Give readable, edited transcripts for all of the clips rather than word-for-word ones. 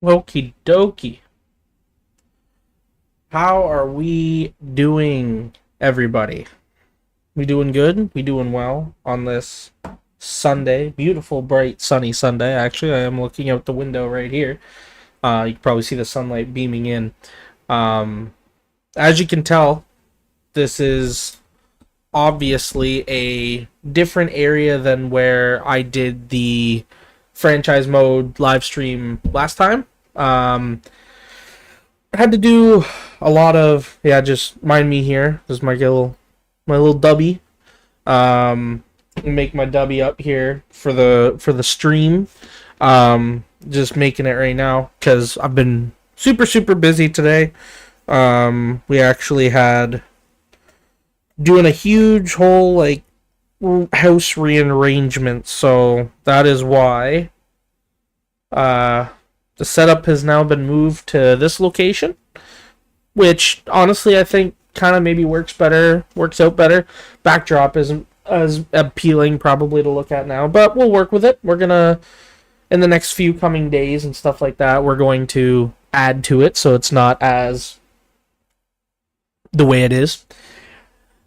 Okie dokie. How are we doing, everybody? We doing good? We doing well on this Sunday? Beautiful, bright, sunny Sunday. Actually, I am looking out the window right here. You can probably see the sunlight beaming in. As you can tell, this is obviously a different area than where I did the franchise mode live stream last time. I had to do a lot of, just mind me here. This is my little dubby. Make my dubby up here for the stream. Just making it right now because I've been super busy today. We actually had doing a huge whole house rearrangement, so that is why the setup has now been moved to this location, which honestly I think kind of maybe works out better. Backdrop isn't as appealing probably to look at now, but we'll work with it. We're gonna, in the next few coming days and stuff like that, we're going to add to it so it's not as the way it is.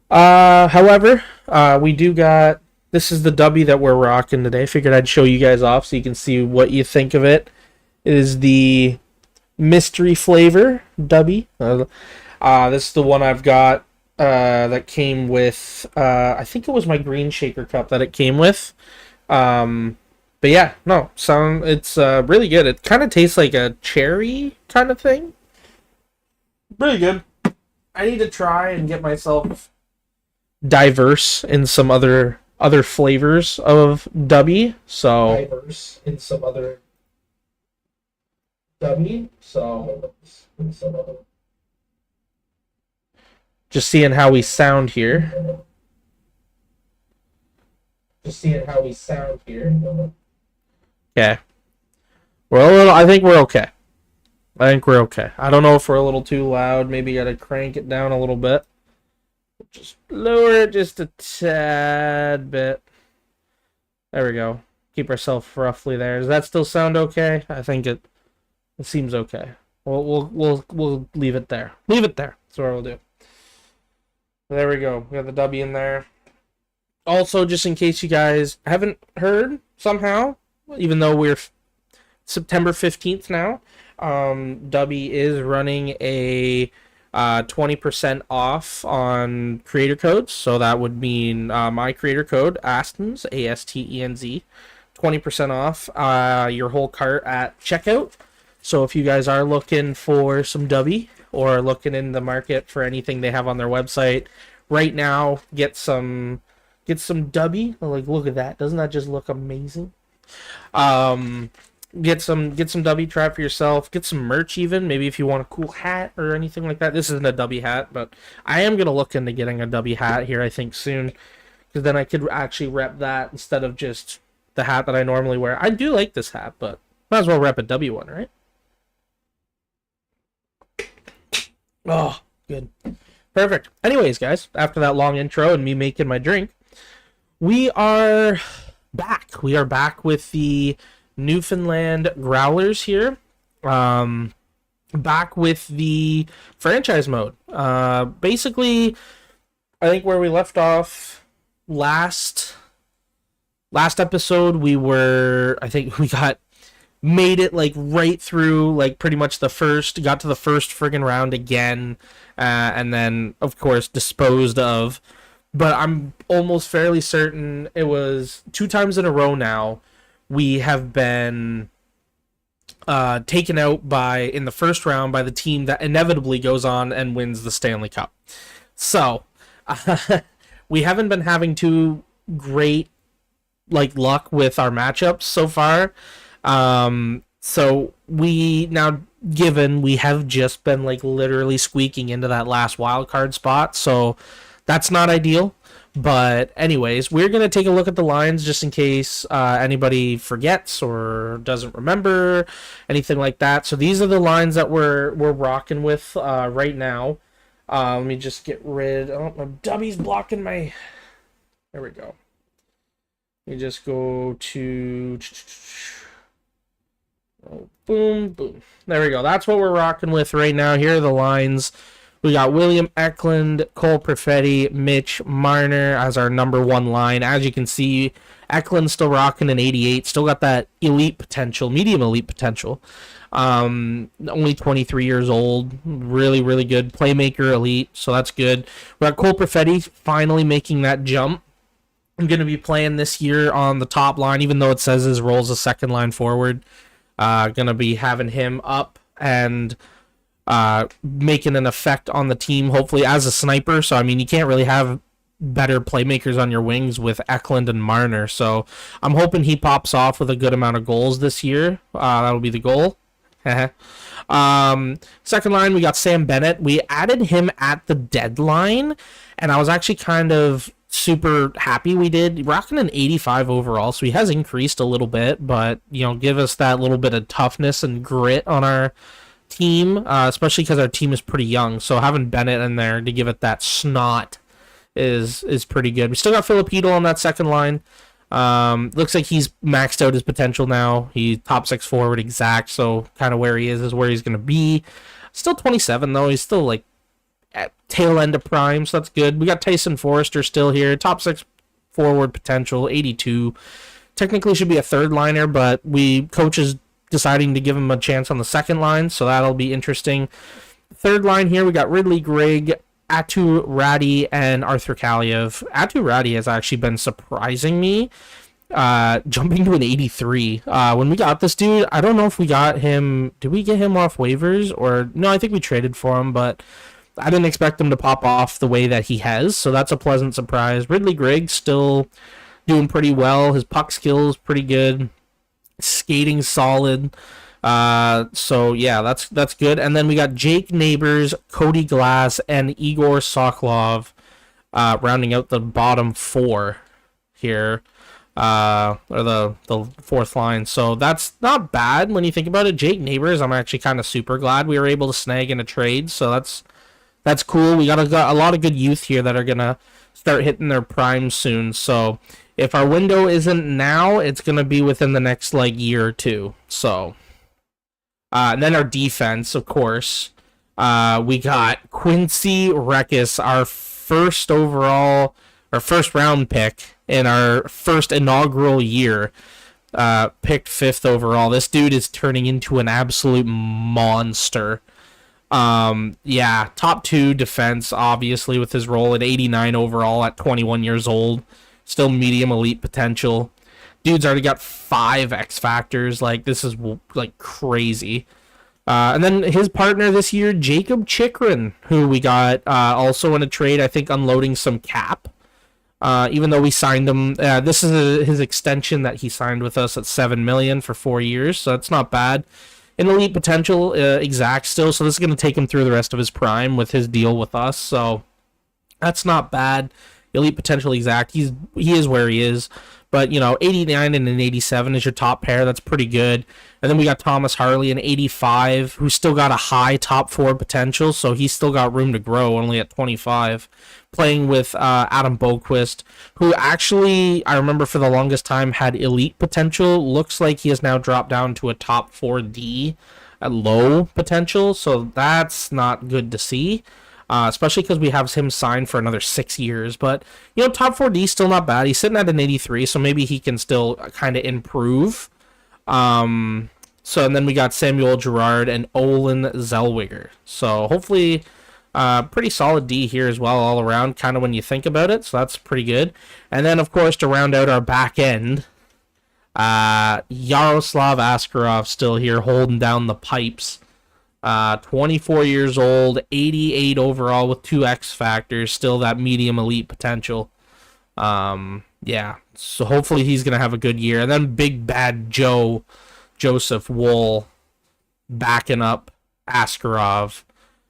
However, we do got, this is the dubby that we're rocking today. Figured I'd show you guys off so you can see what you think of it. It is the mystery flavor dubby. This is the one I've got that came with, I think it was my green shaker cup that it came with. But yeah, no, it's really good. It kind of tastes like a cherry kind of thing. Really good. I need to try and get myself diverse in some other flavors of dubby. Just seeing how we sound here. Okay. I think we're okay. I don't know if we're a little too loud. Maybe gotta crank it down a little bit. Just lower it just a tad bit. There we go. Keep ourselves roughly there. Does that still sound okay? I think it seems okay. We'll leave it there. That's what we'll do. There we go. We got the W in there. Also, just in case you guys haven't heard somehow, even though we're September 15th now, W is running a 20% off on creator codes. So that would mean my creator code, Astenz, ASTENZ, 20% off your whole cart at checkout. So if you guys are looking for some W or looking in the market for anything they have on their website right now, get some W. Like, look at that. Doesn't that just look amazing? Get some W, try it for yourself. Get some merch even. Maybe if you want a cool hat or anything like that. This isn't a W hat, but I am going to look into getting a W hat here, I think, soon. Because then I could actually rep that instead of just the hat that I normally wear. I do like this hat, but might as well rep a W one, right? Oh, good. Perfect. Anyways, guys, after that long intro and me making my drink, we are back. We are back with the Newfoundland Growlers here. Back with the franchise mode. Basically, I think where we left off last episode, I think we made it like right through like pretty much got to the first friggin' round again, and then of course disposed of. But I'm almost fairly certain it was 2 times in a row now we have been taken out in the first round by the team that inevitably goes on and wins the Stanley Cup. So we haven't been having too great luck with our matchups so far. So we have just been literally squeaking into that last wild card spot. So that's not ideal. But anyways, we're going to take a look at the lines just in case anybody forgets or doesn't remember, anything like that. So these are the lines that we're rocking with right now. Let me just get rid... Oh, my W's blocking my... There we go. You just go to... Oh, boom, boom. There we go. That's what we're rocking with right now. Here are the lines. We got William Eklund, Cole Perfetti, Mitch Marner as our number one line. As you can see, Eklund's still rocking an 88. Still got that elite potential, medium elite potential. Only 23 years old. Really, really good. Playmaker elite, so that's good. We got Cole Perfetti finally making that jump. I'm going to be playing this year on the top line, even though it says his role's a second line forward. Going to be having him up and... making an effect on the team, hopefully, as a sniper. So, I mean, you can't really have better playmakers on your wings with Eklund and Marner. So, I'm hoping he pops off with a good amount of goals this year. That'll be the goal. Second line, we got Sam Bennett. We added him at the deadline, and I was actually kind of super happy we did. Rocking an 85 overall, so he has increased a little bit, but, give us that little bit of toughness and grit on our team, especially because our team is pretty young, so having Bennett in there to give it that snot is pretty good. We still got Filipino on that second line. Looks like he's maxed out his potential now. He's top 6 forward exact, so kind of where he is where he's going to be. Still 27 though. He's still at tail end of prime, so that's good. We got Tyson Forrester still here, top 6 forward potential, 82. Technically should be a third liner, but coaches deciding to give him a chance on the second line, so that'll be interesting. Third line here, we got Ridley Grigg, Atu Radi, and Arthur Kaliev. Atu Radi has actually been surprising me, jumping to an 83. When we got this dude, I don't know if we got him... Did we get him off waivers? Or no, I think we traded for him, but I didn't expect him to pop off the way that he has, so that's a pleasant surprise. Ridley Grigg still doing pretty well. His puck skills pretty good. Skating solid, so yeah, that's good. And then we got Jake Neighbors, Cody Glass, and Igor Sokolov rounding out the bottom 4 here, or the fourth line. So that's not bad when you think about it. Jake Neighbors, I'm actually kind of super glad we were able to snag in a trade, so that's cool. We got a lot of good youth here that are gonna start hitting their prime soon, so if our window isn't now, it's going to be within the next, year or two. So, and then our defense, of course. We got Quincy Reckis, our first round pick in our first inaugural year, picked 5th overall. This dude is turning into an absolute monster. Top 2 defense, obviously, with his role at 89 overall at 21 years old. Still medium elite potential. Dude's already got 5 X Factors. This is crazy. And then his partner this year, Jacob Chikrin, who we got also in a trade, I think unloading some cap. Even though we signed him, this is his extension that he signed with us at $7 million for 4 years, so that's not bad. An elite potential exact still, so this is going to take him through the rest of his prime with his deal with us, so that's not bad. Elite potential exact. He is where he is. But, 89 and an 87 is your top pair. That's pretty good. And then we got Thomas Harley, an 85, who's still got a high top 4 potential, so he's still got room to grow, only at 25. Playing with Adam Boquist, who actually, I remember for the longest time, had elite potential. Looks like he has now dropped down to a top 4D at low potential, so that's not good to see. Especially because we have him signed for another 6 years. But, top 4D still not bad. He's sitting at an 83, so maybe he can still kind of improve. And then we got Samuel Girard and Olin Zellweger. So hopefully pretty solid D here as well all around, kind of when you think about it. So that's pretty good. And then, of course, to round out our back end, Yaroslav Askarov still here holding down the pipes. 24 years old, 88 overall with 2 X factors, still that medium elite potential. Yeah, so hopefully he's going to have a good year. And then Big Bad Joseph Wool backing up Askarov.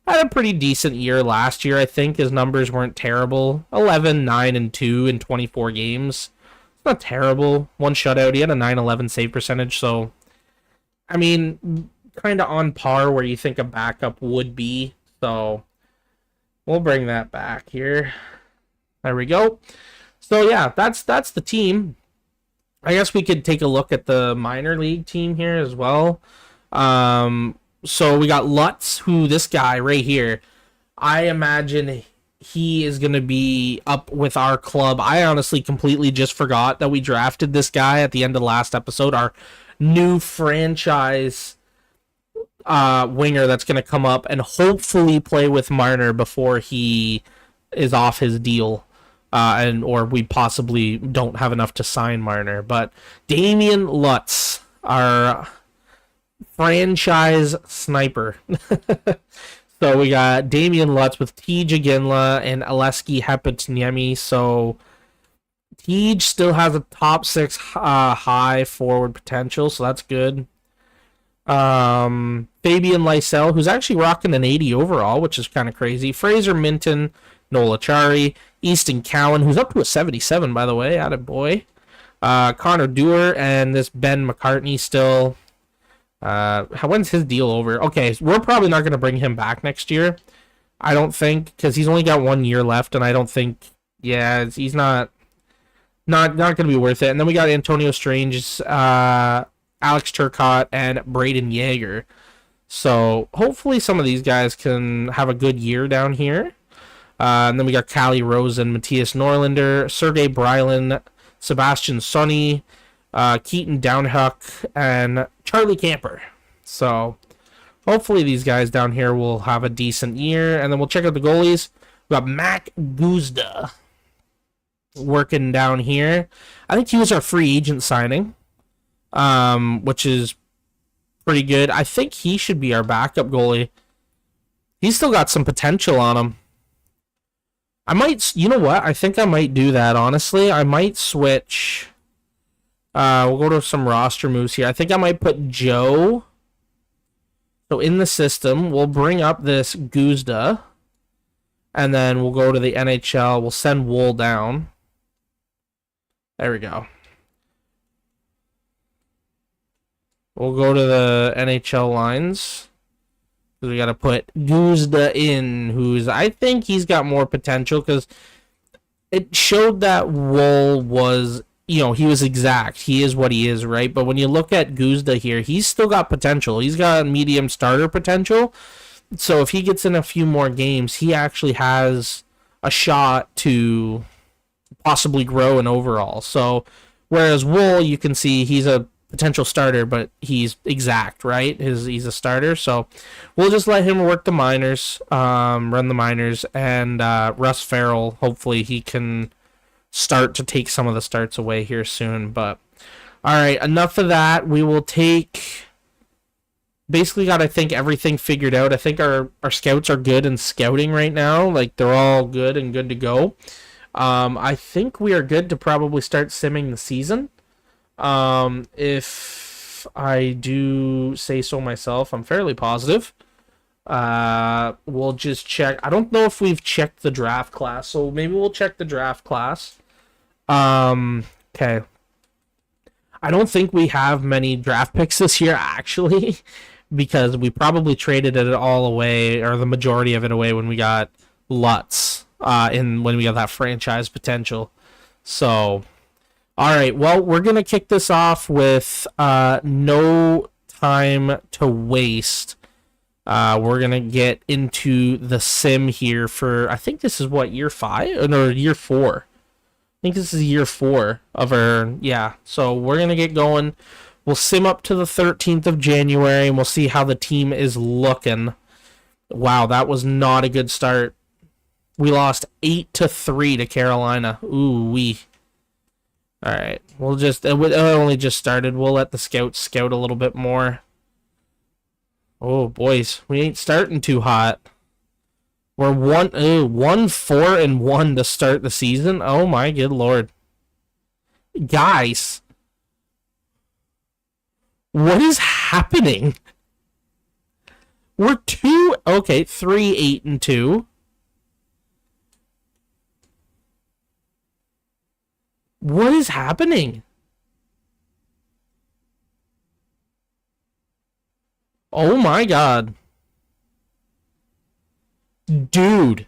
Had a pretty decent year last year, I think. His numbers weren't terrible. 11, 9, and 2 in 24 games. It's not terrible. 1 shutout. He had a 9-11 save percentage, so I mean, kind of on par where you think a backup would be. So we'll bring that back here. There we go. So yeah, that's the team. I guess we could take a look at the minor league team here as well. So we got Lutz, who this guy right here, I imagine he is going to be up with our club. I honestly completely just forgot that we drafted this guy at the end of the last episode. Our new franchise winger that's going to come up and hopefully play with Marner before he is off his deal. Or we possibly don't have enough to sign Marner. But Damian Lutz, our franchise sniper. So we got Damian Lutz with Tej Aginla and Aleski Hepatniemi. So Tej still has a top 6 high forward potential, so that's good. Fabian Lysell, who's actually rocking an 80 overall, which is kind of crazy. Fraser Minton, Nola Chari, Easton Cowan, who's up to a 77, by the way. Atta boy. Connor Dewar, and this Ben McCartney still. When's his deal over? Okay, so we're probably not going to bring him back next year. I don't think, because he's only got 1 year left, and I don't think, he's not going to be worth it. And then we got Antonio Strange, Alex Turcotte, and Braden Yeager. So hopefully some of these guys can have a good year down here. And then we got Callie Rosen, Matthias Norlander, Sergei Brylan, Sebastian Sonny, Keaton Downhuck, and Charlie Camper. So hopefully these guys down here will have a decent year. And then we'll check out the goalies. We got Mac Guzda working down here. I think he was our free agent signing, which is pretty good. I think he should be our backup goalie. He's still got some potential on him. I might, you know what? I think I might do that, honestly. I might switch. We'll go to some roster moves here. I think I might put Joe. So in the system, we'll bring up this Guzda. And then we'll go to the NHL. We'll send Wool down. There we go. We'll go to the NHL lines. We got to put Guzda in, who's, I think he's got more potential because it showed that Wool was, he was exact. He is what he is, right? But when you look at Guzda here, he's still got potential. He's got medium starter potential. So if he gets in a few more games, he actually has a shot to possibly grow in overall. So whereas Wool, you can see he's a potential starter, but he's exact, right? He's a starter, so we'll just let him work the minors, run the minors, and Russ Farrell, hopefully he can start to take some of the starts away here soon. But all right, enough of that. We will take, basically got, I think, everything figured out. I think our scouts are good in scouting right now. Like, they're all good and good to go. I think we are good to probably start simming the season. If I do say so myself, I'm fairly positive. We'll just check. I don't know if we've checked the draft class, so maybe we'll check the draft class. Okay. I don't think we have many draft picks this year, actually, because we probably traded it all away, or the majority of it away, when we got Lutz, when we got that franchise potential. So, all right, well, we're going to kick this off with no time to waste. We're going to get into the sim here for, I think this is what, year 5? Or year 4. I think this is year 4 of our, yeah. So we're going to get going. We'll sim up to the 13th of January, and we'll see how the team is looking. Wow, that was not a good start. We lost 8-3 to Carolina. Ooh-wee. All right, we'll just it only just started. We'll let the scouts scout a little bit more. Oh boys, we ain't starting too hot. We're 1-4-1 to start the season. Oh my good lord, guys, what is happening? We're 3-8-2. What is happening? Oh my god. Dude.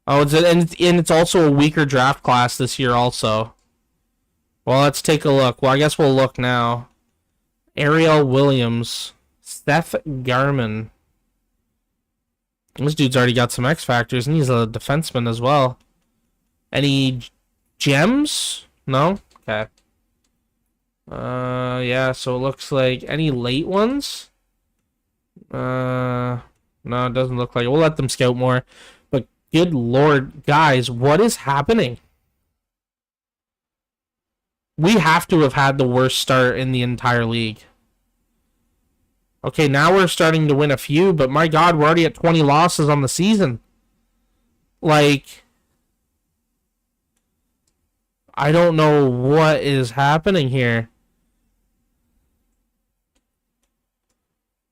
Oh, it's also a weaker draft class this year also. Well, let's take a look. Well, I guess we'll look now. Ariel Williams. Steph Garman. This dude's already got some X factors, and he's a defenseman as well. Any gems? No? Okay. Yeah, so it looks like any late ones? No, it doesn't look like it. We'll let them scout more. But good lord, guys, what is happening? We have to have had the worst start in the entire league. Okay, now we're starting to win a few, but my god, we're already at 20 losses on the season. Like, I don't know what is happening here.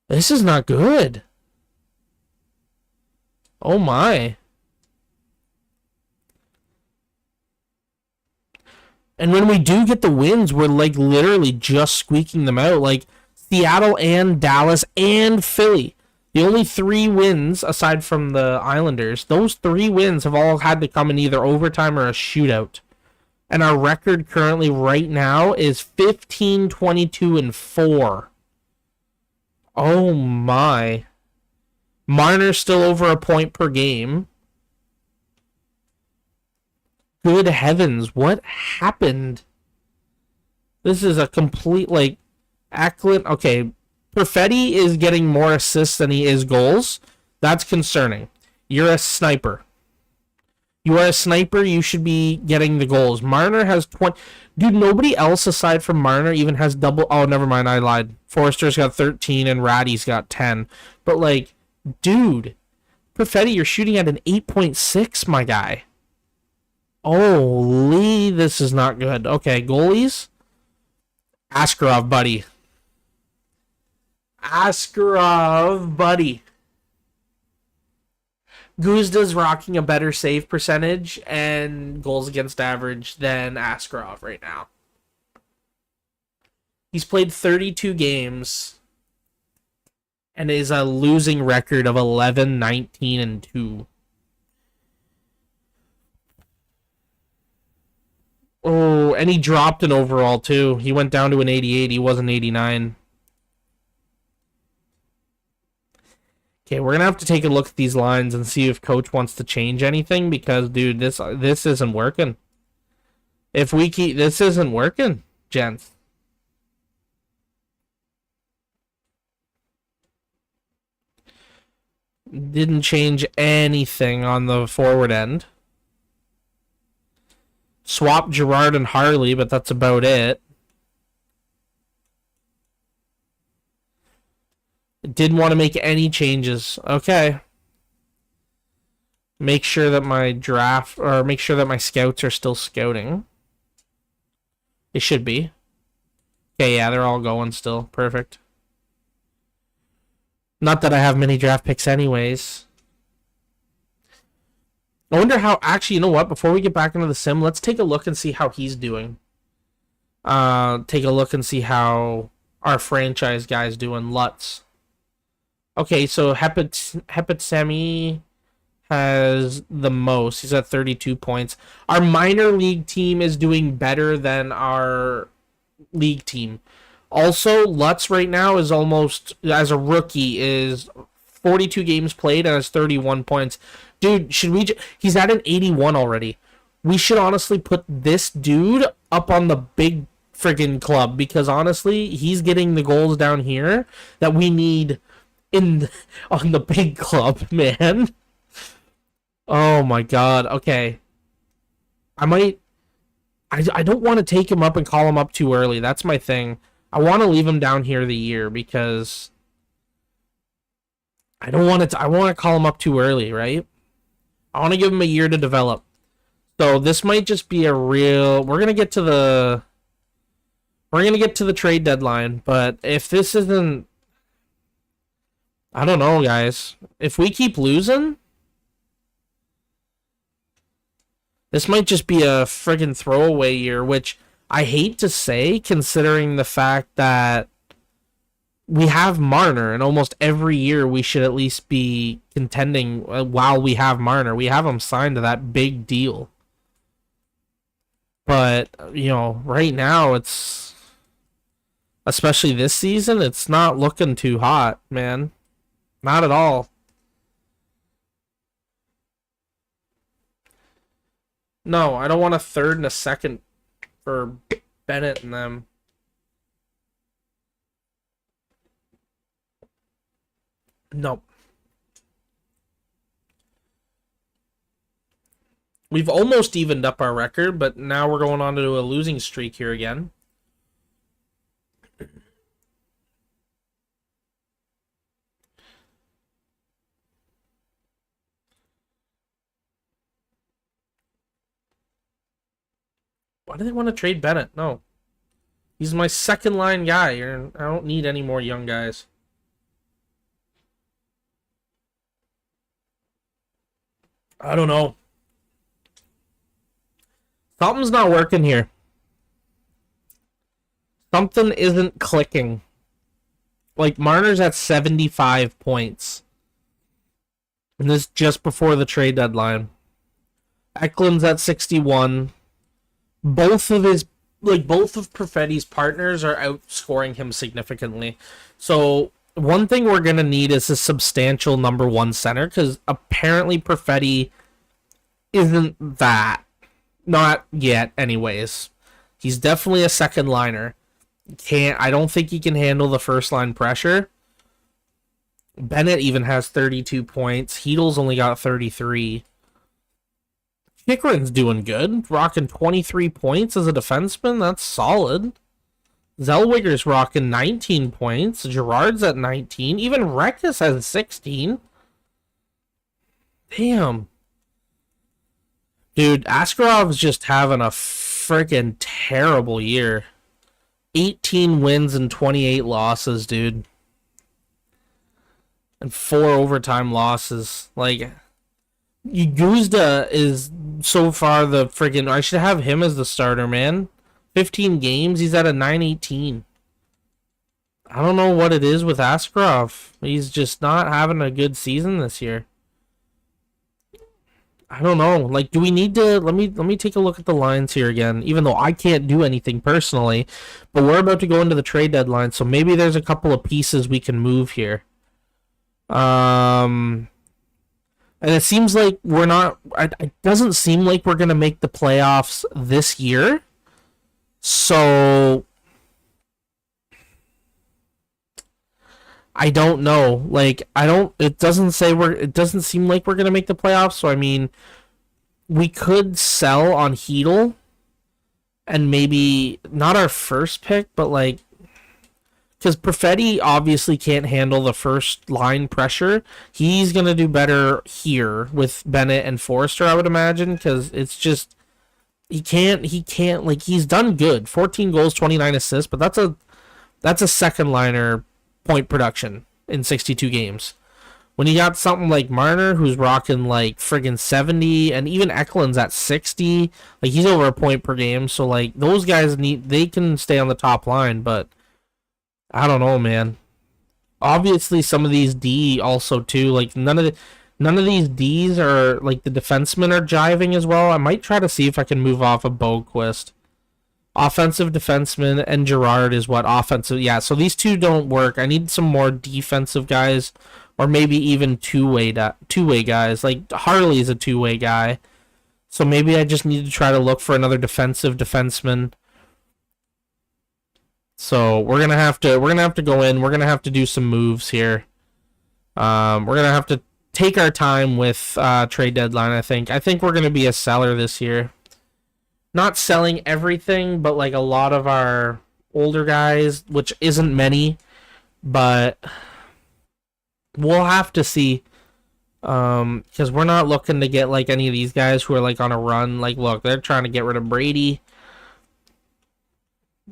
This is not good. Oh my. And when we do get the wins, we're like literally just squeaking them out. Like Seattle and Dallas and Philly. The only 3 wins, aside from the Islanders, those 3 wins have all had to come in either overtime or a shootout. And our record currently right now is 15-22-4. Oh my. Marner's still over a point per game. Good heavens, what happened? This is a complete, like, Acklin. Okay, Perfetti is getting more assists than he is goals. That's concerning. You're a sniper. You are a sniper, you should be getting the goals. Marner has 20. Dude, nobody else aside from Marner even has double. Oh, never mind, I lied. Forrester's got 13 and Ratty's got 10. But, like, dude, Perfetti, you're shooting at an 8.6, my guy. Holy, this is not good. Okay, goalies. Askarov, buddy. Askarov, buddy. Guzda's rocking a better save percentage and goals against average than Askarov right now. He's played 32 games and is a losing record of 11-19-2. Oh, and he dropped an overall too. He went down to an 88. He was an 89. Okay, we're gonna have to take a look at these lines and see if coach wants to change anything because, dude, this isn't working. If we keep this isn't working, gents. Didn't change anything on the forward end. Swap Gerard and Harley, but that's about it. Didn't want to make any changes. Okay. Make sure that my scouts are still scouting. They should be. Okay, yeah, they're all going still. Perfect. Not that I have many draft picks anyways. I wonder how... Actually, you know what? Before we get back into the sim, let's take a look and see how he's doing. Take a look and see how our franchise guy's doing. Lutz. Okay, so Hepitsemi has the most. He's at 32 points. Our minor league team is doing better than our league team. Also, Lutz right now is almost, as a rookie, is 42 games played and has 31 points. Dude, he's at an 81 already. We should honestly put this dude up on the big friggin' club because honestly, he's getting the goals down here that we need on the big club, man. Oh my god. Okay. I don't want to take him up and call him up too early. That's my thing. I want to leave him down here the year because I don't want to. I want to call him up too early, right? I want to give him a year to develop. So this might just be a real. We're gonna get to the trade deadline, but if this isn't, I don't know, guys. If we keep losing, this might just be a friggin' throwaway year, which I hate to say, considering the fact that we have Marner, and almost every year we should at least be contending while we have Marner. We have him signed to that big deal. But, you know, right now it's, especially this season, it's not looking too hot, man. Not at all. No, I don't want a third and a second for Bennett and them. Nope. We've almost evened up our record, but now we're going on to a losing streak here again. Why do they want to trade Bennett? No. He's my second line guy. I don't need any more young guys. I don't know. Something's not working here. Something isn't clicking. Like, Marner's at 75 points. And this just before the trade deadline. Eklund's at 61. Both of Perfetti's partners are outscoring him significantly. So one thing we're going to need is a substantial number one center, because apparently Perfetti isn't that. Not yet, anyways. He's definitely a second liner. I don't think he can handle the first line pressure. Bennett even has 32 points. Heedle's only got 33. Chikrin's doing good, rocking 23 points as a defenseman. That's solid. Zellweger's rocking 19 points. Girard's at 19. Even Rekis has 16. Damn. Dude, Askarov's just having a freaking terrible year. 18 wins and 28 losses, dude. And 4 overtime losses. Like, Guzda is so far the friggin'... I should have him as the starter, man. 15 games, he's at a 918. I don't know what it is with Askarov. He's just not having a good season this year. I don't know. Like, do we need to... Let me take a look at the lines here again, even though I can't do anything personally. But we're about to go into the trade deadline, so maybe there's a couple of pieces we can move here. And it seems like we're not... It doesn't seem like we're going to make the playoffs this year. So... I don't know. Like, it doesn't seem like we're going to make the playoffs. So, I mean, we could sell on Heedle. And maybe... Not our first pick, but like... Because Perfetti obviously can't handle the first line pressure. He's going to do better here with Bennett and Forrester, I would imagine. Because it's just... He can't, like, he's done good. 14 goals, 29 assists. But that's a second liner point production in 62 games. When you got something like Marner, who's rocking, like, friggin' 70. And even Eklund's at 60. Like, he's over a point per game. So, like, those guys they can stay on the top line. But... I don't know, man. Obviously, some of these D also too. Like none of these Ds are like the defensemen are jiving as well. I might try to see if I can move off of Boquist. Offensive defenseman and Girard is what offensive. Yeah, so these two don't work. I need some more defensive guys, or maybe even two-way guys. Like Harley's a two-way guy, so maybe I just need to try to look for another defensive defenseman. So we're gonna have to go in. We're gonna have to do some moves here. We're gonna have to take our time with trade deadline. I think we're gonna be a seller this year. not selling everything, but like a lot of our older guys, which isn't many, but we'll have to see. Because we're not looking to get like any of these guys who are like on a run. Like, look, they're trying to get rid of Brady.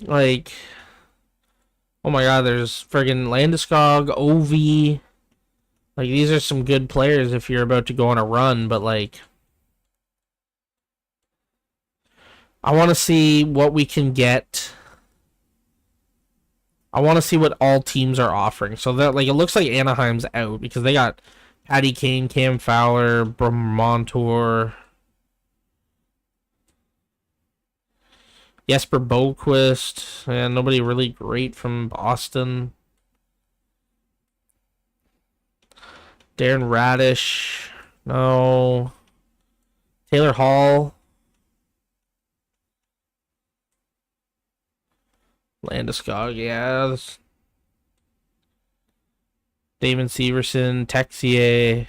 Like, oh my God, there's friggin' Landeskog, Ovi. Like, these are some good players if you're about to go on a run, but like, I want to see what we can get. I want to see what all teams are offering. So that, like, it looks like Anaheim's out because they got Patty Kane, Cam Fowler, Montour, Jesper Boquist, and nobody really great from Boston. Darren Radish, no. Taylor Hall. Landeskog, yeah. Damon Severson, Texier.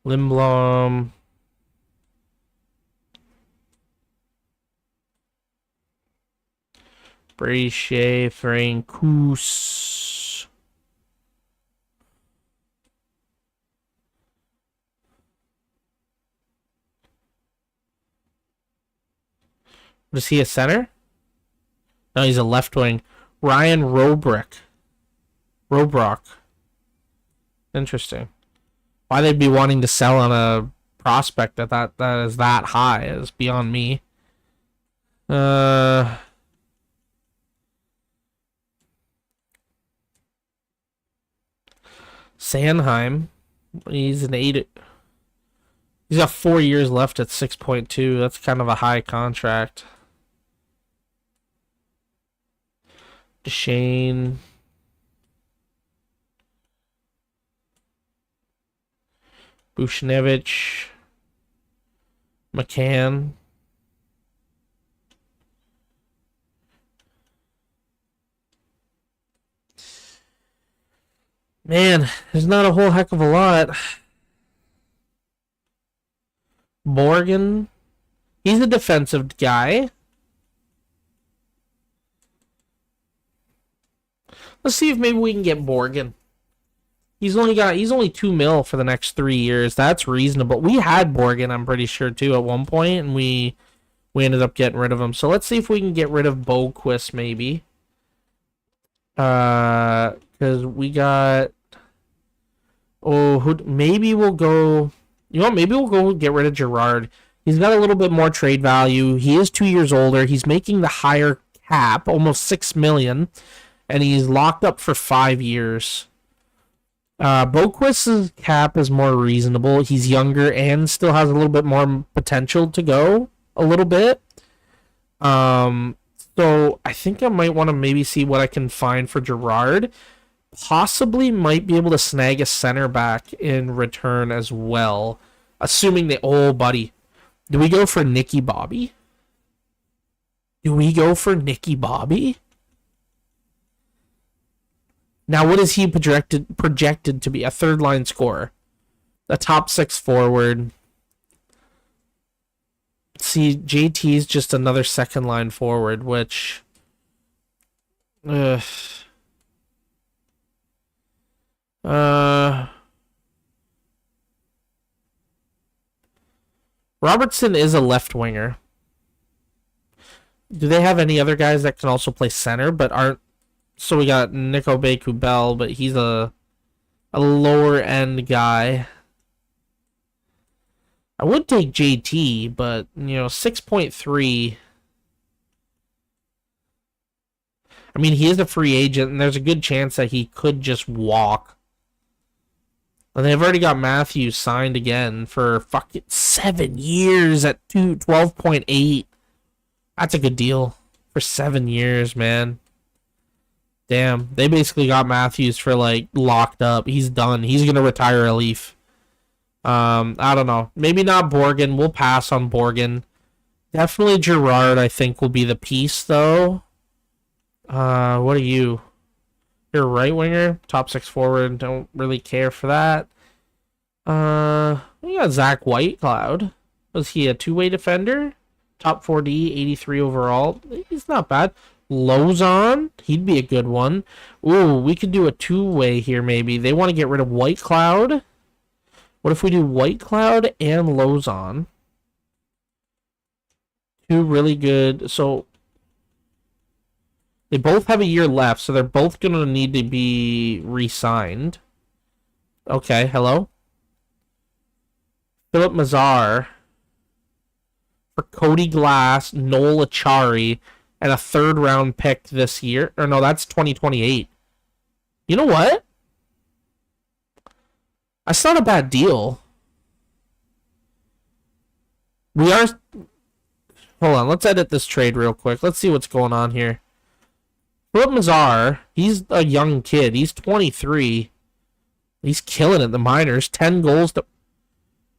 Lindblom. Brady Shea, Francouz. Was he a center? No, he's a left wing. Ryan Robrock. Interesting. Why they'd be wanting to sell on a prospect that is that high is beyond me. Sanheim. He's an 8. He's got 4 years left at 6.2. That's kind of a high contract. Duchesne. Buchnevich. McCann. Man, there's not a whole heck of a lot. Morgan. He's a defensive guy. Let's see if maybe we can get Morgan. He's only 2 mil for the next 3 years. That's reasonable. We had Morgan, I'm pretty sure, too, at one point, and we ended up getting rid of him. So let's see if we can get rid of Boquist, maybe. Because we got... maybe we'll go... You know what? Maybe we'll go get rid of Gerard. He's got a little bit more trade value. He is 2 years older. He's making the higher cap, almost $6 million. And he's locked up for 5 years. Boquist's cap is more reasonable. He's younger and still has a little bit more potential to go a little bit. So I think I might want to maybe see what I can find for Gerard. Possibly might be able to snag a center back in return as well. Assuming they... Oh, buddy. Do we go for Nicky Bobby? Now, what is he projected to be? A third-line scorer. A top 6 forward. See, JT's just another second-line forward, which... Robertson is a left winger. Do they have any other guys that can also play center but aren't? So we got Nico Kubel, but he's a lower end guy. I would take JT, but 6.3. I mean, he is a free agent, and there's a good chance that he could just walk. And they've already got Matthews signed again for fucking 7 years at 12.8. That's a good deal for 7 years, man. Damn, they basically got Matthews for locked up. He's done. He's gonna retire a Leaf. I don't know. Maybe not Borgen. We'll pass on Borgen. Definitely Gerard, I think, will be the piece though. What are you? You're a right winger, top 6 forward. Don't really care for that. We got Zach Whitecloud. Was he a two-way defender? Top 4D, 83 overall. He's not bad. Lozon, he'd be a good one. Ooh, we could do a two-way here maybe. They want to get rid of Whitecloud. What if we do Whitecloud and Lozon? Two really good. So they both have a year left, so they're both going to need to be re-signed. Okay, hello? Philip Mazar for Cody Glass, Noel Achari, and a third-round pick this year. Or no, that's 2028. You know what? That's not a bad deal. We are... Hold on, let's edit this trade real quick. Let's see what's going on here. Philip Mazar, he's a young kid. He's 23. He's killing it in the minors. 10 goals to...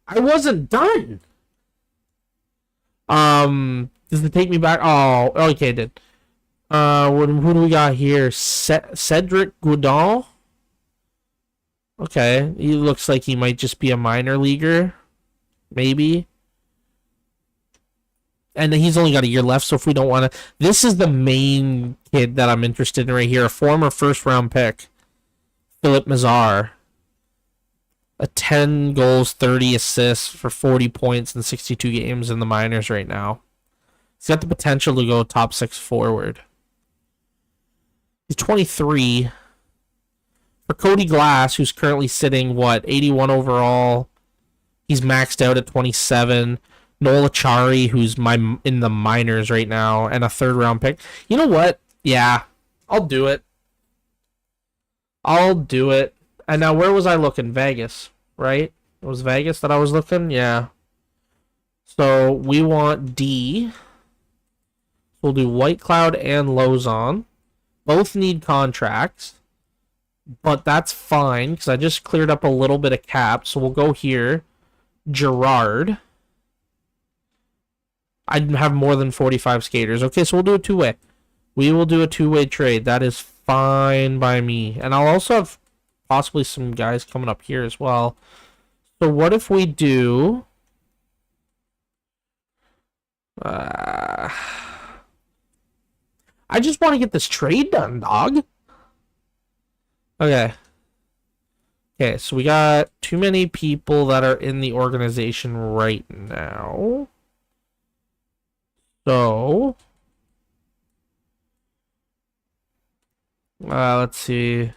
I wasn't done. Does it take me back? Oh, okay, it did. Who do we got here? Cedric Goudon? Okay, he looks like he might just be a minor leaguer. Maybe. And he's only got a year left, so if we don't want to... This is the main kid that I'm interested in right here. A former first-round pick. Philip Mazar. A 10 goals, 30 assists for 40 points in 62 games in the minors right now. He's got the potential to go top 6 forward. He's 23. For Cody Glass, who's currently sitting, 81 overall. He's maxed out at 27. Noel Achari, who's in the minors right now, and a third-round pick. You know what? Yeah, I'll do it. I'll do it. And now, where was I looking? Vegas, right? It was Vegas that I was looking? Yeah. So, we want D. We'll do Whitecloud and Lozon. Both need contracts. But that's fine, because I just cleared up a little bit of cap. So, we'll go here. Gerard. I'd have more than 45 skaters. Okay, so we'll do a two-way. We will do a two-way trade. That is fine by me. And I'll also have possibly some guys coming up here as well. So what if we do... I just want to get this trade done, dog. Okay. Okay, so we got too many people that are in the organization right now. So... let's see.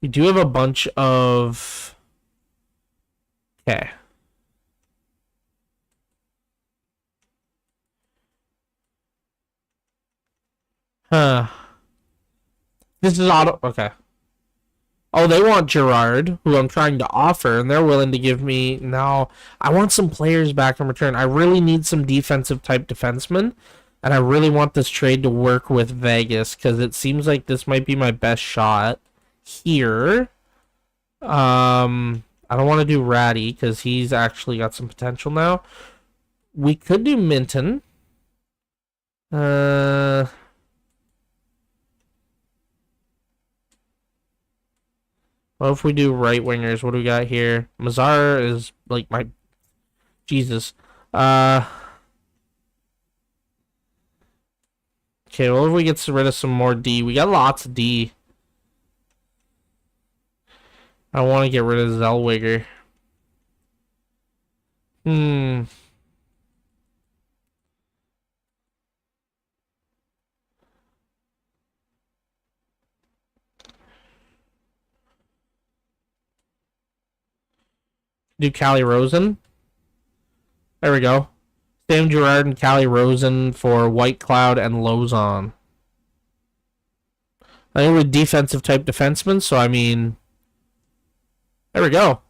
We do have a bunch of... Okay. This is auto... Okay. Oh, they want Gerard, who I'm trying to offer, and they're willing to give me... No, I want some players back in return. I really need some defensive-type defensemen, and I really want this trade to work with Vegas, because it seems like this might be my best shot here. I don't want to do Ratty, because he's actually got some potential now. We could do Minton. What if we do right wingers? What do we got here? Mazar is like my... Jesus. Okay, well, if we get rid of some more D. We got lots of D. I want to get rid of Zellweger. Do Cali Rosen. There we go. Sam Gerard and Cali Rosen for Whitecloud and Lozon. I think we're defensive type defensemen, so I mean... There we go.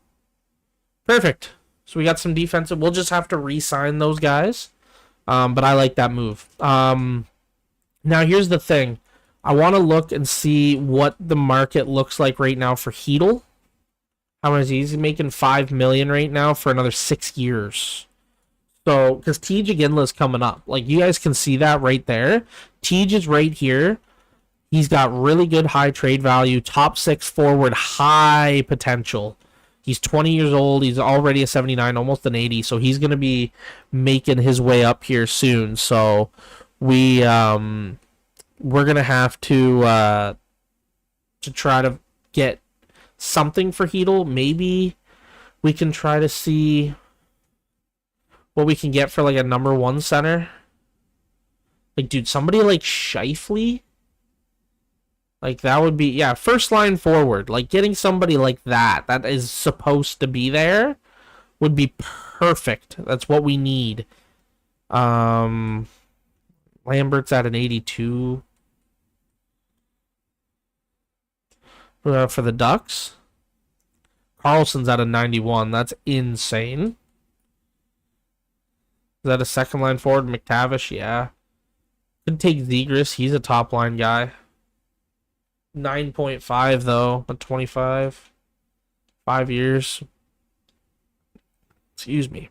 Perfect. So we got some defensive... We'll just have to re-sign those guys. But I like that move. Now here's the thing. I want to look and see what the market looks like right now for Hedl. How much is he? He's making $5 million right now for another 6 years. So, because Tej Ginla's coming up. Like, you guys can see that right there. Tej is right here. He's got really good high trade value. Top 6 forward, high potential. He's 20 years old. He's already a 79, almost an 80. So he's going to be making his way up here soon. So we're going to have to try to get something for Hedel. Maybe we can try to see what we can get for like a number 1 center. Like, dude, somebody like Scheifele. Like, that would be, yeah, first line forward. Like, getting somebody like that is supposed to be there would be perfect. That's what we need. Lambert's at an 82. For the Ducks. Carlson's at a 91. That's insane. Is that a second line forward? McTavish, yeah. Could take Zegras. He's a top line guy. 9.5 though, at 25. 5 years. Excuse me.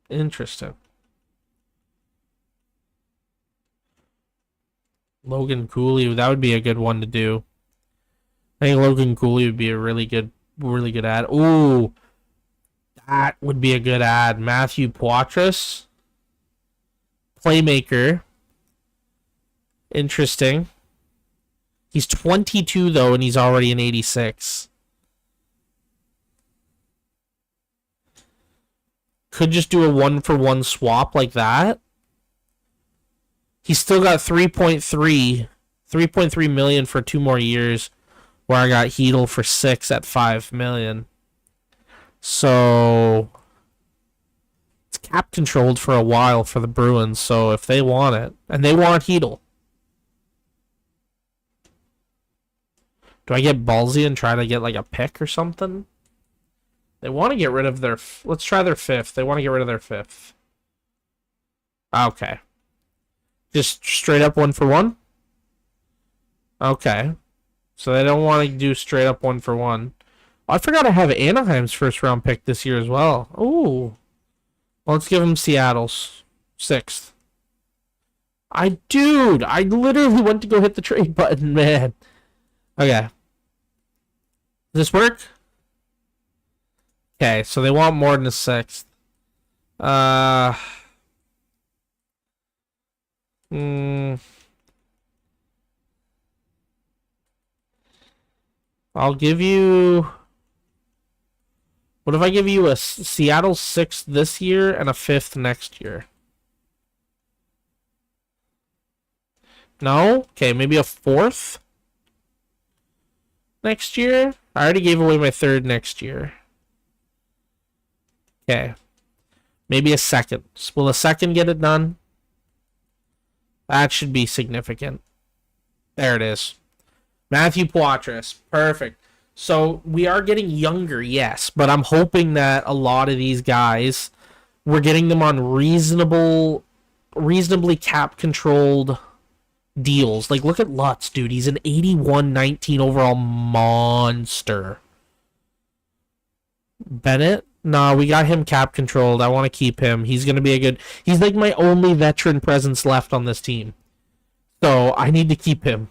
Interesting. Logan Cooley, that would be a good one to do. I think Logan Cooley would be a really good ad. Ooh, that would be a good ad. Matthew Poitras, playmaker. Interesting. He's 22 though, and he's already an 86. Could just do a 1-for-1 swap like that. He's still got 3.3 million for 2 more years, where I got Hedel for 6 at 5 million. So it's cap controlled for a while for the Bruins. So if they want it, and they want Hedel, do I get ballsy and try to get like a pick or something? They want to get rid of their. Let's try their 5th. They want to get rid of their 5th. Okay. Just straight up 1-for-1? Okay. So they don't want to do straight up 1-for-1. Oh, I forgot I have Anaheim's first round pick this year as well. Ooh. Well, let's give them Seattle's 6th. Dude, I literally went to go hit the trade button, man. Okay. Does this work? Okay, so they want more than a 6th. I'll give you... What if I give you a Seattle 6th this year and a 5th next year? No? Okay, maybe a 4th next year? I already gave away my 3rd next year. Okay. Maybe a 2nd. Will a 2nd get it done? That should be significant. There it is. Matthew Poitras. Perfect. So we are getting younger, yes, but I'm hoping that a lot of these guys, we're getting them on reasonably cap-controlled deals. Like, look at Lutz, dude. He's an 81-19 overall monster. Bennett? No, we got him cap-controlled. I want to keep him. He's going to be a good... He's like my only veteran presence left on this team. So, I need to keep him.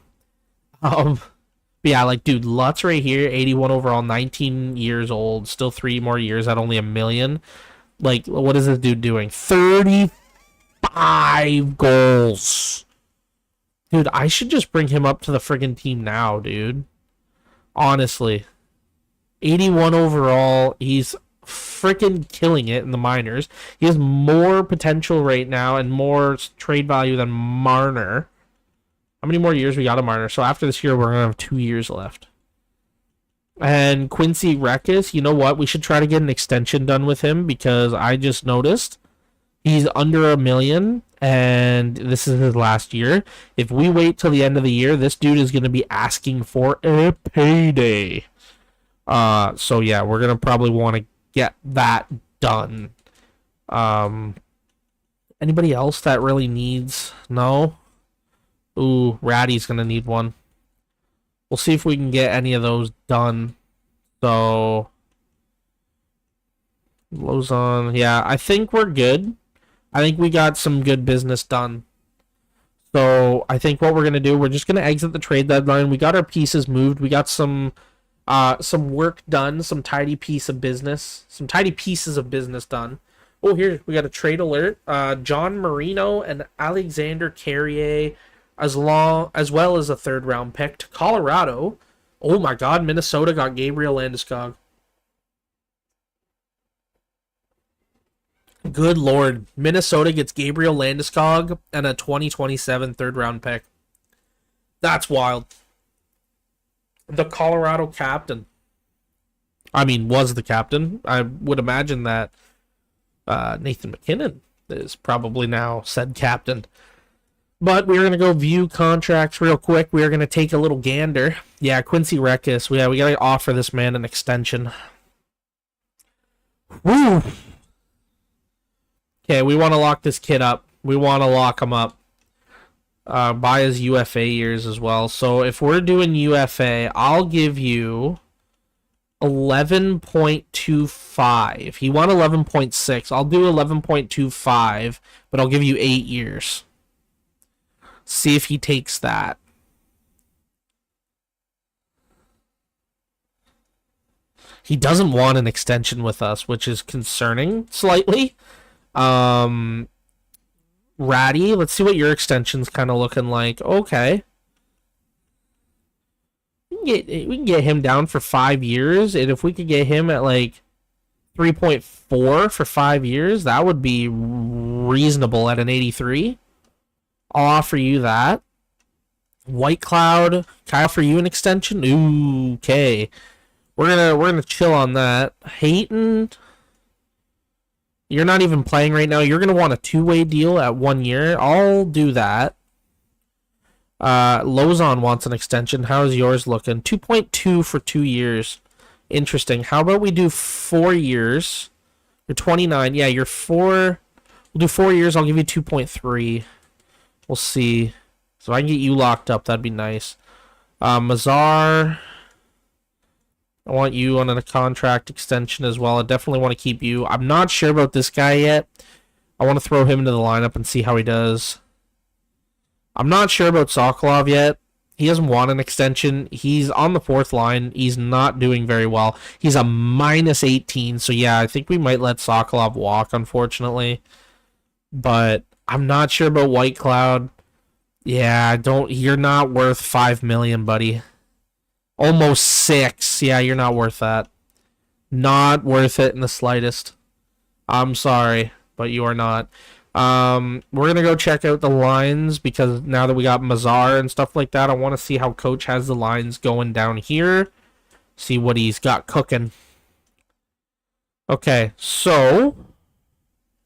But yeah, like, dude, Lutz right here, 81 overall, 19 years old, still 3 more years at only $1 million. Like, what is this dude doing? 35 goals. Dude, I should just bring him up to the friggin' team now, dude. Honestly. 81 overall, he's freaking killing it in the minors. He has more potential right now and more trade value than Marner. How many more years we got of Marner? So after this year, we're going to have 2 years left. And Quincy Rekis, you know what? We should try to get an extension done with him because I just noticed he's under $1 million and this is his last year. If we wait till the end of the year, this dude is going to be asking for a payday. So yeah, we're going to probably want to get that done. Anybody else that really needs? No? Ooh, Ratty's going to need one. We'll see if we can get any of those done. So, Lozon, yeah, I think we're good. I think we got some good business done. So I think what we're going to do, we're just going to exit the trade deadline. We got our pieces moved. We got some work done, some tidy pieces of business done. Oh, here we got a trade alert. John Marino and Alexander Carrier, as well as a 3rd round pick to Colorado. Oh my God, Minnesota got Gabriel Landeskog. Good Lord, Minnesota gets Gabriel Landeskog and a 2027 3rd round pick. That's wild. The Colorado captain. I mean, was the captain. I would imagine that Nathan McKinnon is probably now said captain. But we're going to go view contracts real quick. We're going to take a little gander. Yeah, Quincy Reckis. We got to offer this man an extension. Woo! Okay, we want to lock this kid up. We want to lock him up. By his UFA years as well. So if we're doing UFA, I'll give you 11.25. He won 11.6. I'll do 11.25, but I'll give you 8 years. See if he takes that. He doesn't want an extension with us, which is concerning slightly. Ratty, let's see what your extension's kind of looking like. Okay. We can get him down for 5 years, and if we could get him at like 3.4 for 5 years, that would be reasonable at an 83. I'll offer you that. White Cloud, can I offer you an extension? Ooh, okay. We're gonna chill on that. Hayton, you're not even playing right now. You're gonna want a 2-way deal at 1 year. I'll do that. Lozon wants an extension. How's yours looking? 2.2 for 2 years. Interesting. How about we do 4 years? You're 29. Yeah, you're 4. We'll do 4 years. I'll give you 2.3. We'll see. So I can get you locked up. That'd be nice. Mazar, I want you on a contract extension as well. I definitely want to keep you. I'm not sure about this guy yet. I want to throw him into the lineup and see how he does. I'm not sure about Sokolov yet. He doesn't want an extension. He's on the 4th line. He's not doing very well. He's a minus 18. So yeah, I think we might let Sokolov walk, unfortunately. But I'm not sure about White Cloud. Yeah, you're not worth 5 million, buddy. Almost 6. Yeah, you're not worth that. Not worth it in the slightest. I'm sorry, but you are not. We're going to go check out the lines because now that we got Mazar and stuff like that, I want to see how Coach has the lines going down here. See what he's got cooking. Okay, so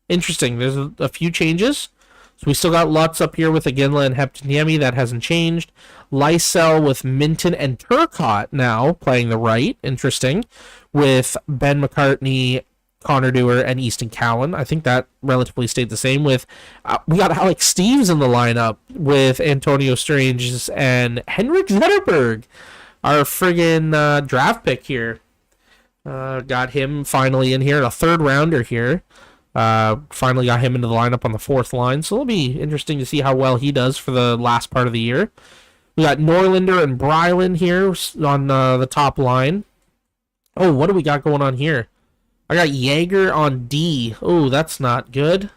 interesting. There's a few changes. So we still got Lutz up here with Iginla and Heptaniemi. That hasn't changed. Lysell with Minton and Turcotte now playing the right. Interesting. With Ben McCartney, Connor Dewar, and Easton Cowan. I think that relatively stayed the same. With we got Alex Steves in the lineup with Antonio Strange and Henrik Zetterberg, our friggin' draft pick here. Got him finally in here, a 3rd rounder here. Finally got him into the lineup on the 4th line, so it'll be interesting to see how well he does for the last part of the year. We got Norlinder and Brylan here on the top line. Oh, what do we got going on here? I got Jaeger on D. Oh, that's not good.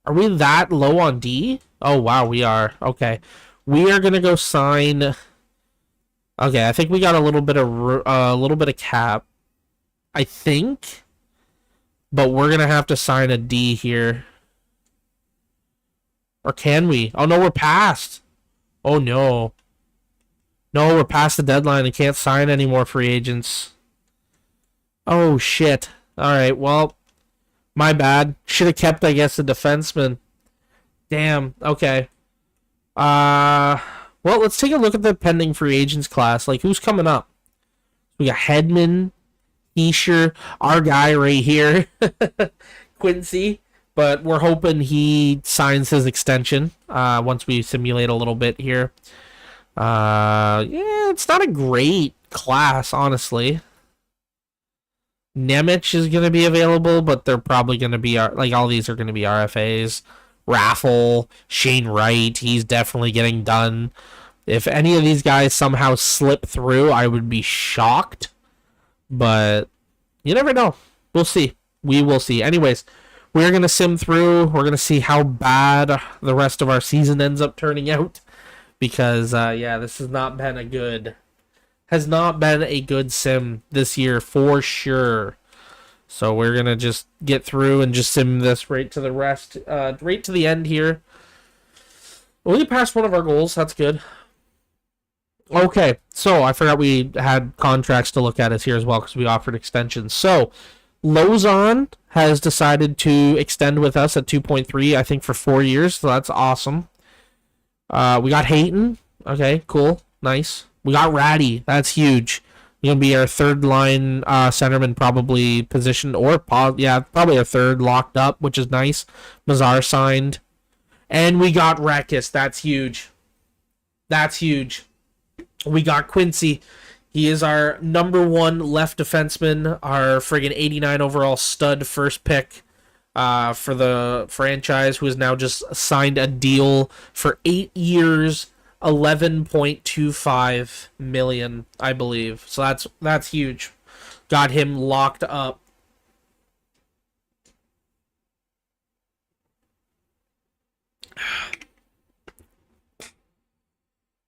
Are we that low on D? Oh, wow, we are. Okay. We are going to go sign... Okay, I think we got a little bit of cap. I think... But we're going to have to sign a D here. Or can we? Oh, no, we're past. Oh, no. No, we're past the deadline. I can't sign any more free agents. Oh, shit. All right, well, my bad. Should have kept, I guess, the defenseman. Damn, okay. Well, let's take a look at the pending free agents class. Like, who's coming up? We got Hedman, Escher, our guy right here, Quincy. But we're hoping he signs his extension once we simulate a little bit here. Yeah, it's not a great class, honestly. Nemec is going to be available, but they're probably going to be, like, all these are going to be RFAs. Raffle, Shane Wright, he's definitely getting done. If any of these guys somehow slip through, I would be shocked. But you never know. We'll see. We will see. Anyways, we're going to sim through. We're going to see how bad the rest of our season ends up turning out. Because, yeah, this has not been a good sim this year for sure. So we're going to just get through and just sim this right to the end here. Well, we passed one of our goals. That's good. Okay, so I forgot we had contracts to look at us here as well because we offered extensions. So Lozon has decided to extend with us at 2.3, I think, for 4 years. So that's awesome. We got Hayton. Okay, cool. Nice. We got Ratty. That's huge. He's going to be our third line centerman probably positioned, or probably our third locked up, which is nice. Mazar signed. And we got Rekis. That's huge. That's huge. We got Quincy. He is our number 1 left defenseman, our friggin' 89 overall stud first pick for the franchise, who has now just signed a deal for 8 years, $11.25 million, I believe. So that's huge. Got him locked up.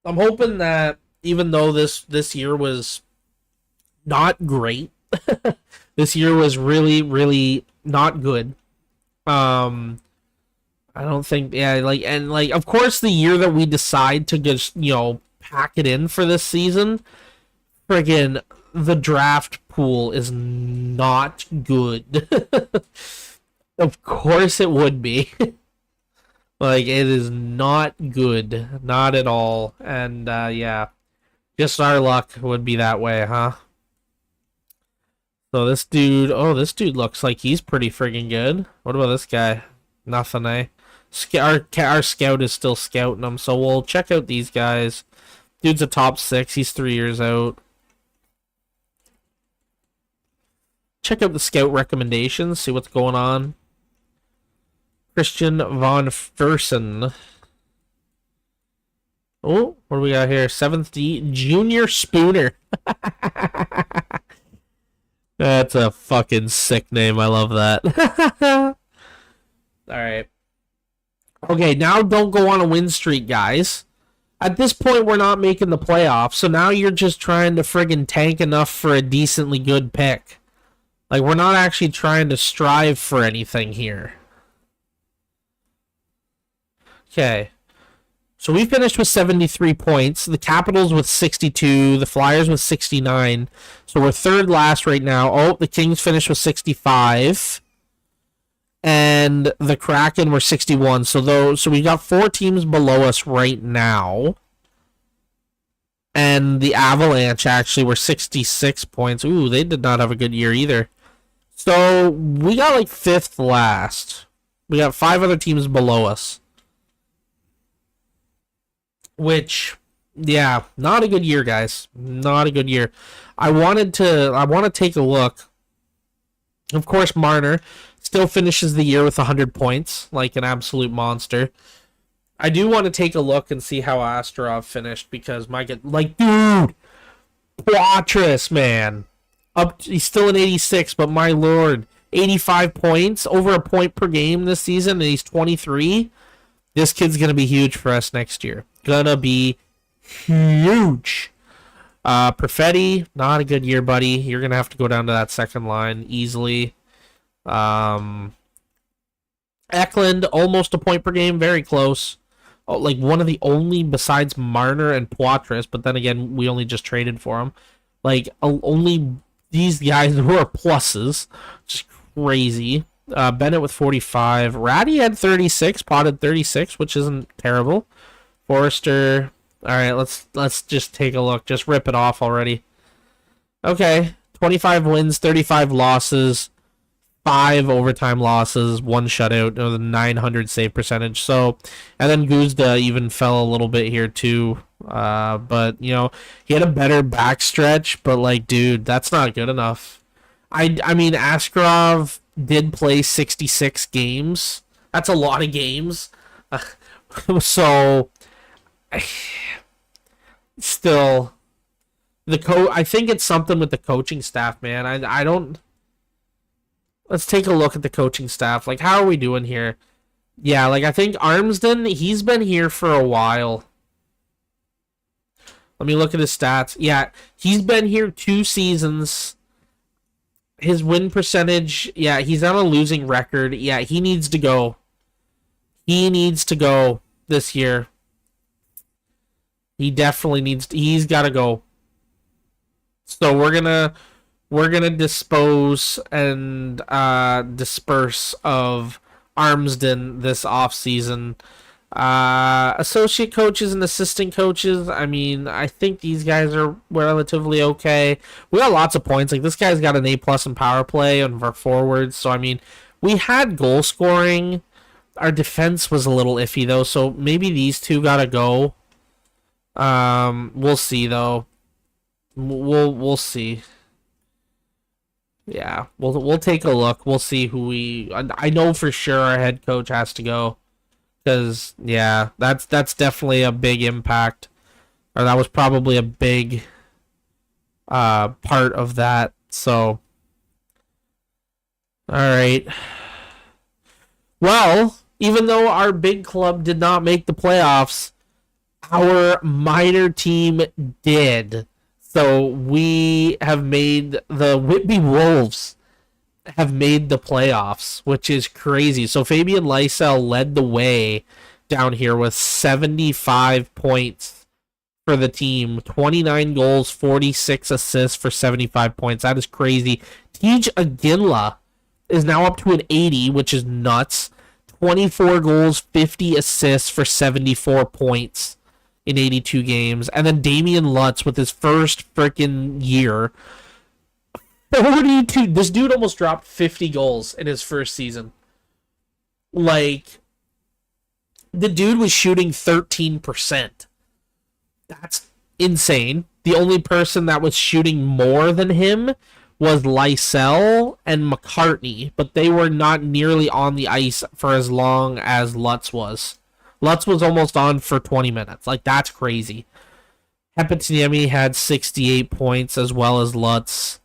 I'm hoping that even though this year was not great, this year was really, really not good. I don't think, of course, the year that we decide to just, pack it in for this season, friggin' the draft pool is not good. Of course it would be. Like, it is not good. Not at all. And, yeah. Just our luck would be that way, huh? So this dude looks like he's pretty friggin' good. What about this guy? Nothing, eh? Our scout is still scouting him, so we'll check out these guys. Dude's a top 6. He's 3 years out. Check out the scout recommendations. See what's going on. Christian von Fersen. Oh, what do we got here? 7th D, Junior Spooner. That's a fucking sick name. I love that. Alright. Okay, now don't go on a win streak, guys. At this point, we're not making the playoffs, so now you're just trying to friggin' tank enough for a decently good pick. Like, we're not actually trying to strive for anything here. Okay. So we finished with 73 points. The Capitals with 62. The Flyers with 69. So we're third last right now. Oh, the Kings finished with 65. And the Kraken were 61. So we got 4 teams below us right now. And the Avalanche actually were 66 points. Ooh, they did not have a good year either. So we got like 5th last. We got 5 other teams below us. Which, yeah, not a good year, guys. Not a good year. I want to take a look. Of course, Marner still finishes the year with 100 points, like an absolute monster. I do want to take a look and see how Astrov finished, because dude, Poitras, man. He's still an 86, but my lord, 85 points, over a point per game this season, and he's 23. This kid's going to be huge for us next year. Gonna be huge. Perfetti, not a good year, buddy. You're going to have to go down to that second line easily. Eklund, almost a point per game, very close. Oh, like one of the only, besides Marner and Poitras, but then again, we only just traded for him. Like, only these guys who are pluses. Just crazy. Bennett with 45. Ratty had 36, potted 36, which isn't terrible. Forrester. All right, let's just take a look. Just rip it off already. Okay, 25 wins, 35 losses, 5 overtime losses, 1 shutout, the 900 save percentage. So, and then Guzda even fell a little bit here too. But he had a better backstretch. But like, dude, that's not good enough. I mean, Askarov did play 66 games That's a lot of games. So, still, I think it's something with the coaching staff, man. I don't. Let's take a look at the coaching staff. Like, how are we doing here? Yeah, like, I think Armsden, he's been here for a while. Let me look at his stats. Yeah, he's been here 2 seasons. His win percentage, yeah, he's on a losing record. Yeah, he needs to go. He needs to go this year. He definitely needs to, he's got to go. So we're gonna dispose and disperse of Armsden this offseason. Associate coaches and assistant coaches, I mean, I think these guys are relatively okay. We got lots of points. Like, this guy's got an A+ in power play and our forwards. So, I mean, we had goal scoring. Our defense was a little iffy, though. So, maybe these two got to go. We'll see, though. We'll see. Yeah, we'll take a look. We'll see who I know for sure our head coach has to go. Because, yeah, that's definitely a big impact. Or that was probably a big part of that. So, alright. Well, even though our big club did not make the playoffs, our minor team did. So, we have made the Whitby Wolves have made the playoffs, which is crazy. So Fabian Lysell led the way down here with 75 points for the team. 29 goals, 46 assists for 75 points. That is crazy. Tej Aginla is now up to an 80, which is nuts. 24 goals, 50 assists for 74 points in 82 games. And then Damian Lutz with his first freaking year, 42. This dude almost dropped 50 goals in his first season. Like, the dude was shooting 13%. That's insane. The only person that was shooting more than him was Lysell and McCartney, but they were not nearly on the ice for as long as Lutz was. Lutz was almost on for 20 minutes. Like, that's crazy. Hepatiniemi had 68 points as well as Lutz.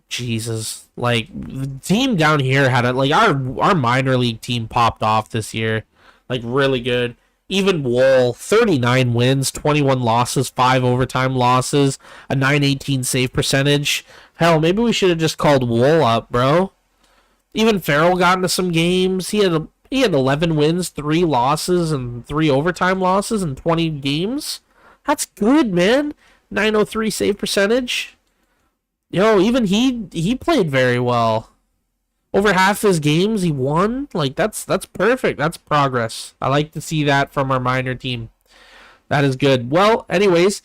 Jesus, like, the team down here had it. Like, our minor league team popped off this year, like, really good. Even Wool, 39 wins, 21 losses, 5 overtime losses, a 918 save percentage. Hell, maybe we should have just called Wool up, bro. Even Farrell got into some games. He had 11 wins, 3 losses, and 3 overtime losses in 20 games. That's good, man. 903 save percentage. Yo, even he played very well. Over half his games he won. Like, that's perfect. That's progress. I like to see that from our minor team. That is good. Well, anyways,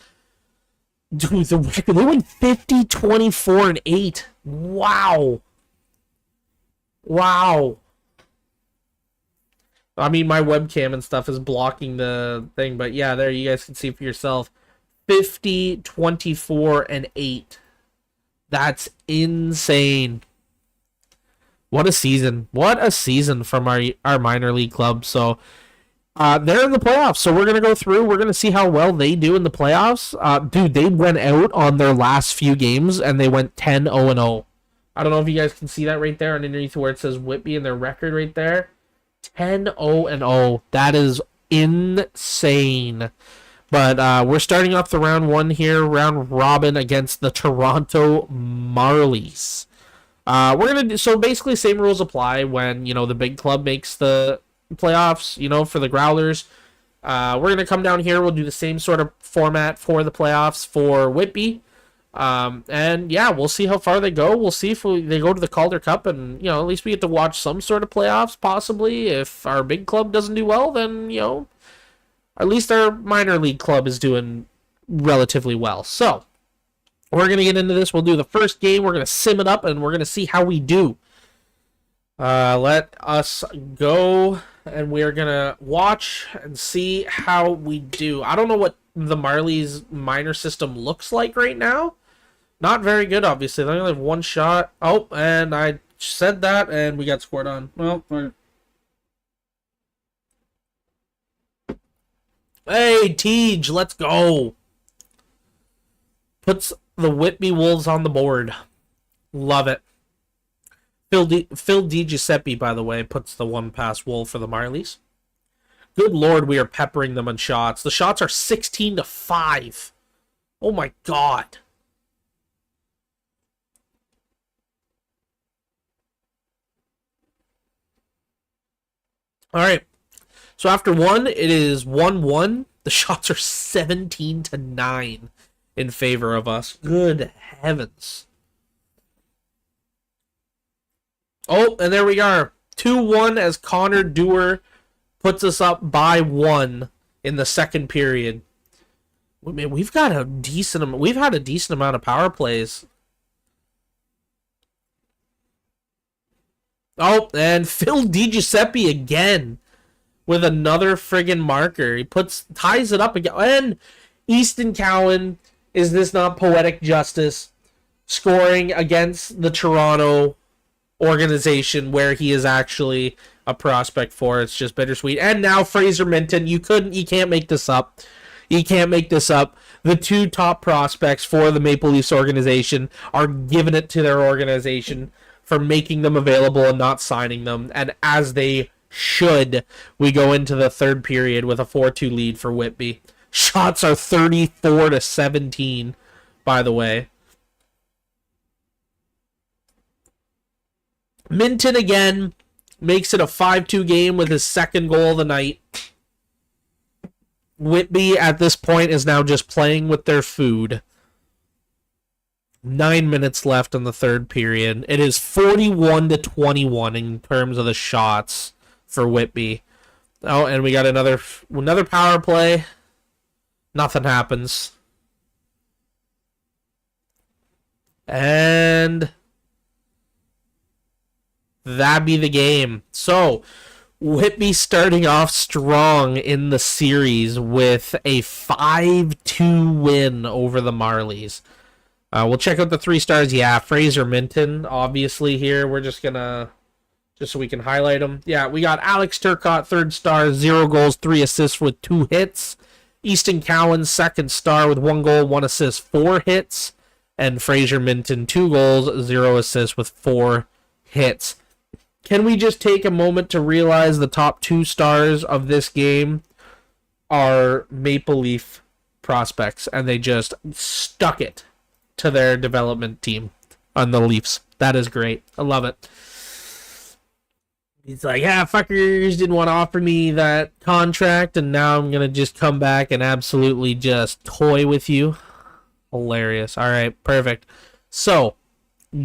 dude, the record, they went 50, 24, and 8. Wow. Wow. I mean, my webcam and stuff is blocking the thing, but yeah, there you guys can see for yourself. 50, 24, and 8. That's insane. What a season. What a season from our minor league club. So, they're in the playoffs. So, we're going to go through. We're going to see how well they do in the playoffs. Dude, they went out on their last few games, and they went 10-0-0. I don't know if you guys can see that right there underneath where it says Whitby and their record right there. 10-0-0. That is insane. But we're starting off the round 1 here, round robin against the Toronto Marlies. We're gonna do, so basically same rules apply when, you know, the big club makes the playoffs, you know, for the Growlers. We're gonna come down here, we'll do the same sort of format for the playoffs for Whitby. And yeah, we'll see how far they go. We'll see if they go to the Calder Cup, and, you know, at least we get to watch some sort of playoffs, possibly. If our big club doesn't do well, then, you know, at least our minor league club is doing relatively well. So, we're going to get into this. We'll do the first game. We're going to sim it up, and we're going to see how we do. Let us go, and we are going to watch and see how we do. I don't know what the Marlies minor system looks like right now. Not very good, obviously. They only have one shot. Oh, and I said that, and we got scored on. Well, Hey, Tej, let's go. Puts the Whitby Wolves on the board. Love it. Phil DiGiuseppe, by the way, puts the one-pass Wolf for the Marlies. Good Lord, we are peppering them on shots. The shots are 16-5. Oh my God. All right. So after one, it is 1-1. The shots are 17-9 in favor of us. Good heavens. Oh, and there we are. 2-1 as Connor Dewar puts us up by 1 in the second period. I mean, we've had a decent amount of power plays. Oh, and Phil DiGiuseppe again with another friggin' marker. He ties it up again. And Easton Cowan, is this not poetic justice? Scoring against the Toronto organization where he is actually a prospect for. It's just bittersweet. And now Fraser Minton, you can't make this up. You can't make this up. The two top prospects for the Maple Leafs organization are giving it to their organization for making them available and not signing them. And as they should, we go into the third period with a 4-2 lead for Whitby. Shots are 34-17, by the way. Minton again makes it a 5-2 game with his second goal of the night. Whitby at this point is now just playing with their food. 9 minutes left in the third period. It is 41-21 in terms of the shots for Whitby. Oh, and we got another power play. Nothing happens. And that be the game. So, Whitby starting off strong in the series with a 5-2 win over the Marlies. We'll check out the 3 stars. Yeah, Fraser Minton, obviously, here. We're just so we can highlight them. Yeah, we got Alex Turcotte, 3rd star, 0 goals, 3 assists with 2 hits. Easton Cowan, 2nd star with 1 goal, 1 assist, 4 hits. And Fraser Minton, 2 goals, 0 assists with 4 hits. Can we just take a moment to realize the top 2 stars of this game are Maple Leaf prospects, and they just stuck it to their development team on the Leafs. That is great. I love it. He's like, yeah, fuckers didn't want to offer me that contract, and now I'm going to just come back and absolutely just toy with you. Hilarious. All right, perfect. So,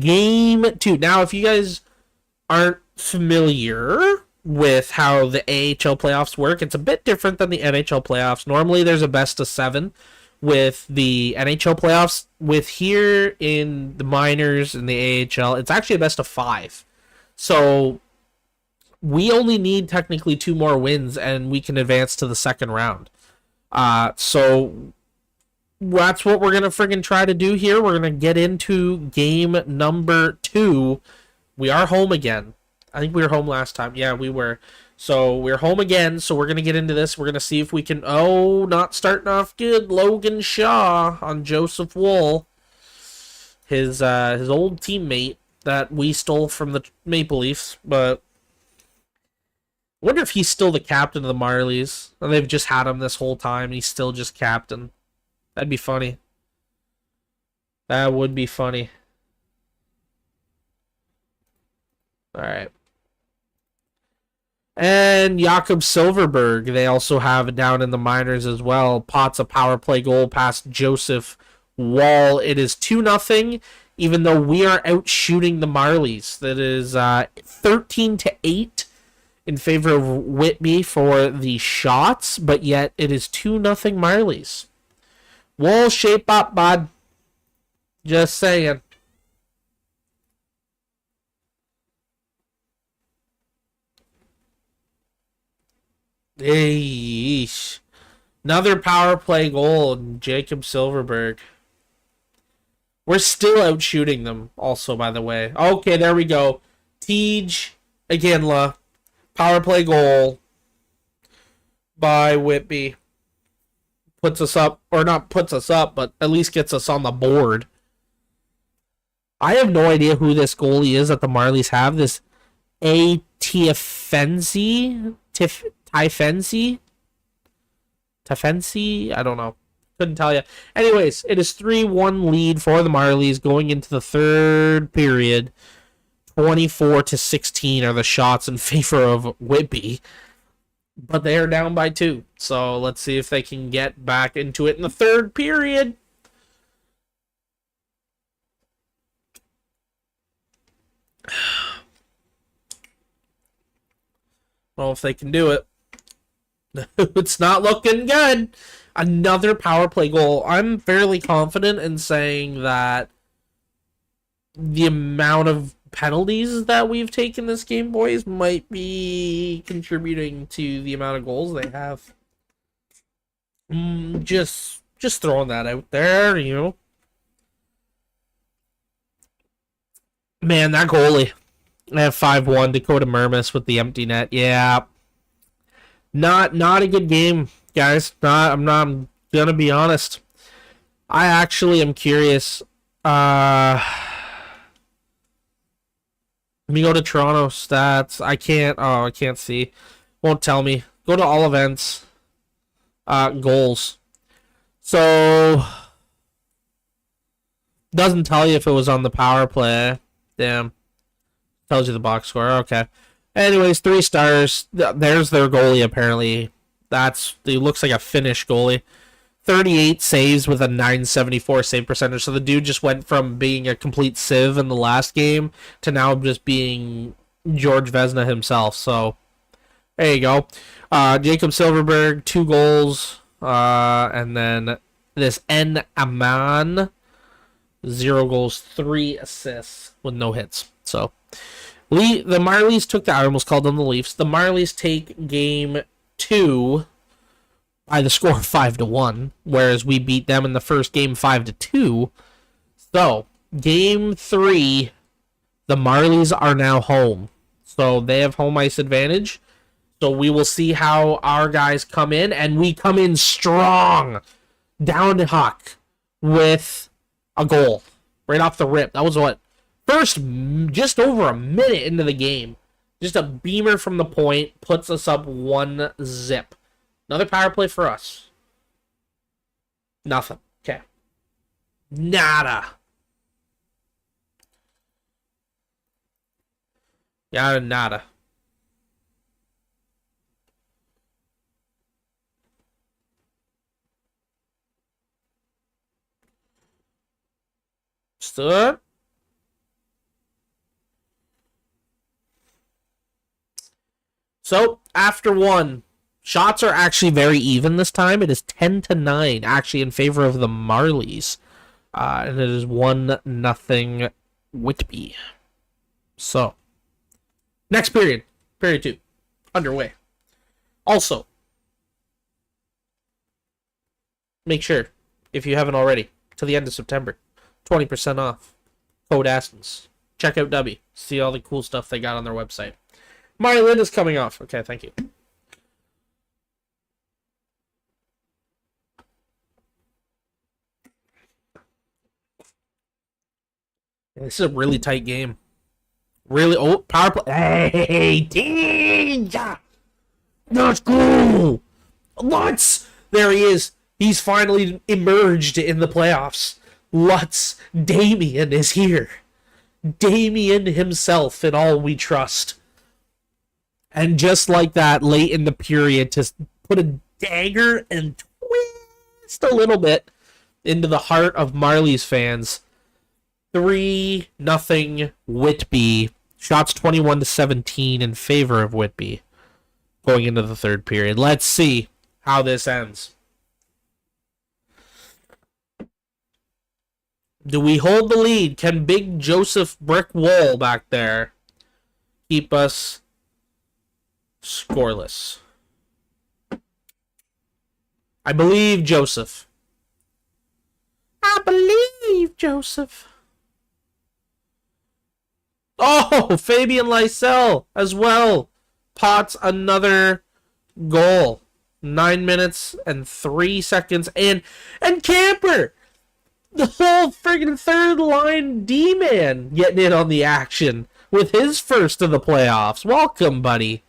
game 2. Now, if you guys aren't familiar with how the AHL playoffs work, it's a bit different than the NHL playoffs. Normally, there's a best of 7 with the NHL playoffs. With here in the minors and the AHL, it's actually a best of 5. So we only need technically 2 more wins and we can advance to the second round. So that's what we're going to friggin' try to do here. We're going to get into game number 2. We are home again. I think we were home last time. Yeah, we were. So we're home again, so we're going to get into this. We're going to see if we can... Oh, not starting off good. Logan Shaw on Joseph Woll. His old teammate that we stole from the Maple Leafs. But I wonder if he's still the captain of the Marlies. And they've just had him this whole time, and he's still just captain. That'd be funny. That would be funny. Alright. And Jakob Silverberg, they also have it down in the minors as well. Potts a power play goal past Joseph Woll. It is 2-0, even though we are out shooting the Marlies. That is 13-8 in favor of Whitby for the shots, but yet it is 2-0 Marlies. Woll, shape up, bud. Just saying. Eesh. Another power play goal, Jacob Silverberg. We're still out shooting them, also, by the way. Okay, there we go. Tej Iginla. Power play goal by Whitby. puts us up, or not puts us up, but at least gets us on the board. I have no idea who this goalie is that the Marlies have. This Tifensi? I don't know. Couldn't tell you. Anyways, it is 3-1 lead for the Marlies going into the third period. 24-16 are the shots in favor of Whitby. But they are down by 2. So let's see if they can get back into it in the third period. Well, if they can do it. It's not looking good. Another power play goal. I'm fairly confident in saying that the amount of penalties that we've taken this game, boys, might be contributing to the amount of goals they have. Just throwing that out there, you know. Man, that goalie. I have 5-1 Dakota Mermis with the empty net. Yeah. Not a good game, guys. I'm gonna be honest. I actually am curious. Let me go to Toronto stats. I can't see. Won't tell me. Go to all events. Goals. So doesn't tell you if it was on the power play. Damn. Tells you the box score. Okay. Anyways, 3 stars. There's their goalie, apparently. He looks like a Finnish goalie. 38 saves with a 974 save percentage. So the dude just went from being a complete sieve in the last game to now just being George Vezina himself. So there you go. Jacob Silverberg, 2 goals. And then this N. Aman, 0 goals, 3 assists with no hits. So the Marlies took I almost called them the Leafs. The Marlies take game 2 by the score of 5-1, whereas we beat them in the first game 5-2. So game 3, the Marlies are now home. So they have home ice advantage. So we will see how our guys come in, and we come in strong, down to Huck with a goal right off the rip. That was what? First, just over a minute into the game, just a beamer from the point puts us up 1-0. Another power play for us. Nothing. Okay. Nada. Nada. Stood. So, after 1, shots are actually very even this time. It is 10-9, actually, in favor of the Marlies. And it is 1-0 Whitby. So, next period. Period 2. Underway. Also, make sure, if you haven't already, to the end of September, 20% off. Code Astenz. Check out W. See all the cool stuff they got on their website. My lid is coming off. Okay, thank you. This is a really tight game. Really, power play. Hey, Tinja! Let's go! Lutz! There he is. He's finally emerged in the playoffs. Lutz, Damien is here. Damien himself in all we trust. And just like that, late in the period, to put a dagger and twist a little bit into the heart of Marlies fans. 3-0 Whitby. Shots 21-17 in favor of Whitby going into the third period. Let's see how this ends. Do we hold the lead? Can Big Joseph Brick Wall back there keep us scoreless? I believe Joseph. I believe Joseph. Oh, Fabian Lysell as well. Pots another goal. 9 minutes and 3 seconds. And Camper, the whole friggin' third line D-man getting in on the action with his first of the playoffs. Welcome, buddy.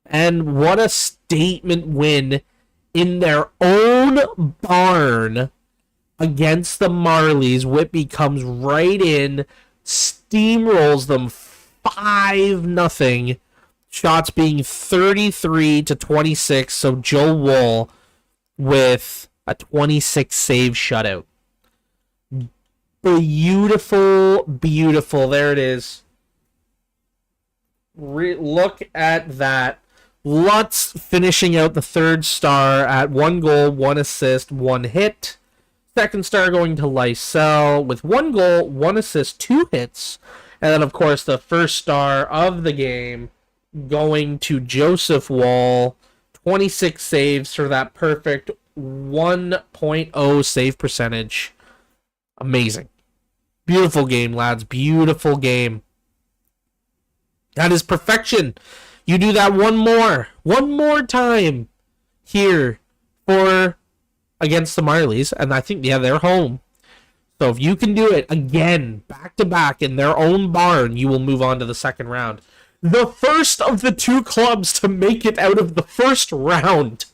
And what a statement win in their own barn against the Marlies. Whitby comes right in, steamrolls them 5-0. Shots being 33-26. So Joe Wool with a 26 save shutout. Beautiful, beautiful. There it is. Look at that. Lutz finishing out the third star at 1 goal, 1 assist, 1 hit. Second star going to Lysell with 1 goal, 1 assist, 2 hits. And then, of course, the first star of the game going to Joseph Wall. 26 saves for that perfect 1.0 save percentage. Amazing. Beautiful game, lads. Beautiful game. That is perfection. You do that one more time here for against the Marlies, and I think, yeah, they're home. So if you can do it again, back to back in their own barn, you will move on to the second round. The first of the 2 clubs to make it out of the first round.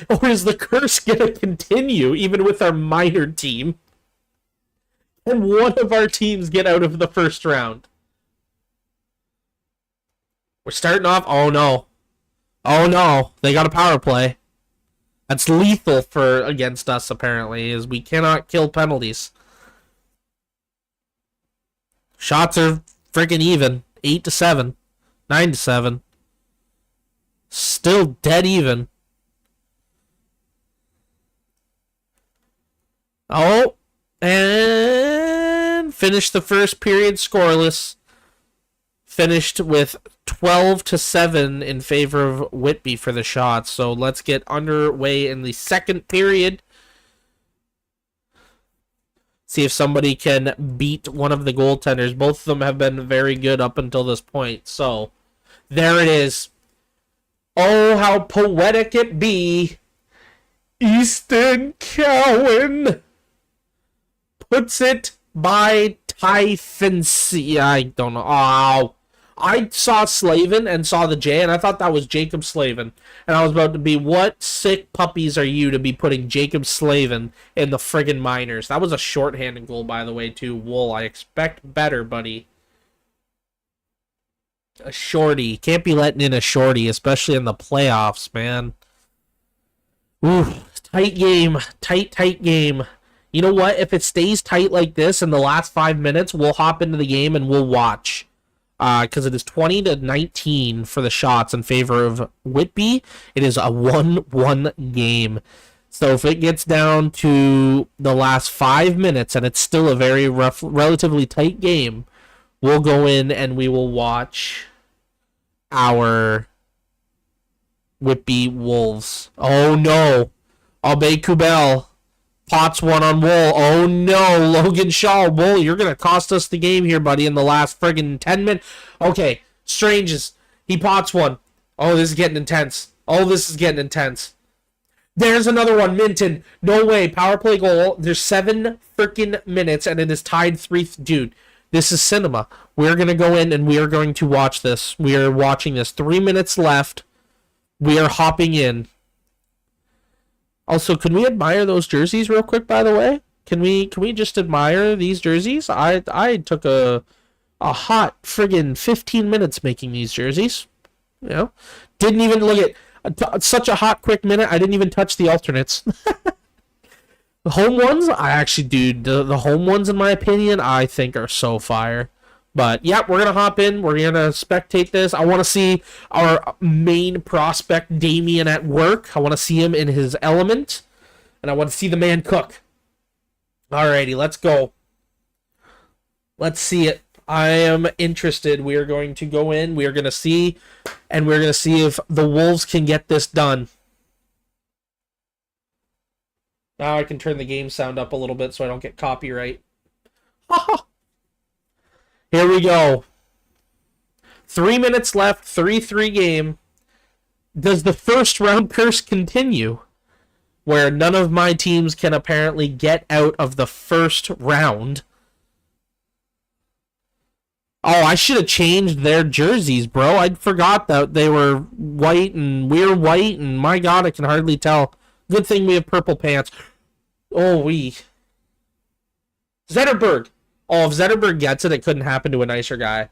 Or is the curse going to continue even with our minor team? And one of our teams get out of the first round. We're starting off. Oh no. Oh no. They got a power play. That's lethal for against us, apparently, is we cannot kill penalties. Shots are freaking even. 8-7. 9-7. Still dead even. Oh. And finished the first period scoreless. Finished with 12-7 in favor of Whitby for the Shots. So let's get underway in the second period. See if somebody can beat one of the goaltenders. Both of them have been very good up until this point. So there it is. Oh, how poetic it be. Easton Cowan puts it by Typhon. I don't know. Oh, I saw Slavin and saw the J, and I thought that was Jacob Slavin. And I was about to be, what sick puppies are you to be putting Jacob Slavin in the friggin' minors? That was a shorthanded goal, by the way, too. Wool, I expect better, buddy. A shorty. Can't be letting in a shorty, especially in the playoffs, man. Ooh, tight game. Tight game. You know what? If it stays tight like this in the last 5 minutes, we'll hop into the game and we'll watch. Because it is 20-19 for the Shots in favor of Whitby. It is a 1-1 game. So if it gets down to the last 5 minutes and it's still a very rough, relatively tight game, we'll go in and we will watch our Whitby Wolves. Oh no. Abe Kubel. Pots one on Wool. Oh no, Logan Shaw. Wool, you're going to cost us the game here, buddy, in the last friggin' 10 minutes. Okay, Stranges. He pots one. Oh, this is getting intense. There's another one, Minton. No way, power play goal. There's 7 freaking minutes, and it is tied 3. Dude, this is cinema. We're going to go in, and we are going to watch this. We are watching this. 3 minutes left. We are hopping in. Also, can we admire those jerseys real quick, by the way? Can we just admire these jerseys? I took a hot friggin' 15 minutes making these jerseys. You know? Didn't even look at such a hot, quick minute, I didn't even touch the alternates. The home ones, I actually do. The home ones, in my opinion, I think are so fire. But, yeah, we're going to hop in. We're going to spectate this. I want to see our main prospect, Damien, at work. I want to see him in his element. And I want to see the man cook. Alrighty, let's go. Let's see it. I am interested. We are going to go in. We are going to see. And we're going to see if the Wolves can get this done. Now I can turn the game sound up a little bit so I don't get copyright. Here we go. 3 minutes left. 3-3 game. Does the first round curse continue? Where none of my teams can apparently get out of the first round. Oh, I should have changed their jerseys, bro. I forgot that they were white and we're white, and my god, I can hardly tell. Good thing we have purple pants. Oh, Zetterberg. Oh, if Zetterberg gets it, it couldn't happen to a nicer guy.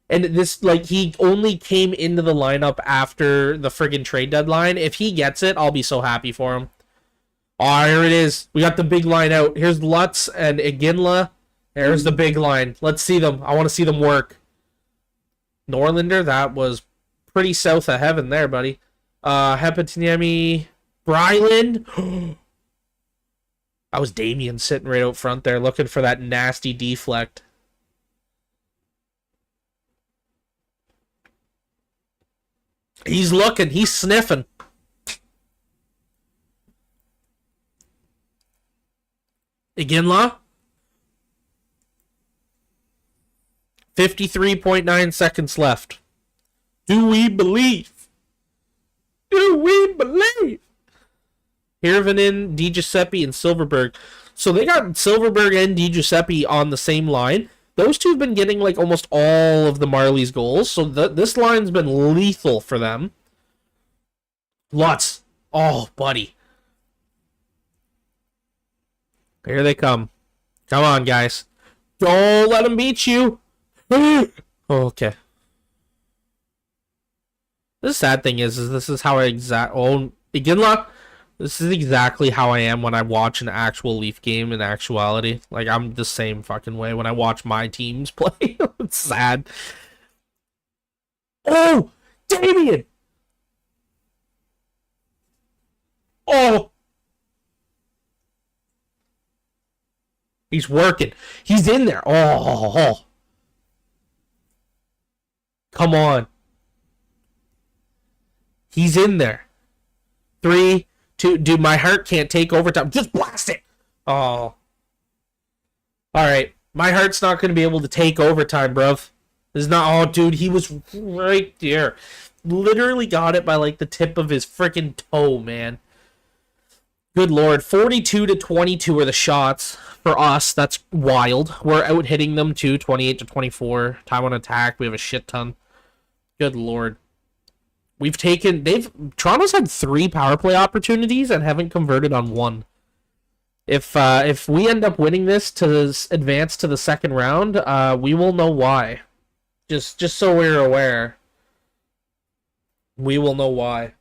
And this, like, he only came into the lineup after the friggin' trade deadline. If he gets it, I'll be so happy for him. Oh, here it is. We got the big line out. Here's Lutz and Iginla. There's the big line. Let's see them. I want to see them work. Norlinder, that was pretty south of heaven there, buddy. Hepatiniemi, Bryland. That was Damien sitting right out front there looking for that nasty deflect. He's looking. He's sniffing. Iginla. 53.9 seconds left. Do we believe? Do we believe? Hirvonen, Di Giuseppe, and Silverberg. So they got Silverberg and Di Giuseppe on the same line. Those two have been getting like almost all of the Marlies' goals. So this line's been lethal for them. Lutz. Oh, buddy. Here they come. Come on, guys. Don't let them beat you. Okay. The sad thing is this is how I Iginla. This is exactly how I am when I watch an actual Leaf game in actuality. Like, I'm the same fucking way when I watch my teams play. It's sad. Oh! Damien! Oh! He's working. He's in there. Oh! Come on. He's in there. 3, 2, dude, my heart can't take overtime. Just blast it. Oh. Alright. My heart's not going to be able to take overtime, bruv. This is not... Oh, dude, he was right there. Literally got it by, like, the tip of his freaking toe, man. Good lord. 42-22 are the shots for us. That's wild. We're out hitting them, too. 28-24. Time on attack. We have a shit ton. Good lord. Toronto's had 3 power play opportunities and haven't converted on 1. If we end up winning this to advance to the second round, we will know why. Just so we're aware. We will know why.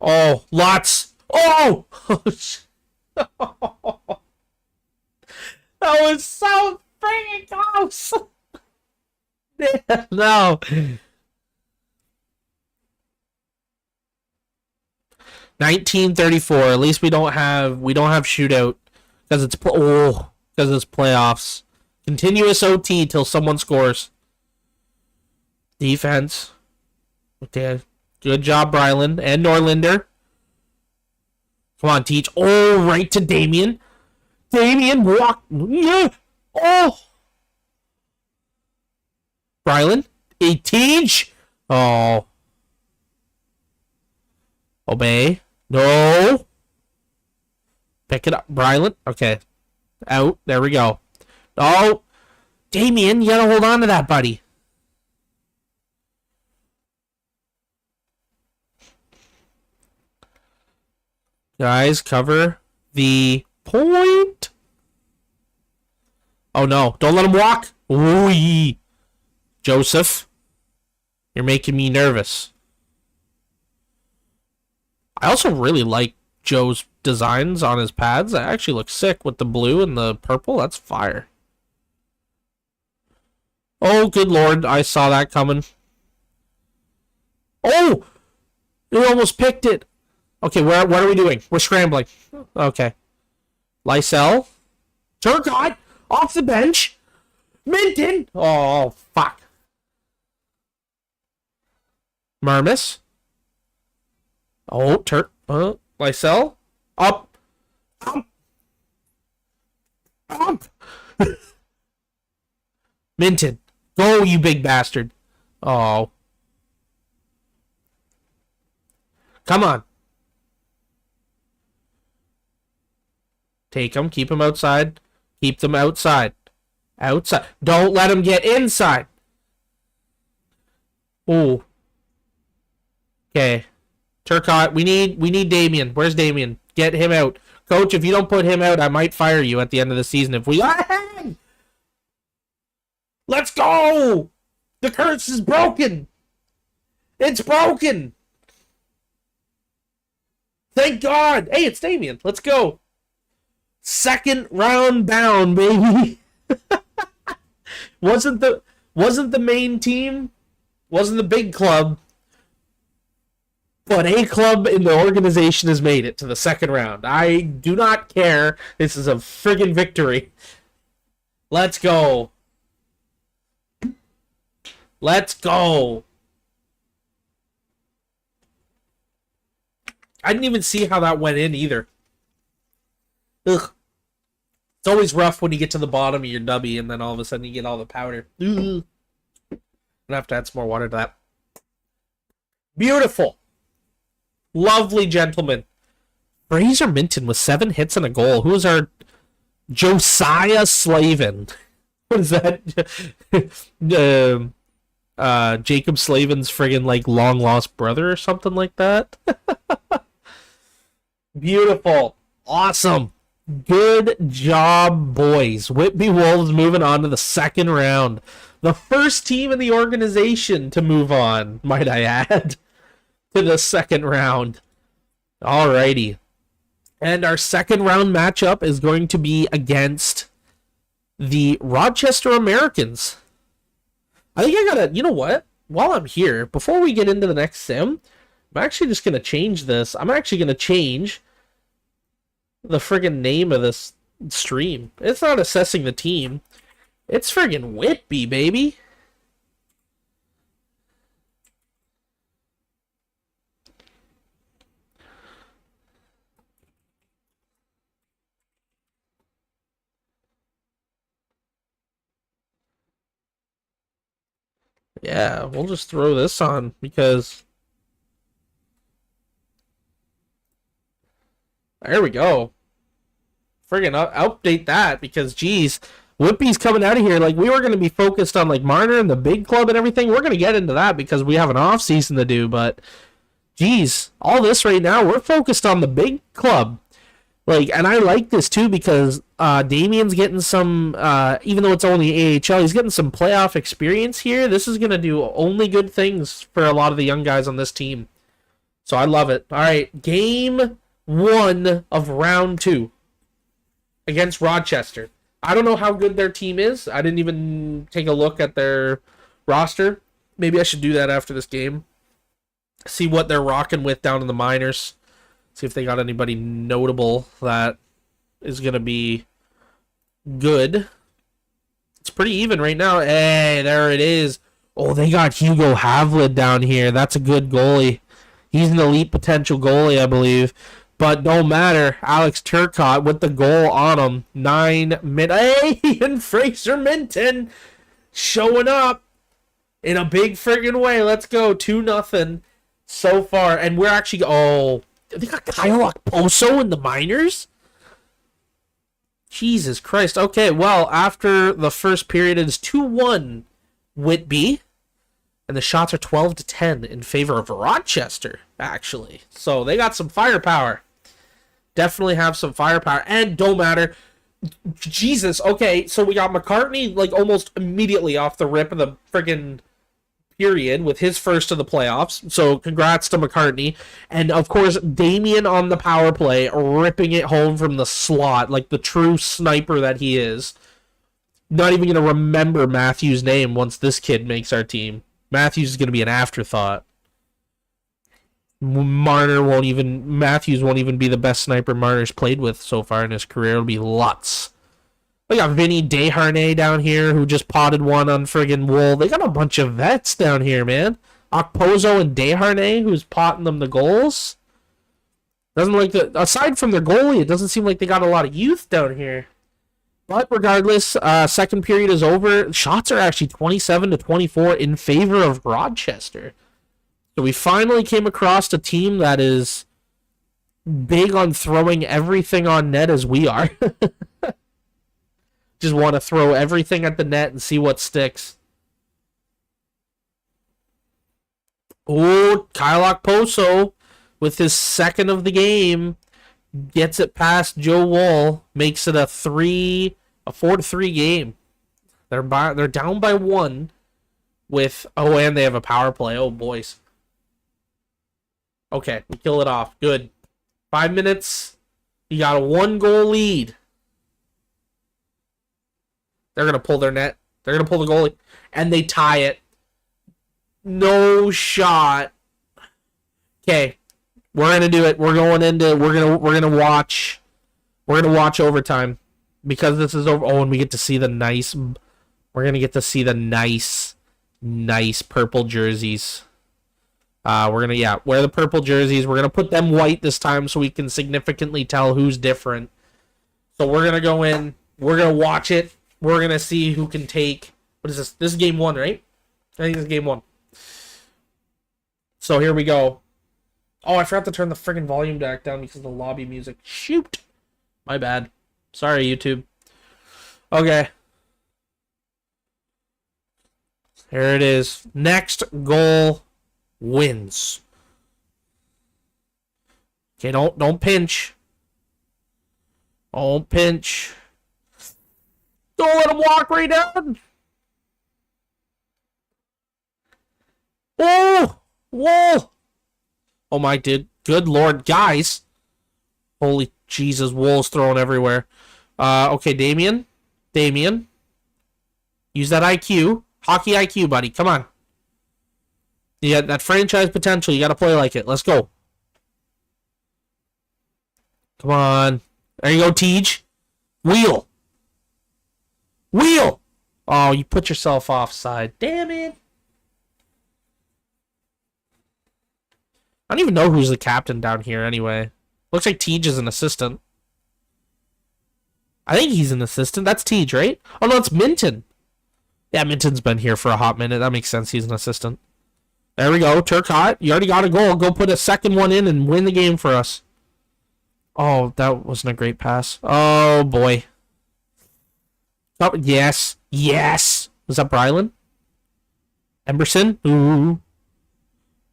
Oh, lots. Oh! That was so freaking close. No. 1934. At least we don't have shootout because it's playoffs. Continuous OT till someone scores. Defense. Okay. Good job, Bryland and Norlinder. Come on, Teach. Oh, right to Damien. Damien walk. Yeah. Oh. Bryland. A Teach. Oh. Obey. No. Pick it up. Bryland. Okay. Out. There we go. Oh. Damien, you gotta hold on to that, buddy. Guys, cover the point. Oh, no. Don't let him walk. Ooh. Joseph. You're making me nervous. I also really like Joe's designs on his pads. That actually looks sick with the blue and the purple. That's fire. Oh, good lord. I saw that coming. Oh! You almost picked it. Okay, what are we doing? We're scrambling. Okay. Lysell. Turcotte. Off the bench. Minton. Oh, fuck. Marmis. Oh, Lysell. Up. Up. Minton. Go, you big bastard. Oh. Come on. Take them. Keep them outside. Keep them outside. Outside. Don't let them get inside. Ooh. Okay. Turcotte, we need Damien. Where's Damien? Get him out. Coach, if you don't put him out, I might fire you at the end of the season if we... Let's go! The curse is broken! It's broken! Thank God! Hey, it's Damien. Let's go. Second round bound, baby. wasn't the main team, wasn't the big club, but a club in the organization has made it to the second round. I do not care. This is a friggin' victory. Let's go. Let's go. I didn't even see how that went in either. Ugh. It's always rough when you get to the bottom of your W and then all of a sudden you get all the powder. Ugh. I'm gonna have to add some more water to that. Beautiful. Lovely gentleman. Fraser Minton with 7 hits and a goal. Who is our Josiah Slavin? What is that? Jacob Slavin's friggin' like long lost brother or something like that. Beautiful. Awesome. Good job, boys. Whitby Wolves moving on to the second round. The first team in the organization to move on, might I add, to the second round. Alrighty. And our second round matchup is going to be against the Rochester Americans. I think I gotta, you know what? While I'm here, before we get into the next sim, I'm actually just gonna change this. I'm actually gonna change the friggin' name of this stream. It's not assessing the team. It's friggin' Whitby, baby. Yeah, we'll just throw this on because... There we go. Friggin' update that because, geez, Whitby's coming out of here. Like, we were going to be focused on, like, Marner and the big club and everything. We're going to get into that because we have an off-season to do, but, geez, all this right now, we're focused on the big club. Like, and I like this, too, because Damien's getting some, even though it's only AHL, he's getting some playoff experience here. This is going to do only good things for a lot of the young guys on this team. So I love it. All right, game 1 of round 2 against Rochester. I don't know how good their team is. I didn't even take a look at their roster. Maybe I should do that after this game. See what they're rocking with down in the minors. See if they got anybody notable that is going to be good. It's pretty even right now. Hey, there it is. Oh, they got Hugo Havlid down here. That's a good goalie. He's an elite potential goalie, I believe. But don't matter. Alex Turcotte with the goal on him. 9 minutes. Hey, and Fraser Minton showing up in a big friggin' way. Let's go. 2-0 so far. And we're actually... Oh, they got Kyle Okposo in the minors? Jesus Christ. Okay, well, after the first period, it is 2-1 Whitby. And the shots are 12-10 in favor of Rochester, actually. So they got some firepower. Definitely have some firepower. And don't matter. Jesus. Okay, so we got McCartney, like, almost immediately off the rip of the friggin' period with his first of the playoffs. So congrats to McCartney. And, of course, Damien on the power play, ripping it home from the slot, like the true sniper that he is. Not even going to remember Matthews' name once this kid makes our team. Matthews is going to be an afterthought. Matthews won't even be the best sniper Marner's played with so far in his career. It'll be Lutz. We got Vinny Desharnais down here who just potted one on friggin' Wool. They got a bunch of vets down here, man. Okposo and Desharnais who's potting them the goals. Doesn't like aside from their goalie, it doesn't seem like they got a lot of youth down here. But regardless, second period is over. Shots are actually 27-24 in favor of Rochester. So we finally came across a team that is big on throwing everything on net as we are. Just want to throw everything at the net and see what sticks. Oh, Kyle Okposo with his second of the game gets it past Joe Woll, makes it a 4-3 game. They're down by 1 with and they have a power play. Oh, boys. Okay, we kill it off. Good. 5 minutes. You got a 1-goal lead. They're gonna pull their net. They're gonna pull the goalie, and they tie it. No shot. Okay, we're gonna do it. We're gonna watch overtime because this is over. Oh, and we get to see the nice. We're gonna get to see the nice purple jerseys. We're gonna wear the purple jerseys. We're gonna put them white this time so we can significantly tell who's different. So we're gonna go in. We're gonna watch it. We're gonna see who can take. What is this? This is game 1, right? I think this is game 1. So here we go. Oh, I forgot to turn the friggin' volume back down because of the lobby music. Shoot! My bad. Sorry, YouTube. Okay. Here it is. Next goal wins. Okay, don't pinch. Don't pinch. Don't let him walk right down. Oh! Whoa! Oh my, dude. Good lord, guys. Holy Jesus, Wool's thrown everywhere. Okay, Damien. Use that IQ. Hockey IQ, buddy. Come on. You got that franchise potential. You got to play like it. Let's go. Come on. There you go, Tej. Wheel. Oh, you put yourself offside. Damn it. I don't even know who's the captain down here anyway. Looks like Tej is an assistant. I think he's an assistant. That's Tej, right? Oh, no, it's Minton. Yeah, Minton's been here for a hot minute. That makes sense. He's an assistant. There we go. Turcotte, you already got a goal. Go put a second one in and win the game for us. Oh, that wasn't a great pass. Oh, boy. Oh, yes. Was that Brylan? Emberson? Ooh.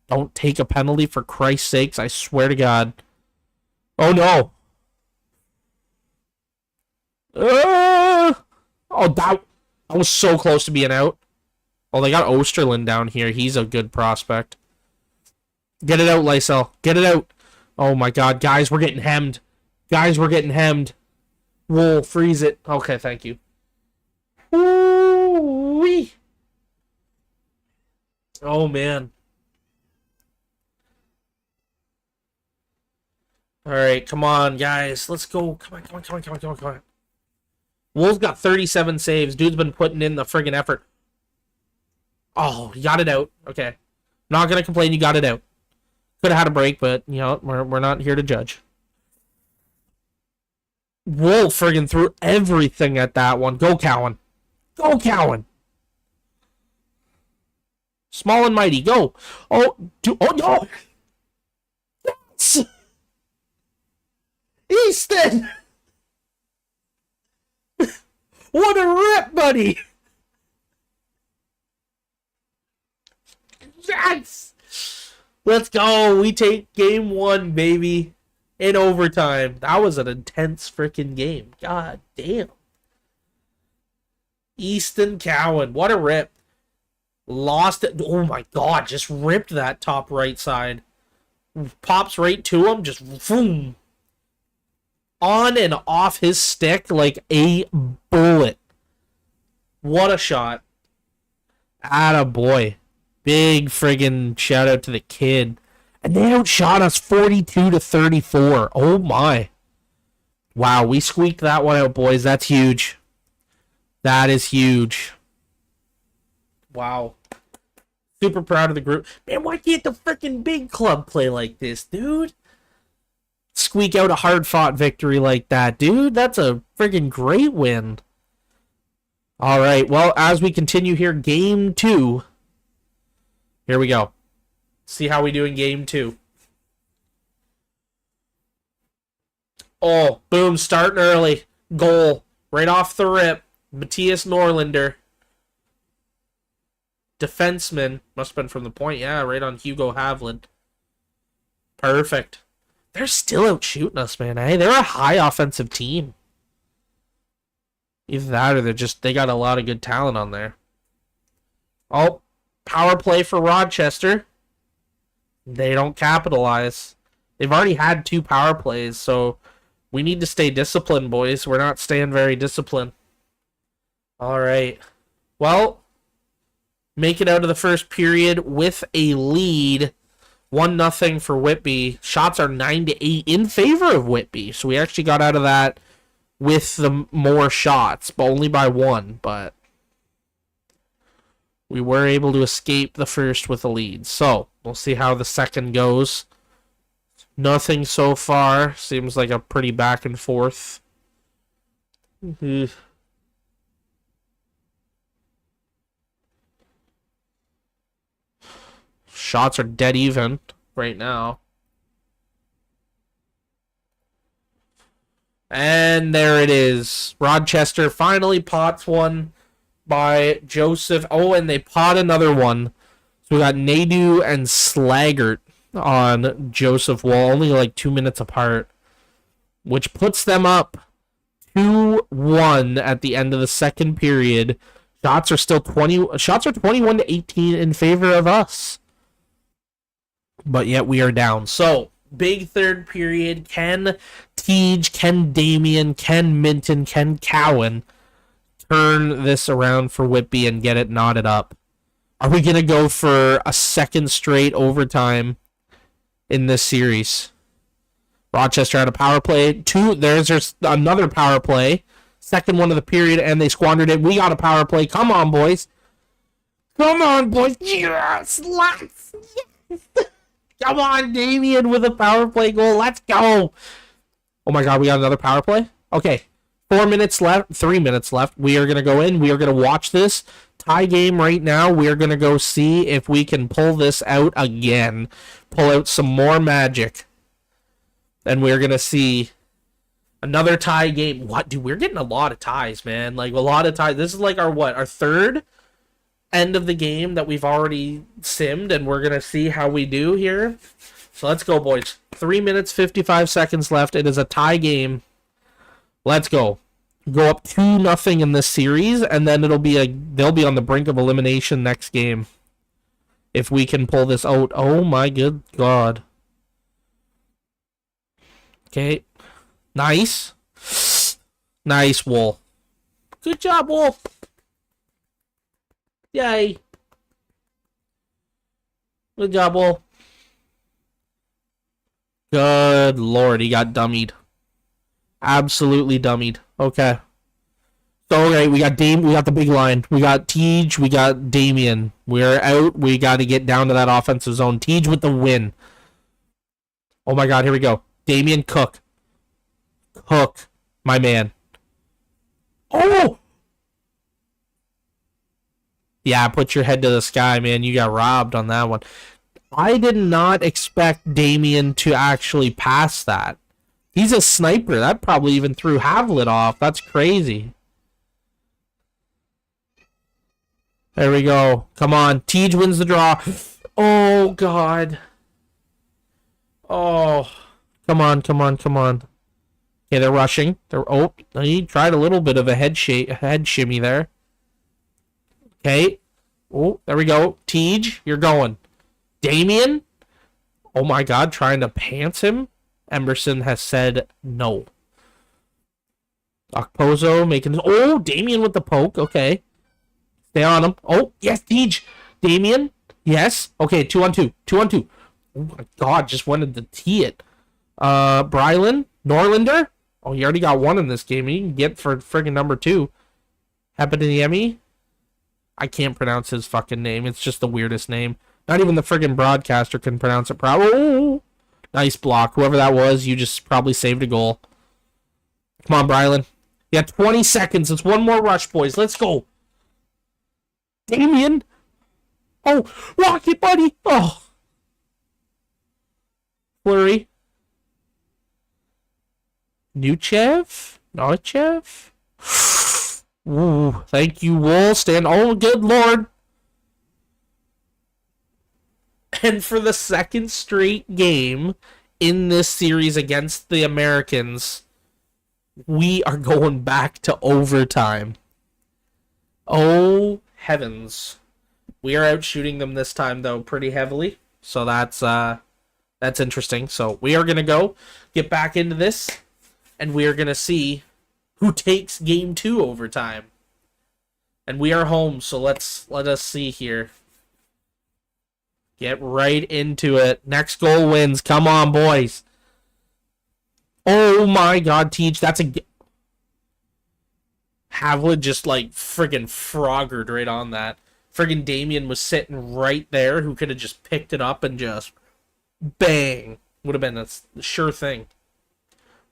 Don't take a penalty for Christ's sakes. I swear to God. Oh, no. Oh, that was so close to being out. Oh, they got Osterlund down here. He's a good prospect. Get it out, Lysel. Get it out. Oh, my God. Guys, we're getting hemmed. Wool, freeze it. Okay, thank you. Ooh-wee. Oh, man. All right, come on, guys. Let's go. Come on. Wool's got 37 saves. Dude's been putting in the friggin' effort. Oh, you got it out. Okay. Not going to complain. You got it out. Could have had a break, but, you know, we're not here to judge. Wool friggin' threw everything at that one. Go, Cowan. Small and mighty. Go. Oh, no. Yes. Easton. What a rip, buddy. Yes. Let's go. We take game 1, baby. In overtime. That was an intense freaking game. God damn. Easton Cowan. What a rip. Lost it. Oh my God. Just ripped that top right side. Pops right to him. Just boom. On and off his stick like a bullet. What a shot. Attaboy. Big friggin' shout out to the kid. And they outshot us 42-34. Oh my. Wow, we squeaked that one out, boys. That's huge. That is huge. Wow. Super proud of the group. Man, why can't the freaking big club play like this, dude? Squeak out a hard-fought victory like that, dude. That's a friggin' great win. All right, well, as we continue here, game 2. Here we go. See how we do in game 2. Oh, boom, starting early. Goal. Right off the rip. Matthias Norlinder. Defenseman. Must have been from the point. Yeah, right on Hugo Havlin. Perfect. They're still out shooting us, man. Hey, they're a high offensive team. Either that or they got a lot of good talent on there. Oh, power play for Rochester. They don't capitalize. They've already had 2 power plays, so we need to stay disciplined, boys. We're not staying very disciplined. All right. Well, make it out of the first period with a lead. 1-0 for Whitby. Shots are 9-8 in favor of Whitby. So we actually got out of that with the more shots, but only by 1. But we were able to escape the first with a lead. So we'll see how the second goes. Nothing so far. Seems like a pretty back and forth. Shots are dead even right now. And there it is. Rochester finally pots one by Joseph. Oh, and they pot another one. So we got Nadu and Slaggert on Joseph Wall, only like 2 minutes apart, which puts them up 2-1 at the end of the second period. Shots are 21-18 in favor of us. But yet we are down. So, big third period. Can Tej, can Damien, can Minton, can Cowan turn this around for Whitby and get it knotted up? Are we going to go for a second straight overtime in this series? Rochester had a power play. There's another power play. Second one of the period, and they squandered it. We got a power play. Come on, boys. Come on, boys. Yes, let's. Yes. Come on, Damien with a power play goal. Let's go. Oh my God, we got another power play? Okay, 4 minutes left, 3 minutes left. We are going to go in. We are going to watch this tie game right now. We are going to go see if we can pull this out again. Pull out some more magic. And we're going to see another tie game. What, dude, we're getting a lot of ties, man. Like, a lot of ties. This is like our third end of the game that we've already simmed, and we're going to see how we do here. So let's go, boys. 3 minutes, 55 seconds left. It is a tie game. Let's go. Go up 2-0 in this series, and then they'll be on the brink of elimination next game. If we can pull this out. Oh my good God. Okay. Nice. Nice, Wool. Good job, Wool. Yay. Good job, Wool. Good Lord, he got dummied. Absolutely dummied. Okay. So, okay, we got the big line. We got Tej, we got Damien. We're out. We got to get down to that offensive zone. Tej with the win. Oh my God, here we go. Damien Cook. Cook, my man. Oh! Yeah, put your head to the sky, man. You got robbed on that one. I did not expect Damien to actually pass that. He's a sniper. That probably even threw Havlet off. That's crazy. There we go. Come on. Tej wins the draw. Oh, God. Oh. Come on, come on, come on. Okay, they're rushing. He tried a little bit of a head shimmy there. Okay. Oh, there we go. Tej, you're going. Damien. Oh my God, trying to pants him. Emerson has said no. Okposo making... Oh, Damien with the poke. Okay. Stay on him. Oh, yes, Tej. Damien. Yes. Okay, 2-on-2. 2-on-2. Oh my God, just wanted to tee it. Brylan. Norlinder. Oh, he already got one in this game. He can get for friggin' number 2. Hepatiniemi. I can't pronounce his fucking name. It's just the weirdest name. Not even the friggin' broadcaster can pronounce it properly. Oh, nice block. Whoever that was, you just probably saved a goal. Come on, Brylan. Yeah, 20 seconds. It's one more rush, boys. Let's go. Damien. Oh, rocket buddy. Oh. Flurry. Nochev? Ooh, thank you, Wool. Stand. Oh, good lord. And for the second straight game in this series against the Americans, we are going back to overtime. Oh, heavens. We are out shooting them this time, though, pretty heavily. So that's interesting. So we are going to get back into this, and we are going to see who takes game 2 overtime. And we are home, so let us see here. Get right into it. Next goal wins. Come on, boys. Oh my god, Teach. That's a... Havlin just, like, friggin' froggered right on that. Friggin' Damien was sitting right there who could have just picked it up and just... Bang. Would have been a sure thing.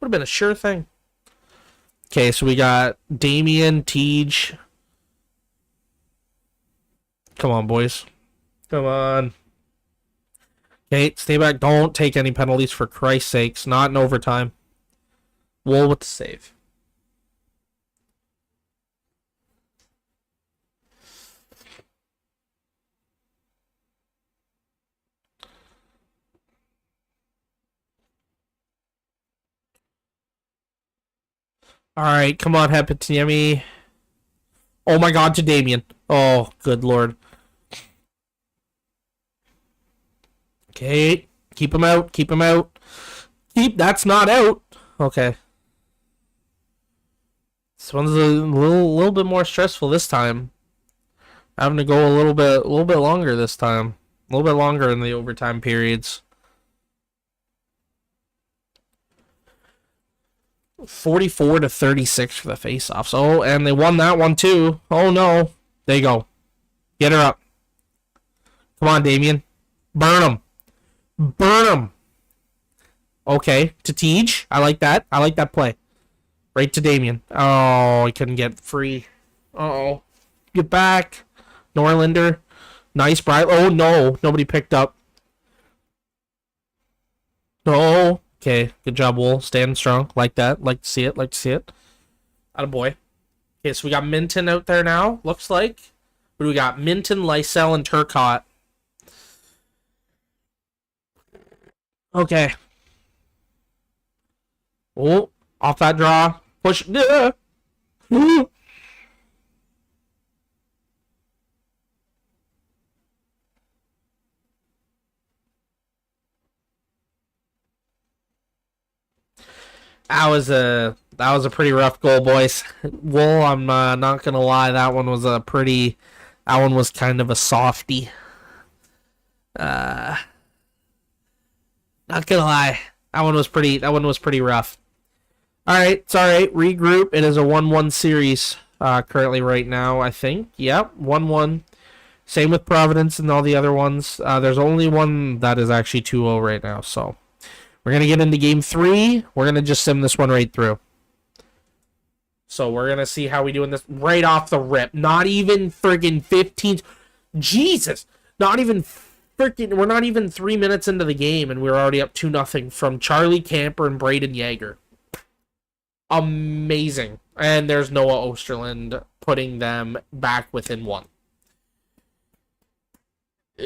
Would have been a sure thing. Okay, so we got Damien, Teach. Come on, boys. Come on. Okay, stay back. Don't take any penalties for Christ's sakes. Not in overtime. Wool with the save. Alright, come on, Hepatiemi. Oh my god, to Damien. Oh, good lord. Okay, keep him out, keep him out. That's not out. Okay. This one's a little bit more stressful this time. Having to go a little bit longer this time. A little bit longer in the overtime periods. 44-36 for the face-offs. Oh, and they won that one too. Oh no. There you go. Get her up. Come on, Damien. Burn him. Burn him. Okay, to Tej. I like that. I like that play. Right to Damien. Oh, he couldn't get free. Uh-oh. Get back. Norlander. Nice, Brian. Oh, no. Nobody picked up. No. Okay, good job, Wool. Standing strong. Like that. Like to see it. Like to see it. Attaboy. Okay, so we got Minton out there now, looks like. What do we got? Minton, Lysell, and Turcotte. Okay. Oh, off that draw. Push. Yeah. That was a pretty rough goal, boys. Wool, I'm not gonna lie, that one was kind of a softie. Not gonna lie, that one was pretty rough. All right, it's all right. Regroup. It is a 1-1 series currently right now, I think. Yep, 1-1. Same with Providence and all the other ones. There's only one that is actually 2-0 right now, so we're going to get into game 3. We're going to just sim this one right through. So we're going to see how we do in this right off the rip. Not even friggin' 15. Jesus. Not even freaking. We're not even 3 minutes into the game, and we're already up 2-0 from Charlie Camper and Braden Yeager. Amazing. And there's Noah Osterland putting them back within 1.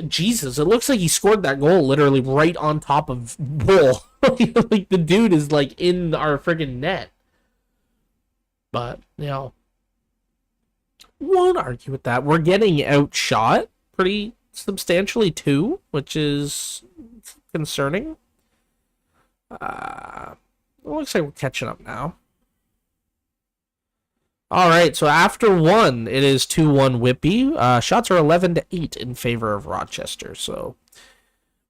Jesus, it looks like he scored that goal literally right on top of Bull. Like, the dude is, like, in our friggin' net. But, you know, won't argue with that. We're getting outshot pretty substantially, too, which is concerning. It looks like we're catching up now. All right, so after 1, it is 2-1 Whitby. Shots are 11-8 in favor of Rochester. So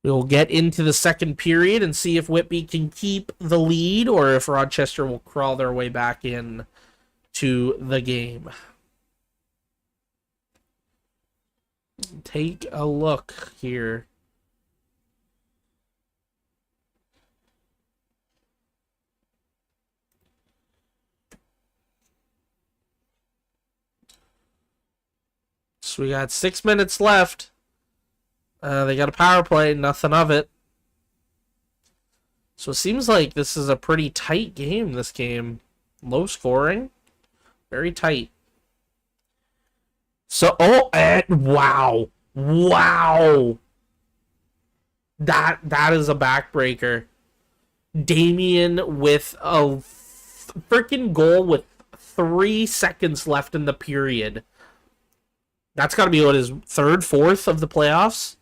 we'll get into the second period and see if Whitby can keep the lead or if Rochester will crawl their way back in to the game. Take a look here. So we got 6 minutes left. They got a power play, nothing of it. So it seems like this is a pretty tight game, this game. Low scoring. Very tight. So, oh, and wow. Wow. That is a backbreaker. Damien with a freaking goal with 3 seconds left in the period. That's got to be what, his third, fourth of the playoffs?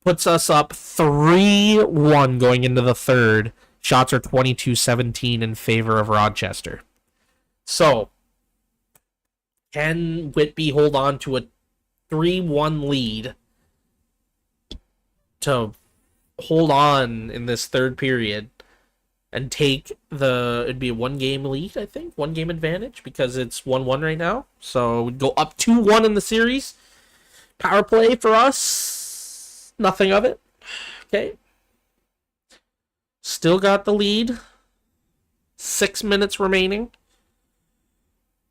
Puts us up 3-1 going into the third. Shots are 22-17 in favor of Rochester. So, can Whitby hold on to a 3-1 lead to hold on in this third period and take it'd be a 1-game lead, I think, 1-game advantage, because it's 1-1 right now. So we'd go up 2-1 in the series. Power play for us, nothing of it. Okay. Still got the lead. 6 minutes remaining.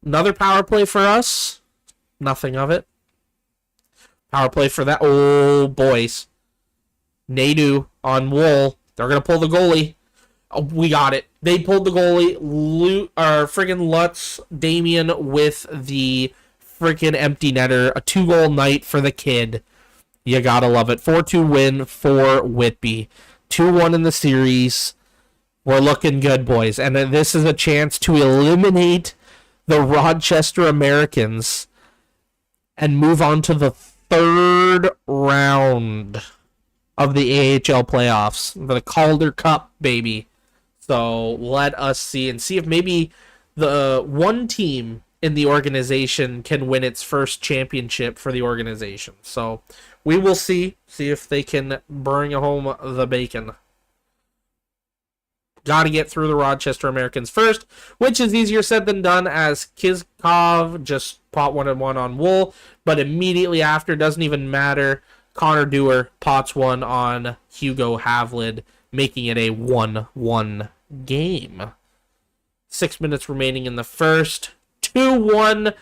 Another power play for us. Nothing of it. Power play for that. Oh, boys. Nadu on Wool. They're going to pull the goalie. Oh, we got it. They pulled the goalie. Friggin' Lutz Damien with the freaking empty netter. A 2-goal night for the kid. You gotta love it. 4-2 win for Whitby. 2-1 in the series. We're looking good, boys. And this is a chance to eliminate the Rochester Americans and move on to the third round of the AHL playoffs. The Calder Cup, baby. So let us see if maybe the one team in the organization can win its first championship for the organization. So we will see if they can bring home the bacon. Got to get through the Rochester Americans first, which is easier said than done, as Kizkov just pot 1-1 on Wool, but immediately after, doesn't even matter, Connor Dewar pots 1 on Hugo Havlid, making it a 1-1 game. 6 minutes remaining in the first. 2-1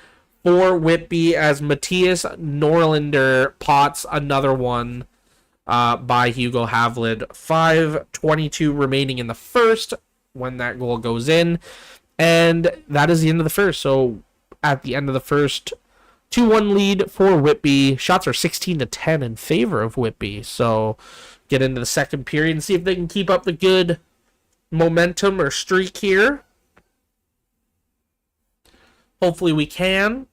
for Whitby as Matthias Norlander pots another one by Hugo Havlid. 5:22 remaining in the first when that goal goes in. And that is the end of the first. So at the end of the first, 2-1 lead for Whitby. Shots are 16-10 in favor of Whitby. So get into the second period and see if they can keep up the good momentum or streak here. Hopefully we can.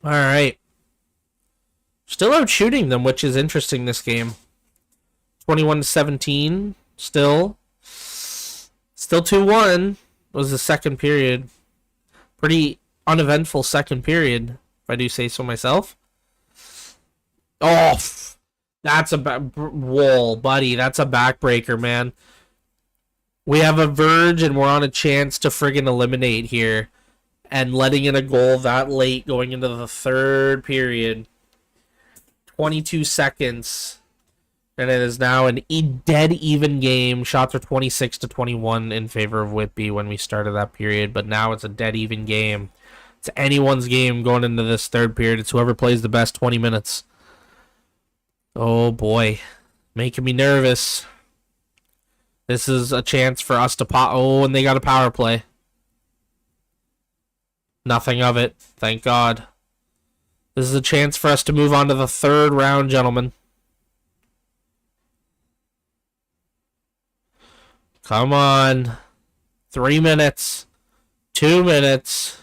All right. Still out shooting them, which is interesting this game. 21-17. Still 2-1 was the second period. Pretty uneventful second period, if I do say so myself. Oh, that's a wall, buddy. That's a backbreaker, man. We have a verge, and we're on a chance to friggin' eliminate here. And letting in a goal that late going into the third period. 22 seconds. And it is now an dead even game. Shots are 26-21 in favor of Whitby when we started that period. But now it's a dead even game. It's anyone's game going into this third period. It's whoever plays the best 20 minutes. Oh, boy. Making me nervous. This is a chance for us to pop. Oh, and they got a power play. Nothing of it. Thank God. This is a chance for us to move on to the third round, gentlemen. Come on. 3 minutes. 2 minutes.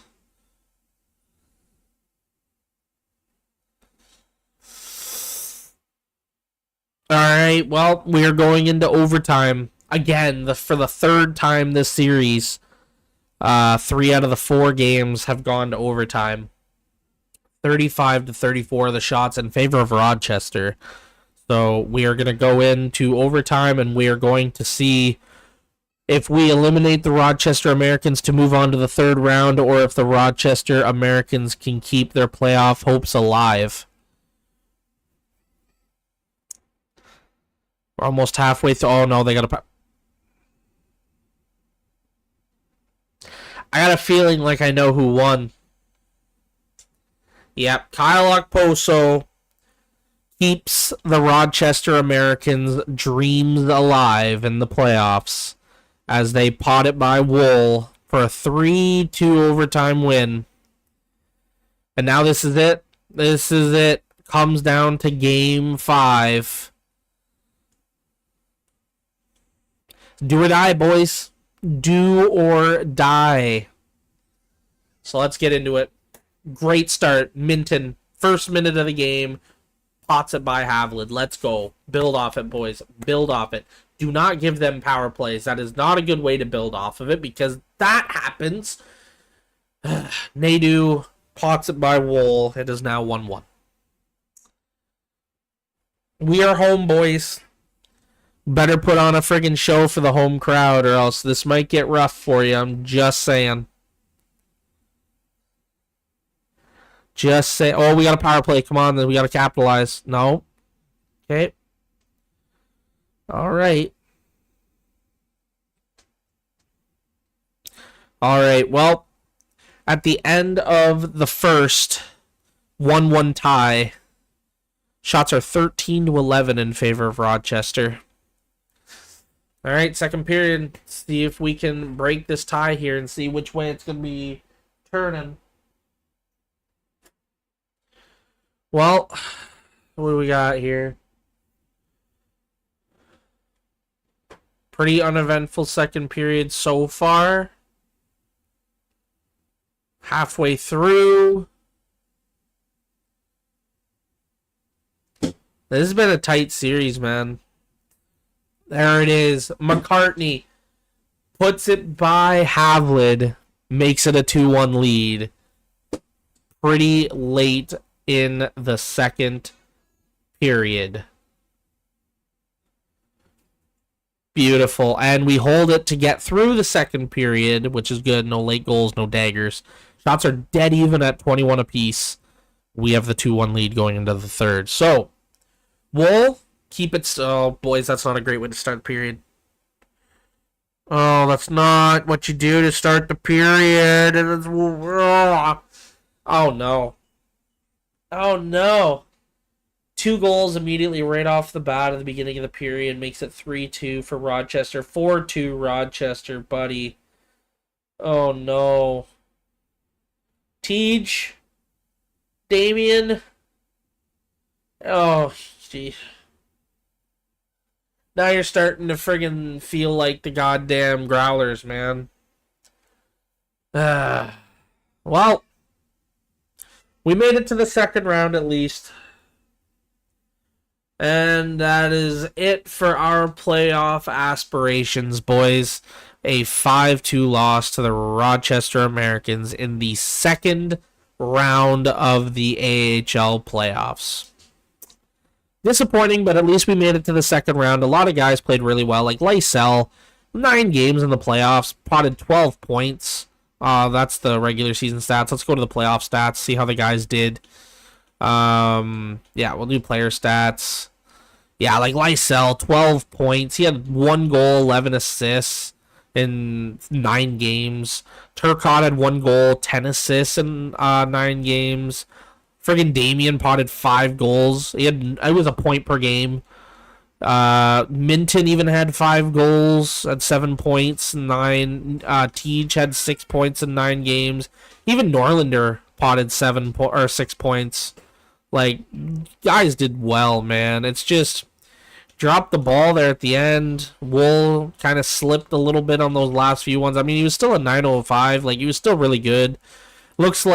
Alright, well, we are going into overtime. Again, for the third time this series. 3 out of the 4 games have gone to overtime. 35-34 of the shots in favor of Rochester. So we are going to go into overtime, and we are going to see if we eliminate the Rochester Americans to move on to the third round, or if the Rochester Americans can keep their playoff hopes alive. We're almost halfway through. Oh, no, they got a... I got a feeling like I know who won. Yep, Kyle Okposo keeps the Rochester Americans' dreams alive in the playoffs as they pot it by Wool for a 3-2 overtime win. And now this is it. This is it. Comes down to Game 5. Do or die, boys. Do or die. So let's get into it. Great start. Minton, first minute of the game, pots it by Havlin. Let's go. Build off it, boys. Build off it. Do not give them power plays. That is not a good way to build off of it because that happens. Nadu pots it by Wool. It is now 1-1. We are home, boys. Better put on a friggin' show for the home crowd or else this might get rough for you. I'm just saying. Just say, oh, we got a power play. Come on, then we got to capitalize. No. Okay. All right. All right. Well, at the end of the first 1-1 tie, shots are 13-11 in favor of Rochester. All right, second period. See if we can break this tie here and see which way it's going to be turning. Well, what do we got here? Pretty uneventful second period so far. Halfway through. This has been a tight series, man. There it is. McCartney puts it by Havlin. Makes it a 2-1 lead. Pretty late in the second period. Beautiful. And we hold it to get through the second period, which is good. No late goals, no daggers. Shots are dead even at 21 apiece. We have the 2-1 lead going into the third. So, Wool, keep it... Oh, boys, that's not a great way to start the period. Oh, that's not what you do to start the period. Oh, no. Oh, no. 2 goals immediately right off the bat at the beginning of the period. Makes it 3-2 for Rochester. 4-2 Rochester, buddy. Oh, no. Tej. Damien. Oh, gee. Now you're starting to friggin' feel like the goddamn Growlers, man. Well, we made it to the second round at least. And that is it for our playoff aspirations, boys. A 5-2 loss to the Rochester Americans in the second round of the AHL playoffs. Disappointing, but at least we made it to the second round. A lot of guys played really well, like Lysell, 9 games in the playoffs, potted 12 points. That's the regular season stats. Let's go to the playoff stats, see how the guys did. Yeah, we'll do player stats. Yeah, like Lysell, 12 points. He had 1 goal, 11 assists in 9 games. Turcotte had 1 goal, 10 assists in 9 games. Friggin' Damien potted 5 goals. It was a point per game. Minton even had 5 goals at 7 points, 9. Tej had 6 points in 9 games. Even Norlander potted 6 points. Like, guys did well, man. It's just dropped the ball there at the end. Wool kind of slipped a little bit on those last few ones. I mean, he was still a 905. Like, he was still really good. It looks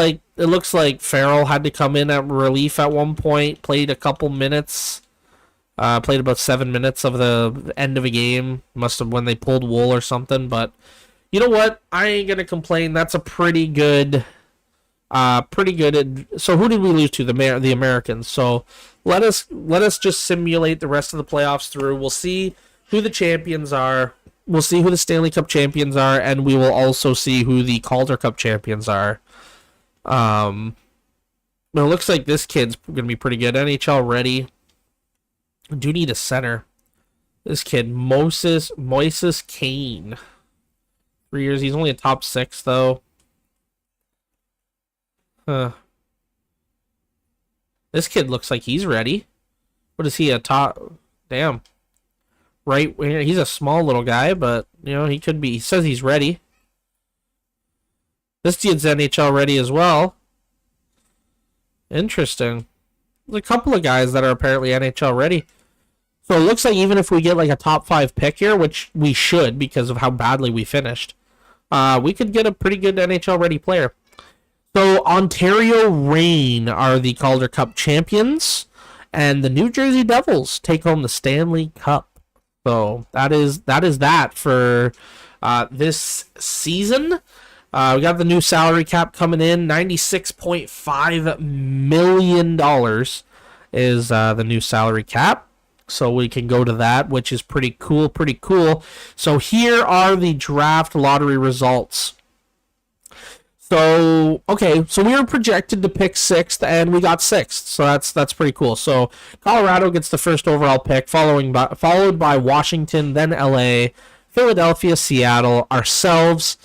like Farrell had to come in at relief at one point. Played a couple minutes. Played about 7 minutes of the end of a game. Must have when they pulled Wool or something. But you know what? I ain't gonna complain. That's a pretty good. So who did we lose to? The Americans. So let us just simulate the rest of the playoffs through. We'll see who the champions are. We'll see who the Stanley Cup champions are, and we will also see who the Calder Cup champions are. But it looks like this kid's gonna be pretty good. NHL ready. I do need a center. This kid, Moises Kane. 3 years. He's only a top 6, though. Huh. This kid looks like he's ready. What is he, a top... Damn. Right winger. He's a small little guy, but, you know, he could be... He says he's ready. This dude's NHL ready as well. Interesting. There's a couple of guys that are apparently NHL ready. So it looks like even if we get like a top 5 pick here, which we should because of how badly we finished, we could get a pretty good NHL ready player. So Ontario Reign are the Calder Cup champions, and the New Jersey Devils take home the Stanley Cup. So that is that for this season. We got the new salary cap coming in. $96.5 million is the new salary cap. So we can go to that, which is pretty cool, So here are the draft lottery results. So, okay, so we were projected to pick 6th, and we got 6th. So that's pretty cool. So Colorado gets the first overall pick, followed by Washington, then LA, Philadelphia, Seattle, ourselves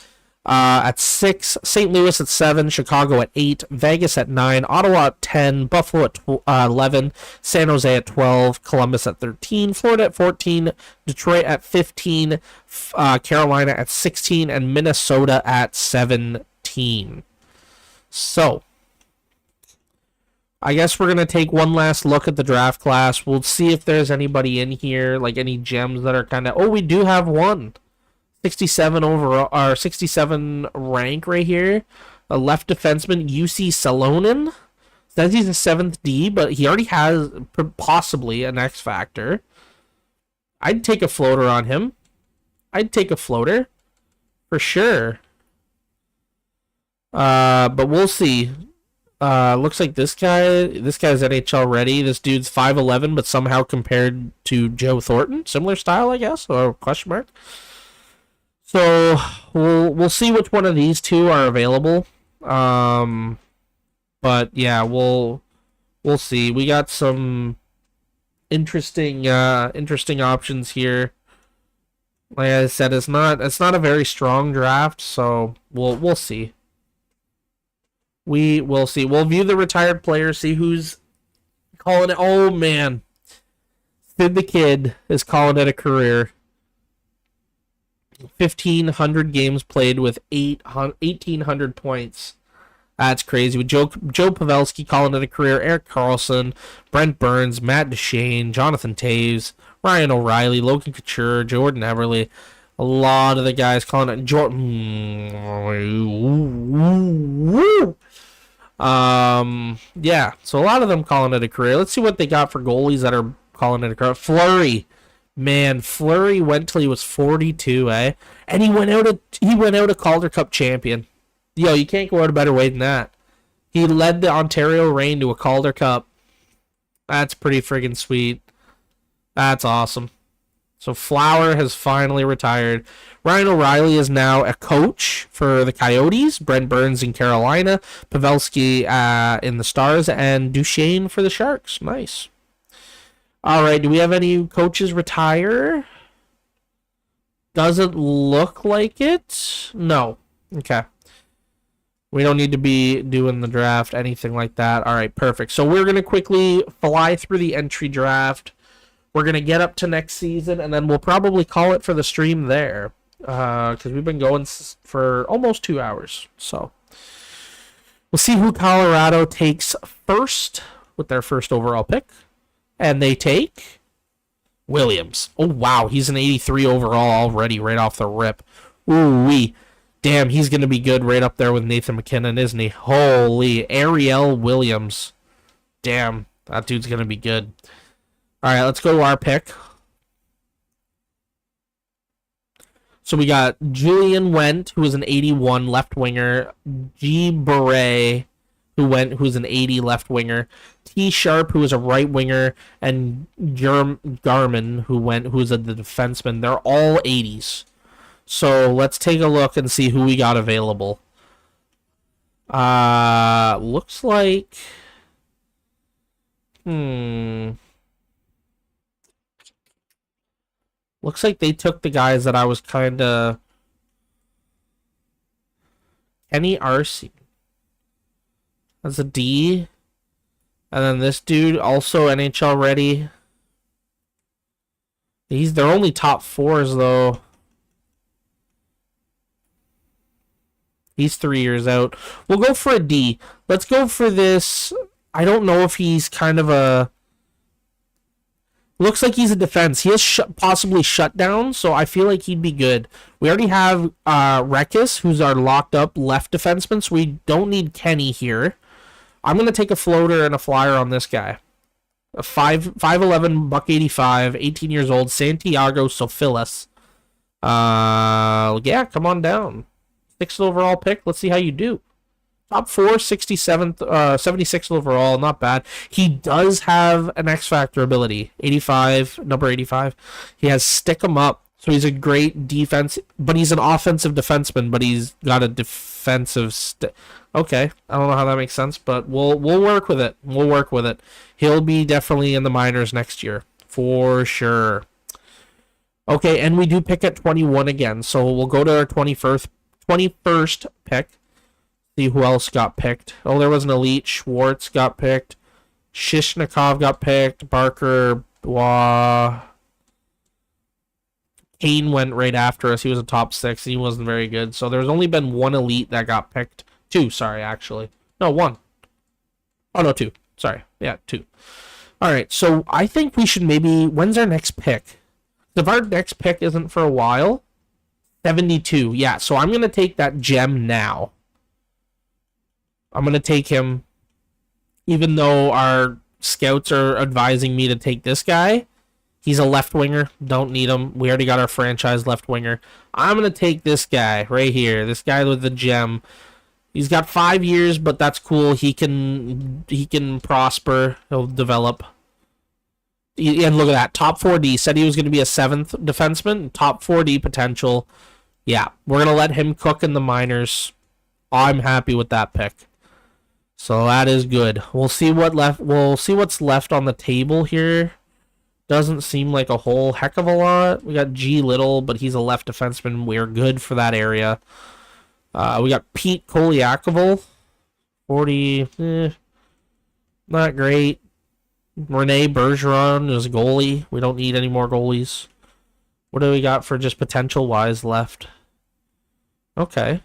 at 6, St. Louis at 7, Chicago at 8, Vegas at 9, Ottawa at 10, Buffalo at 11, San Jose at 12, Columbus at 13, Florida at 14, Detroit at 15, Carolina at 16, and Minnesota at 17. So, I guess we're going to take one last look at the draft class. We'll see if there's anybody in here, like any gems that are kind of... Oh, we do have one. 67 overall, or 67 rank right here. A left defenseman, UC Salonen. Says he's a 7th D, but he already has possibly an X factor. I'd take a floater on him. I'd take a floater for sure. But we'll see. Looks like this guy's NHL ready. This dude's 5'11", but somehow compared to Joe Thornton, similar style, I guess, or question mark. So we'll see which one of these two are available. But yeah, we'll see. We got some interesting options here. Like I said, it's not a very strong draft, so we'll see. We will see. We'll view the retired players, see who's calling it. Oh man, Sid the Kid is calling it a career. 1,500 games played with 1,800 points. That's crazy. With Joe Pavelski calling it a career. Erik Karlsson, Brent Burns, Matt Duchene, Jonathan Toews, Ryan O'Reilly, Logan Couture, Jordan Everly. A lot of the guys calling it Jordan. Yeah, so a lot of them calling it a career. Let's see what they got for goalies that are calling it a career. Fleury. Man, Fleury went till he was 42, eh? And he went out a Calder Cup champion. Yo, you can't go out a better way than that. He led the Ontario Reign to a Calder Cup. That's pretty friggin' sweet. That's awesome. So Flower has finally retired. Ryan O'Reilly is now a coach for the Coyotes. Brent Burns in Carolina. Pavelski in the Stars. And Duchene for the Sharks. Nice. All right, do we have any coaches retire? Doesn't look like it. No. Okay. We don't need to be doing the draft, anything like that. All right, perfect. So we're going to quickly fly through the entry draft. We're going to get up to next season, and then we'll probably call it for the stream there. Because we've been going for almost 2 hours. So we'll see who Colorado takes first with their first overall pick. And they take Williams. Oh, wow. He's an 83 overall already right off the rip. Ooh-wee. Damn, he's going to be good right up there with Nathan McKinnon, isn't he? Holy. Ariel Williams. Damn, that dude's going to be good. All right, let's go to our pick. So we got Julian Wendt, who is an 81 left winger. G. Beret, who's an 80 left winger. T. Sharp, who is a right winger, and Garman, who's the defenseman. They're all 80s. So let's take a look and see who we got available. Looks like... Looks like they took the guys that I was kind of... Kenny Arce. That's a D. And then this dude, also NHL ready. They're only top 4s, though. He's 3 years out. We'll go for a D. Let's go for this. I don't know if he's kind of a... Looks like he's a defense. He has possibly shut down, so I feel like he'd be good. We already have Rekis, who's our locked up left defenseman, so we don't need Kenny here. I'm going to take a floater and a flyer on this guy. A 5'11", $185, 18 years old, Santiago Sofilis. Yeah, come on down. 6th overall pick. Let's see how you do. Top 4, 67th, 76th overall. Not bad. He does have an X Factor ability. 85, number 85. He has stick 'em up. So he's a great defense, but he's an offensive defenseman, but he's got a defensive Okay, I don't know how that makes sense, but we'll work with it. We'll work with it. He'll be definitely in the minors next year, for sure. Okay, and we do pick at 21 again, so we'll go to our 21st pick. See who else got picked. Oh, there was an elite. Schwartz got picked. Shishnikov got picked. Barker. Kane went right after us. He was a top 6. He wasn't very good. So there's only been 1 elite that got picked. 2, sorry, actually. No, 1. Oh, no, 2. Sorry. Yeah, 2. All right, so I think we should maybe... When's our next pick? If our next pick isn't for a while... 72. Yeah, so I'm going to take that gem now. I'm going to take him, even though our scouts are advising me to take this guy. He's a left winger. Don't need him. We already got our franchise left winger. I'm going to take this guy right here. This guy with the gem. He's got 5 years, but that's cool. He can prosper. He'll develop. And look at that. Top 4D. Said he was going to be a 7th defenseman. Top 4D potential. Yeah, we're going to let him cook in the minors. I'm happy with that pick. So that is good. We'll see what's left on the table here. Doesn't seem like a whole heck of a lot. We got G Little, but he's a left defenseman. We're good for that area. We got Pete Kolyakoval, 40, not great. Rene Bergeron is a goalie. We don't need any more goalies. What do we got for just potential-wise left? Okay.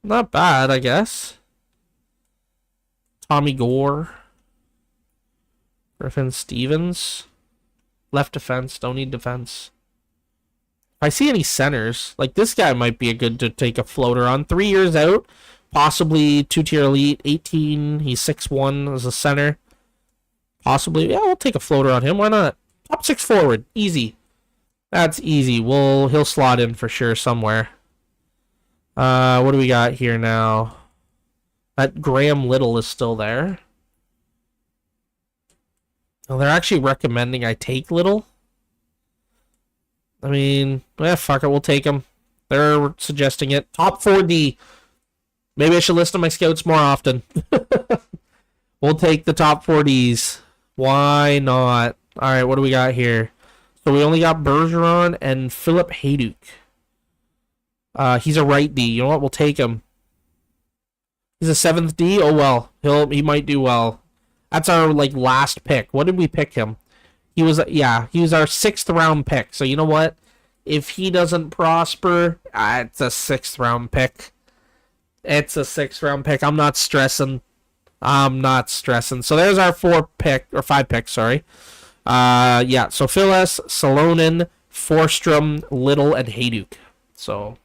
Not bad, I guess. Tommy Gore. Griffin Stevens. Left defense. Don't need defense. If I see any centers, like this guy might be a good to take a floater on. 3 years out. Possibly 2-tier elite. 18. He's 6'1" as a center. Possibly. Yeah, we'll take a floater on him. Why not? Top 6 forward. Easy. That's easy. He'll slot in for sure somewhere. What do we got here now? That Graham Little is still there. Oh, they're actually recommending I take Little. I mean, fuck it, we'll take him. They're suggesting it. Top 4D. Maybe I should list on my scouts more often. We'll take the top 4Ds. Why not? All right, what do we got here? So we only got Bergeron and Philip Hayduk. He's a right D. You know what? We'll take him. He's a 7th D. Oh well, he might do well. That's our last pick. What did we pick him? He was our 6th round pick. So you know what? If he doesn't prosper, it's a 6th round pick. It's a 6th round pick. I'm not stressing. So there's our 5 picks. Sorry. So Phyllis, Salonen, Forsstrom, Little, and Hayduk. So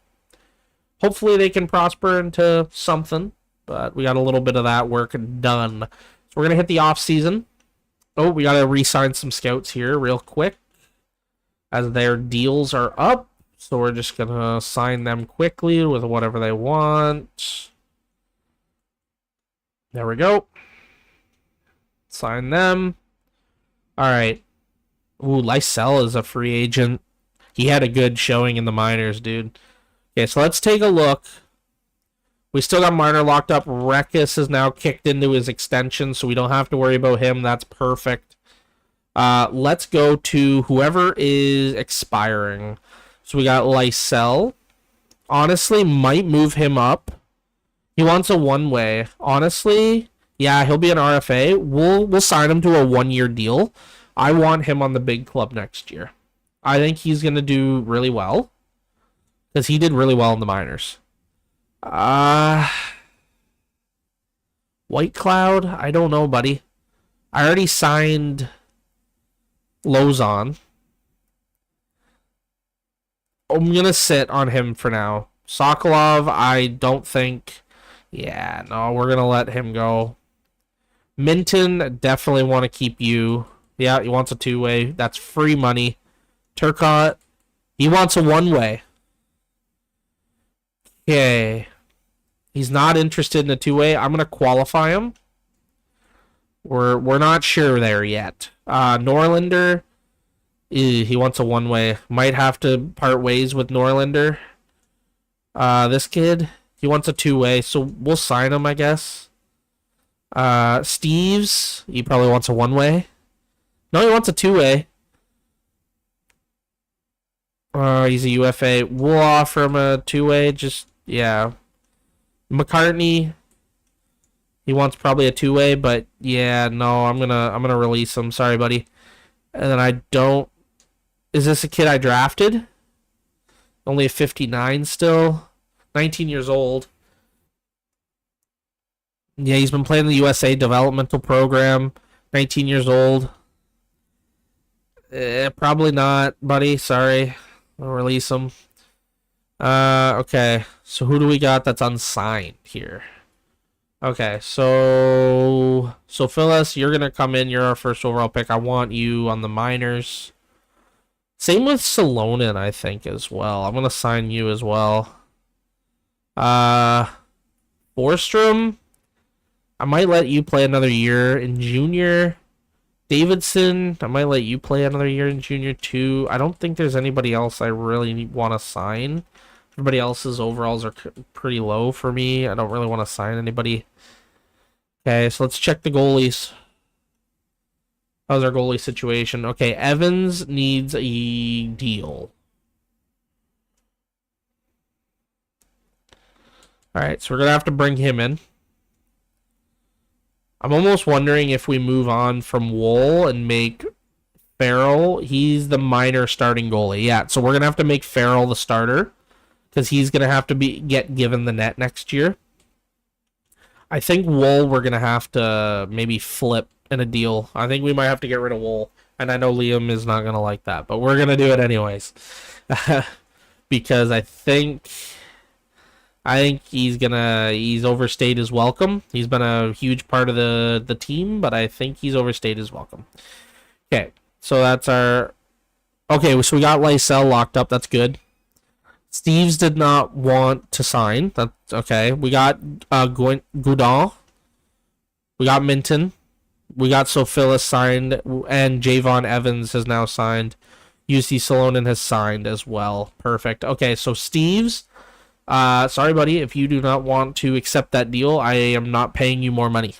hopefully they can prosper into something, but we got a little bit of that work done. So we're going to hit the off season. Oh, we got to re-sign some scouts here real quick as their deals are up. So we're just going to sign them quickly with whatever they want. There we go. Sign them. All right. Ooh, Lysell is a free agent. He had a good showing in the minors, dude. Okay, so let's take a look. We still got Marner locked up. Rekis is now kicked into his extension, so we don't have to worry about him. That's perfect. Let's go to whoever is expiring. So we got Lysell. honestly might move him up. He wants a one-way. Honestly, yeah, he'll be an RFA. We'll sign him to a 1-year deal. I want him on the big club next year. I think he's going to do really well because he did really well in the minors. White Cloud, I don't know, buddy. I already signed Lozon. I'm going to sit on him for now. Sokolov, I don't think... Yeah, no, we're going to let him go. Minton, definitely want to keep you. Yeah, he wants a 2-way. That's free money. Turcotte, he wants a 1-way. Okay. He's not interested in a 2-way. I'm going to qualify him. We're not sure there yet. Norlander, he wants a 1-way. Might have to part ways with Norlander. This kid, he wants a 2-way, so we'll sign him, I guess. Steves, he probably wants a 1-way. No, he wants a 2-way. He's a UFA. We'll offer him a 2-way. Just, yeah. McCartney, he wants probably a 2-way, but yeah, no, I'm gonna release him. Sorry, buddy. And then I don't. Is this a kid I drafted? Only a 59 still. 19 years old. Yeah, he's been playing the USA developmental program. 19 years old. Probably not, buddy. Sorry. I'll release him. Okay. So who do we got that's unsigned here? Okay, so Phyllis, you're gonna come in. You're our first overall pick. I want you on the minors. Same with Salonen, I think, as well. I'm gonna sign you as well. Borstrom, I might let you play another year in junior. Davidson, I might let you play another year in junior too. I don't think there's anybody else I really want to sign. Everybody else's overalls are pretty low for me. I don't really want to sign anybody. Okay, so let's check the goalies. How's our goalie situation? Okay, Evans needs a deal. Alright, so we're going to have to bring him in. I'm almost wondering if we move on from Wool and make Farrell. He's the minor starting goalie. Yeah, so we're going to have to make Farrell the starter because he's going to have to get given the net next year. I think Wool we're going to have to maybe flip in a deal. I think we might have to get rid of Wool. And I know Liam is not going to like that, but we're going to do it anyways. Because I think he's overstayed his welcome. He's been a huge part of the team, but I think he's overstayed his welcome. Okay, so that's our... Okay, so we got Lysell locked up. That's good. Steves did not want to sign. That's okay. We got Goudon. We got Minton. We got Sophilus signed, and Javon Evans has now signed. UC Salonen has signed as well. Perfect. Okay, so Steves... sorry, buddy, if you do not want to accept that deal, I am not paying you more money.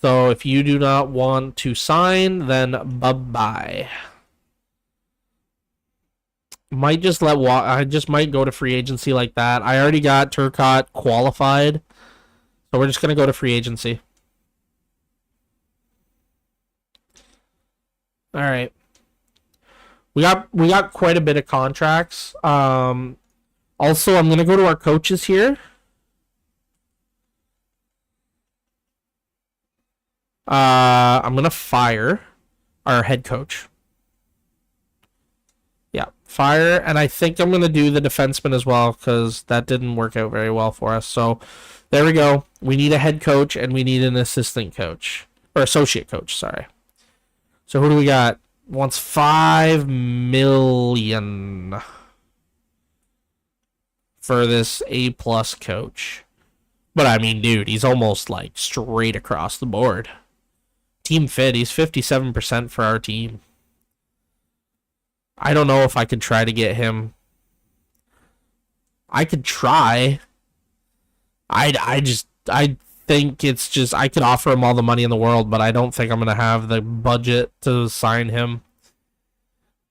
So if you do not want to sign, then bye-bye. Might just I just might go to free agency like that. I already got Turcotte qualified, so we're just gonna go to free agency. All right. We got quite a bit of contracts. Also, I'm going to go to our coaches here. I'm going to fire our head coach. Yeah, fire. And I think I'm going to do the defenseman as well because that didn't work out very well for us. So there we go. We need a head coach and we need an assistant coach. Or associate coach, sorry. So who do we got? Wants $5 million. For this A-plus coach. But I mean, dude, he's almost like straight across the board. Team fit, he's 57% for our team. I don't know if I could try to get him. I could try. I think it's just, I could offer him all the money in the world, but I don't think I'm going to have the budget to sign him.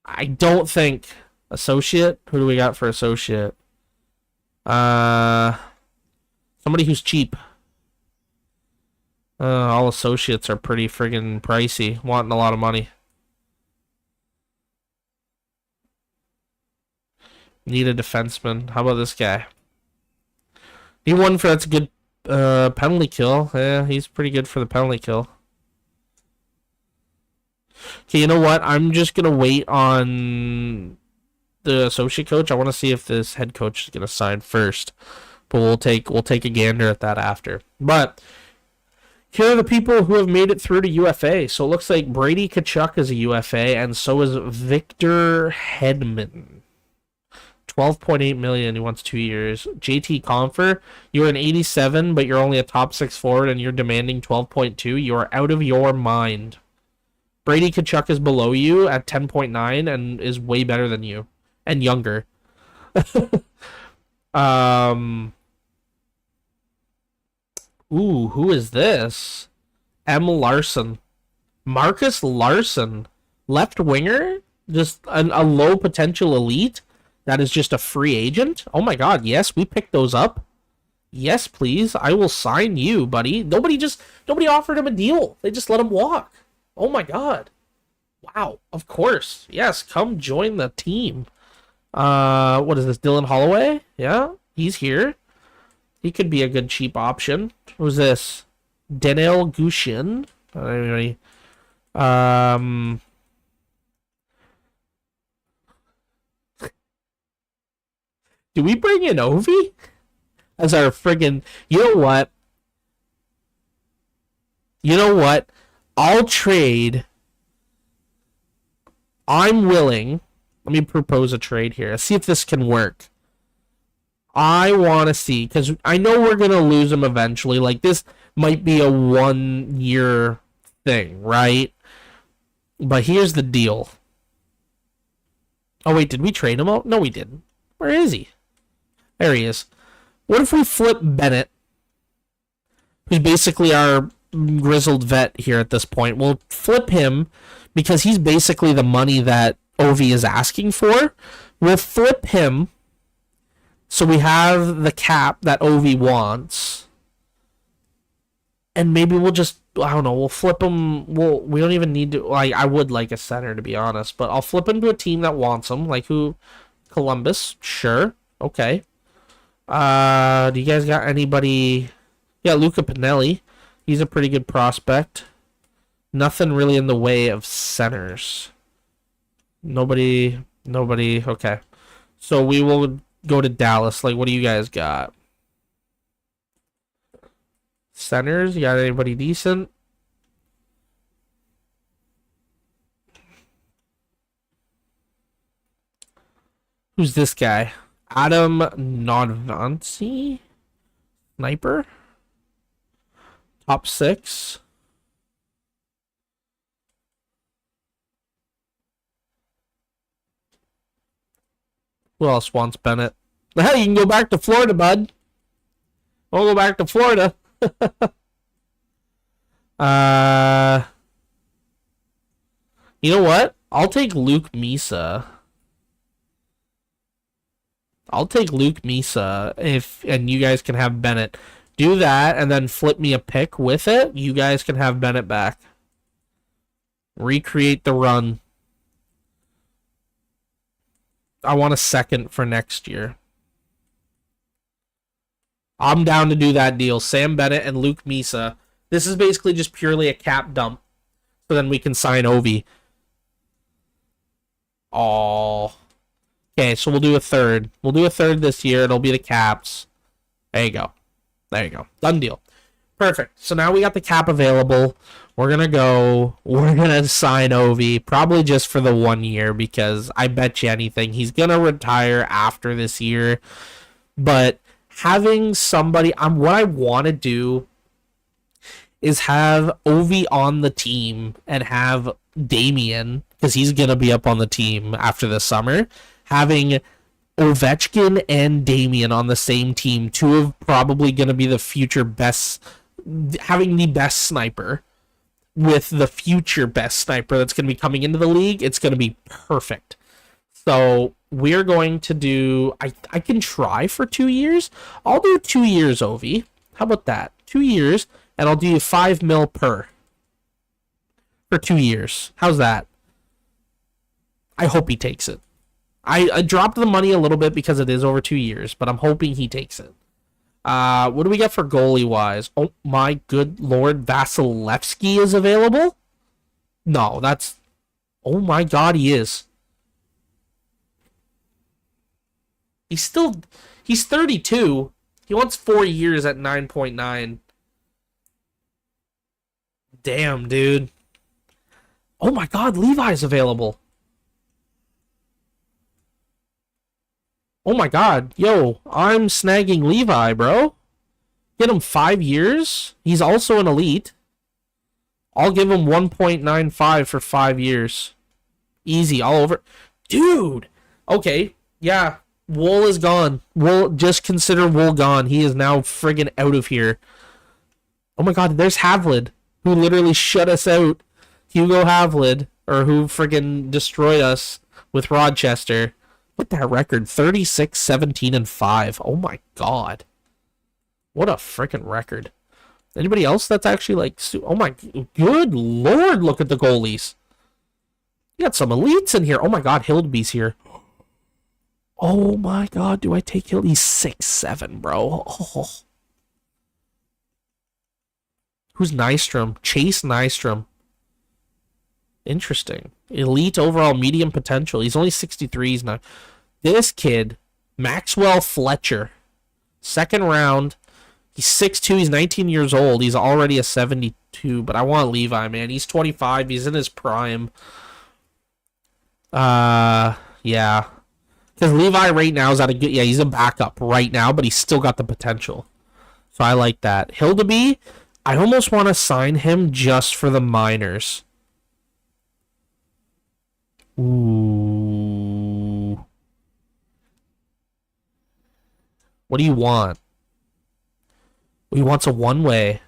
I don't think Associate? Who do we got for associate? Somebody who's cheap. All associates are pretty friggin' pricey, wanting a lot of money. Need a defenseman. How about this guy? Need one for that's a good penalty kill. Yeah, he's pretty good for the penalty kill. Okay, you know what? I'm just gonna wait on the associate coach. I want to see if this head coach is gonna sign first, but we'll take a gander at that after. But here are the people who have made it through to UFA. So it looks like Brady Tkachuk is a UFA, and so is Victor Hedman. 12.8 million. He wants 2 years. JT Compher, you're an 87, but you're only a top 6 forward, and you're demanding 12.2. You are out of your mind. Brady Tkachuk is below you at 10.9 and is way better than you and younger. Ooh, who is this? M. Larson. Marcus Larson. Left winger? Just a low potential elite that is just a free agent? Oh my god, yes, we picked those up. Yes, please. I will sign you, buddy. Nobody offered him a deal. They just let him walk. Oh my god. Wow, of course. Yes, come join the team. What is this, Dylan Holloway? Yeah, he's here. He could be a good cheap option. Who's this? Daniel Gushin. Anyway, do we bring in Ovi as our friggin'? You know what? You know what? I'll trade. I'm willing. Let me propose a trade here. Let's see if this can work. I want to see, because I know we're going to lose him eventually. Like, this might be a 1 year thing, right? But here's the deal. Oh, wait, did we trade him out? No, we didn't. Where is he? There he is. What if we flip Bennett, who's basically our grizzled vet here at this point? We'll flip him because he's basically the money that Ovi is asking for. We'll flip him so we have the cap that Ovi wants. And maybe we'll just, I don't know, we'll flip him. We don't even need to, like, I would like a center, to be honest, but I'll flip him to a team that wants him. Like who? Columbus. Sure. Okay. Do you guys got anybody? Yeah, Luca Pinelli. He's a pretty good prospect. Nothing really in the way of centers. Nobody. Okay. So we will go to Dallas. Like, what do you guys got? Centers? You got anybody decent? Who's this guy? Adam Nodvancy? Sniper? Top 6? Who else wants Bennett? Hey, you can go back to Florida, bud. We'll go back to Florida. You know what? I'll take Luke Misa. And you guys can have Bennett. Do that and then flip me a pick with it. You guys can have Bennett back. Recreate the run. I want a second for next year. I'm down to do that deal. Sam Bennett and Luke Misa. This is basically just purely a cap dump. So then we can sign Ovi. Oh. Okay, so we'll do a third. We'll do a third this year. It'll be the Caps. There you go. Done deal. Perfect. So now we got the cap available. We're going to sign Ovi, probably just for the 1 year, because I bet you anything, he's going to retire after this year. But having somebody, what I want to do is have Ovi on the team and have Damien, because he's going to be up on the team after the summer, having Ovechkin and Damien on the same team, two of probably going to be the future best, having the best sniper with the future best sniper that's going to be coming into the league. It's going to be perfect. So we're going to do. I can try for 2 years. I'll do 2 years, Ovi. How about that? 2 years, and I'll do you 5 mil per for 2 years. How's that? I hope he takes it. I dropped the money a little bit because it is over 2 years, but I'm hoping he takes it. What do we got for goalie wise? Oh my good lord, Vasilevsky is available? No, that's. Oh my god, he is. He's 32. He wants 4 years at 9.9. Damn, dude. Oh my god, Levi's available. Oh my god, yo, I'm snagging Levi, bro. Get him 5 years. He's also an elite. I'll give him 1.95 for 5 years. Easy, all over. Dude! Okay, yeah. Wool is gone. Wool, just consider Wool gone. He is now friggin' out of here. Oh my god, there's Havlid, who literally shut us out. Hugo Havlid, or who friggin' destroyed us with Rochester. What that record? 36, 17, and 5. Oh my god. What a freaking record. Anybody else that's actually like... Oh my... Good lord, look at the goalies. You got some elites in here. Oh my god, Hildby's here. Oh my god, do I take Hild? He's 6'7", bro. Oh. Who's Nystrom? Chase Nystrom. Interesting. Elite overall medium potential. He's only 63. He's not. This kid, Maxwell Fletcher, 2nd round. He's 6'2". He's 19 years old. He's already a 72. But I want Levi, man. He's 25. He's in his prime. Yeah. Because Levi right now is at a good. Yeah, he's a backup right now, but he's still got the potential. So I like that. Hildeby, I almost want to sign him just for the minors. Ooh. What do you want? He wants a one-way.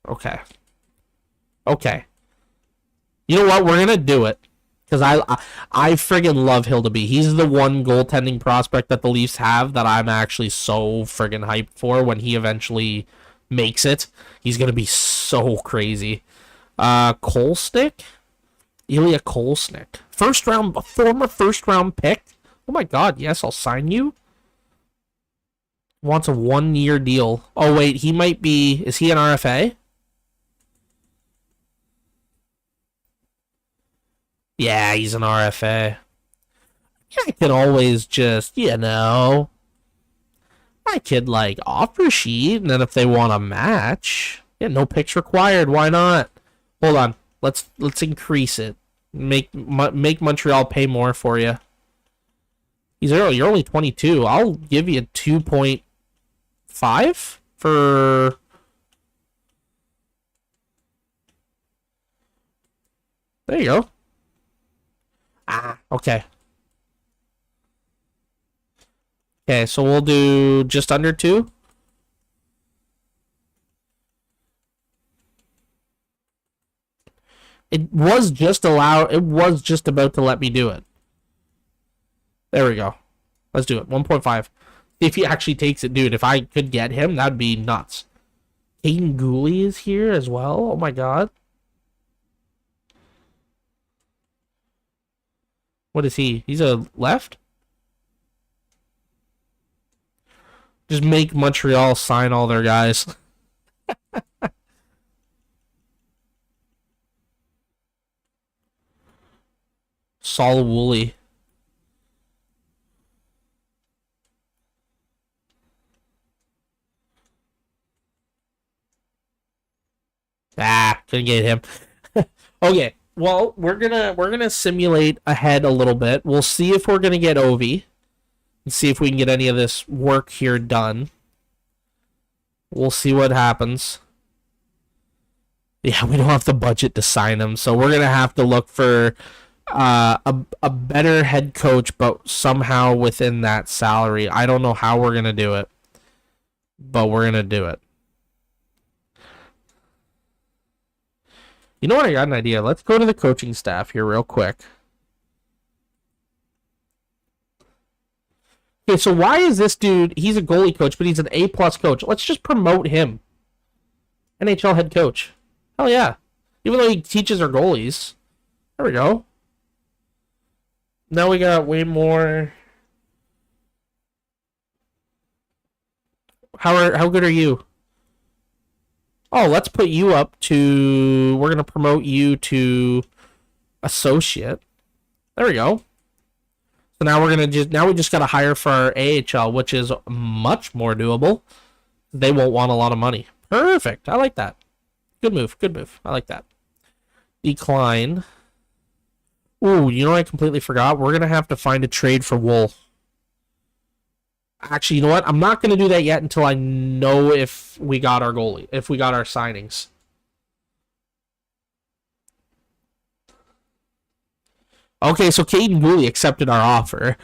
Okay. Okay. You know what? We're gonna do it. Because I friggin' love Hildeby. He's the one goaltending prospect that the Leafs have that I'm actually so friggin' hyped for when he eventually makes it. He's gonna be so crazy. Kolsnick? Ilya Kolsnick. Former first round pick. Oh my god, yes, I'll sign you. Wants a 1-year deal. Oh wait, he might be... Is he an RFA? Yeah, he's an RFA. I could always just, I could like offer sheet, and then if they want a match, yeah, no picks required. Why not? Hold on, let's increase it. Make Montreal pay more for you. You're only 22. I'll give you 2.5 for. There you go. Okay. Okay, so we'll do just under 2. It was just about to let me do it. There we go. Let's do it. 1.5. If he actually takes it, dude, if I could get him, that'd be nuts. Aiden Gooley is here as well. Oh my god. What is he? He's a left? Just make Montreal sign all their guys. Saul Woolley. Couldn't get him. Okay, well, we're gonna simulate ahead a little bit. We'll see if we're gonna get Ovi and see if we can get any of this work here done. We'll see what happens. Yeah, we don't have the budget to sign him, so we're gonna have to look for a better head coach, but somehow within that salary. I don't know how we're gonna do it, but we're gonna do it. You know what? I got an idea. Let's go to the coaching staff here real quick. Okay, so why is this dude, he's a goalie coach, but he's an A-plus coach. Let's just promote him. NHL head coach. Hell yeah. Even though he teaches our goalies. There we go. Now we got way more. How good are you? Oh, let's put you up to... We're going to promote you to associate. There we go. So now we're going to now we just got to hire for our AHL, which is much more doable. They won't want a lot of money. Perfect. I like that. Good move. Good move. I like that. Decline. Ooh, you know what I completely forgot? We're going to have to find a trade for Wool. Actually, you know what? I'm not going to do that yet until I know if we got our goalie, if we got our signings. Okay, so Caden Gooley accepted our offer.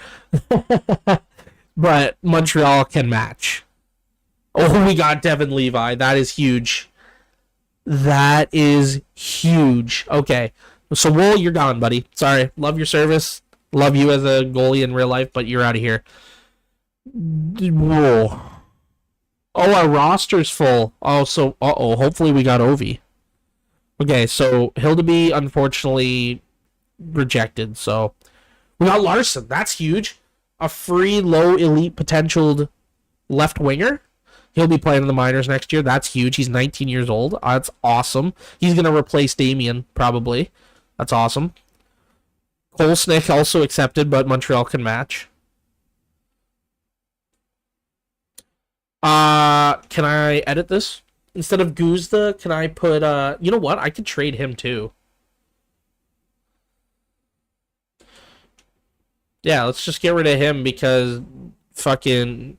But Montreal can match. Oh, we got Devin Levi. That is huge. That is huge. Okay. So, Wool, you're gone, buddy. Sorry. Love your service. Love you as a goalie in real life, but you're out of here. Whoa. Oh, our roster's full. Oh, so, hopefully we got Ovi. Okay, so Hildeby, unfortunately, rejected. So, we got Larson. That's huge. A free, low, elite, potentialed left winger. He'll be playing in the minors next year. That's huge. He's 19 years old. That's awesome. He's going to replace Damien, probably. That's awesome. Kolesnik also accepted, but Montreal can match. Can I edit this? Instead of Guzda, can I put, you know what? I could trade him too. Yeah, let's just get rid of him because fucking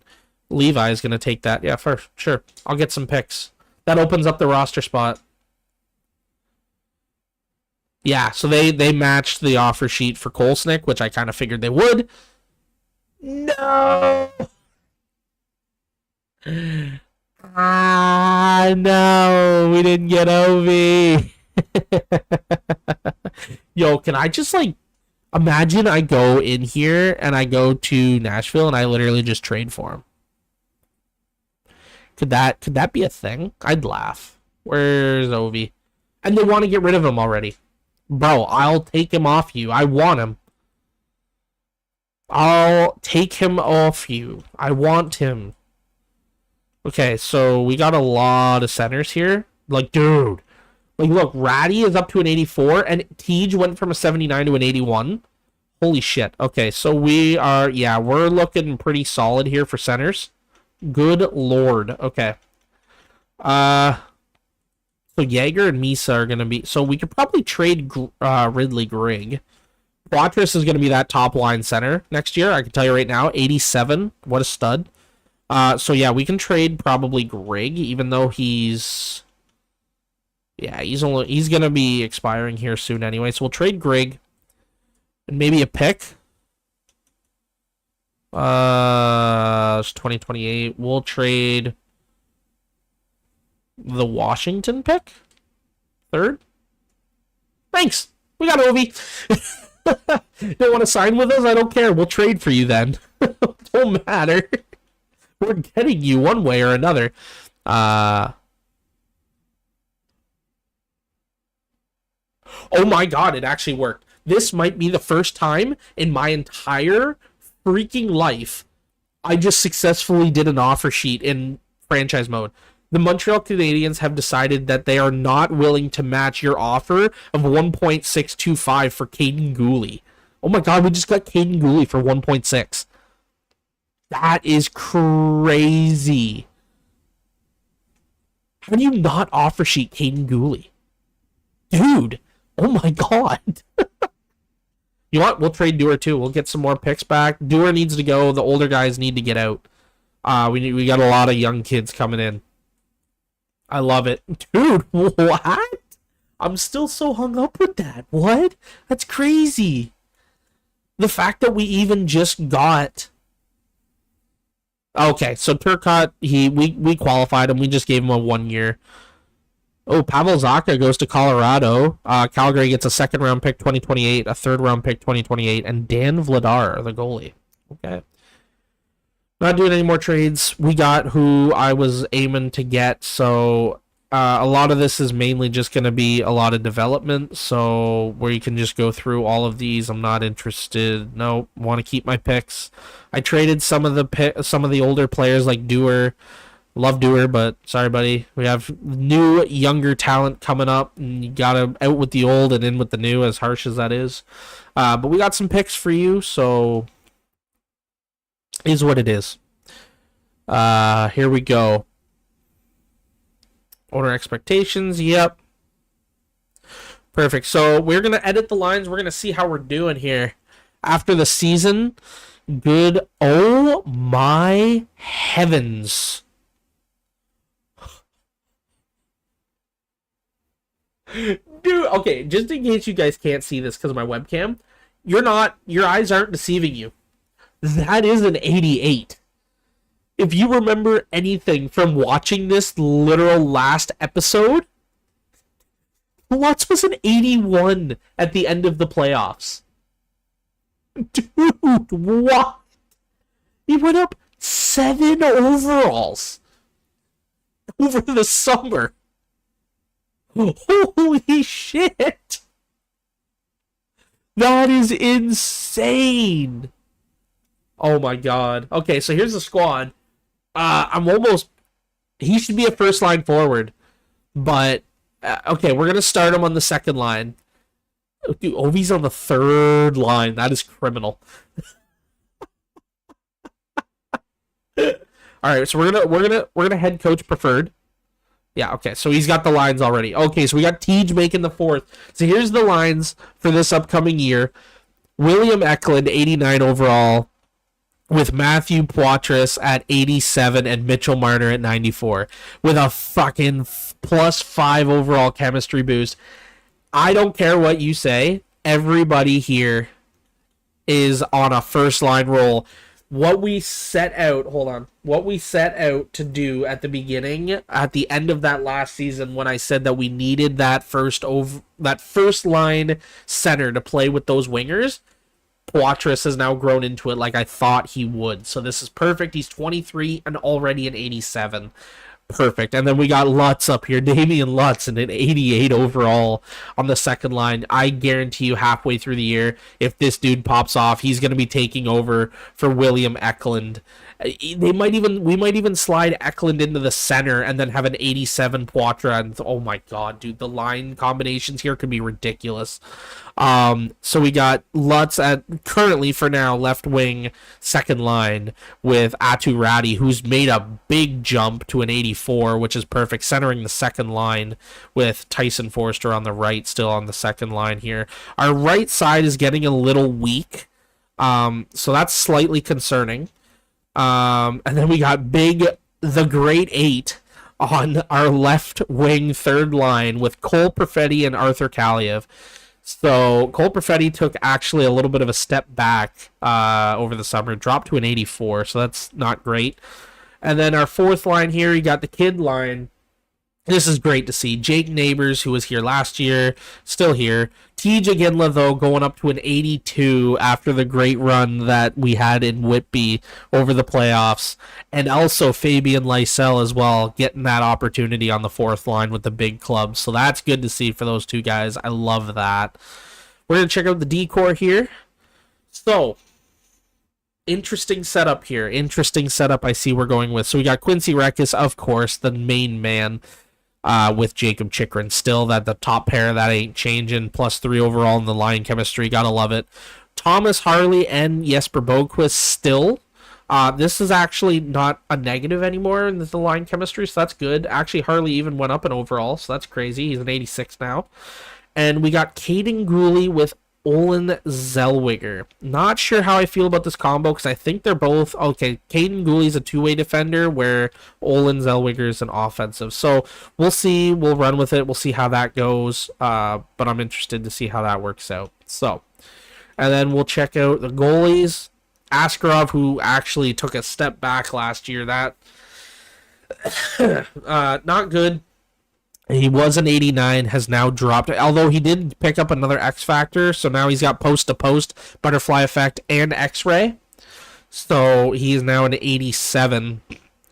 Levi is going to take that. Yeah, for sure. I'll get some picks. That opens up the roster spot. Yeah, so they matched the offer sheet for Kolesnik, which I kind of figured they would. No! No, we didn't get Ovi. Yo, can I just, like, imagine I go in here and I go to Nashville and I literally just trade for him. Could that be a thing? I'd laugh. Where's Ovi? And they want to get rid of him already. Bro, I'll take him off you. I want him. I'll take him off you. I want him. Okay, so we got a lot of centers here. Like, dude. Like, look, Ratty is up to an 84, and Tej went from a 79 to an 81. Holy shit. Okay, so we are, yeah, we're looking pretty solid here for centers. Good lord. Okay. So Jaeger and Misa are going to be, so we could probably trade Ridley Grigg. Quatris is going to be that top line center next year. I can tell you right now, 87. What a stud. So yeah, we can trade probably Grigg, even though he's, yeah, he's going to be expiring here soon anyway. So we'll trade Grigg and maybe a pick. It's 2028. We'll trade the Washington pick. Third. Thanks. We got Ovi. Don't want to sign with us? I don't care. We'll trade for you then. Don't matter. We're getting you one way or another. Oh my god, it actually worked. This might be the first time in my entire freaking life I just successfully did an offer sheet in franchise mode. The Montreal Canadiens have decided that they are not willing to match your offer of 1.625 for Caden Gooley. Oh my god, we just got Caden Gooley for 1.6. That is crazy. How do you not offer sheet Caden Gooley? Dude, oh my god. You know what? We'll trade Dewar too. We'll get some more picks back. Dewar needs to go. The older guys need to get out. We got a lot of young kids coming in. I love it. Dude, what? I'm still so hung up with that. What? That's crazy. The fact that we even just got... Okay, so Turcotte, we qualified him. We just gave him a 1 year. Oh, Pavel Zacha goes to Colorado. Calgary gets a second-round pick 2028, a third-round pick 2028, and Dan Vladar, the goalie. Okay. Not doing any more trades. We got who I was aiming to get, so a lot of this is mainly just going to be a lot of development, so where you can just go through all of these. I'm not interested. No, want to keep my picks. I traded some of the older players like Dewar. Love Dewar, but sorry, buddy. We have new, younger talent coming up, and you got to out with the old and in with the new, as harsh as that is. But we got some picks for you, so is what it is. Here we go. Owner expectations, yep. Perfect. So we're going to edit the lines. We're going to see how we're doing here after the season. Good. Oh, my heavens. Dude, okay, just in case you guys can't see this because of my webcam, your eyes aren't deceiving you. That is an 88. If you remember anything from watching this literal last episode, Lutz was an 81 at the end of the playoffs. Dude, what? He went up 7 overalls over the summer. Holy shit! That is insane! Oh my god. Okay, so here's the squad. He should be a first line forward. But, okay, we're going to start him on the second line. Dude, Ovi's on the third line. That is criminal. Alright, so we're gonna head coach preferred. Yeah, okay, so he's got the lines already. Okay, so we got Tej making the fourth. So here's the lines for this upcoming year. William Eklund, 89 overall, with Matthew Poitras at 87 and Mitchell Marner at 94, with a fucking +5 overall chemistry boost. I don't care what you say. Everybody here is on a first-line roll. What we set out to do at the beginning, at the end of that last season, when I said that we needed that first line center to play with those wingers, Poitras has now grown into it like I thought he would. So this is perfect. He's 23 and already an 87. Perfect. And then we got Lutz up here, Damian Lutz, and an 88 overall on the second line. I guarantee you halfway through the year, if this dude pops off, he's going to be taking over for William Eklund. We might even slide Eklund into the center and then have an 87 Poitras. And oh my god, dude, the line combinations here could be ridiculous. So we got Lutz at currently for now left wing second line with Atu Radi, who's made a big jump to an 84, which is perfect, centering the second line with Tyson Forster on the right, still on the second line here. Our right side is getting a little weak, so that's slightly concerning. And then we got the Great Eight on our left wing third line with Cole Perfetti and Arthur Kaliev. So Cole Perfetti took actually a little bit of a step back over the summer, dropped to an 84, so that's not great. And then our fourth line here, you got the kid line. This is great to see. Jake Neighbors, who was here last year, still here. Tej Aginla, though, going up to an 82 after the great run that we had in Whitby over the playoffs. And also Fabian Lysell as well, getting that opportunity on the fourth line with the big club. So that's good to see for those two guys. I love that. We're going to check out the decor here. So, interesting setup here. Interesting setup I see we're going with. So we got Quincy Rekas, of course, the main man. With Jacob Chikrin still, that the top pair, that ain't changing. +3 overall in the line chemistry, gotta love it. Thomas Harley and Jesper Boquist still. This is actually not a negative anymore in the line chemistry, so that's good. Actually, Harley even went up in overall, so that's crazy. He's an 86 now. And we got Caden Gooley with Olin Zellweger. Not sure how I feel about this combo because I think they're both okay. Caden Gooley's a two-way defender where Olin Zellweger is an offensive. So we'll see. We'll run with it. We'll see how that goes. But I'm interested to see how that works out. So, and then we'll check out the goalies. Askarov, who actually took a step back last year. That not good. He was an 89, has now dropped. Although he did pick up another X Factor, so now he's got post-to-post, butterfly effect, and X-ray. So he is now an 87.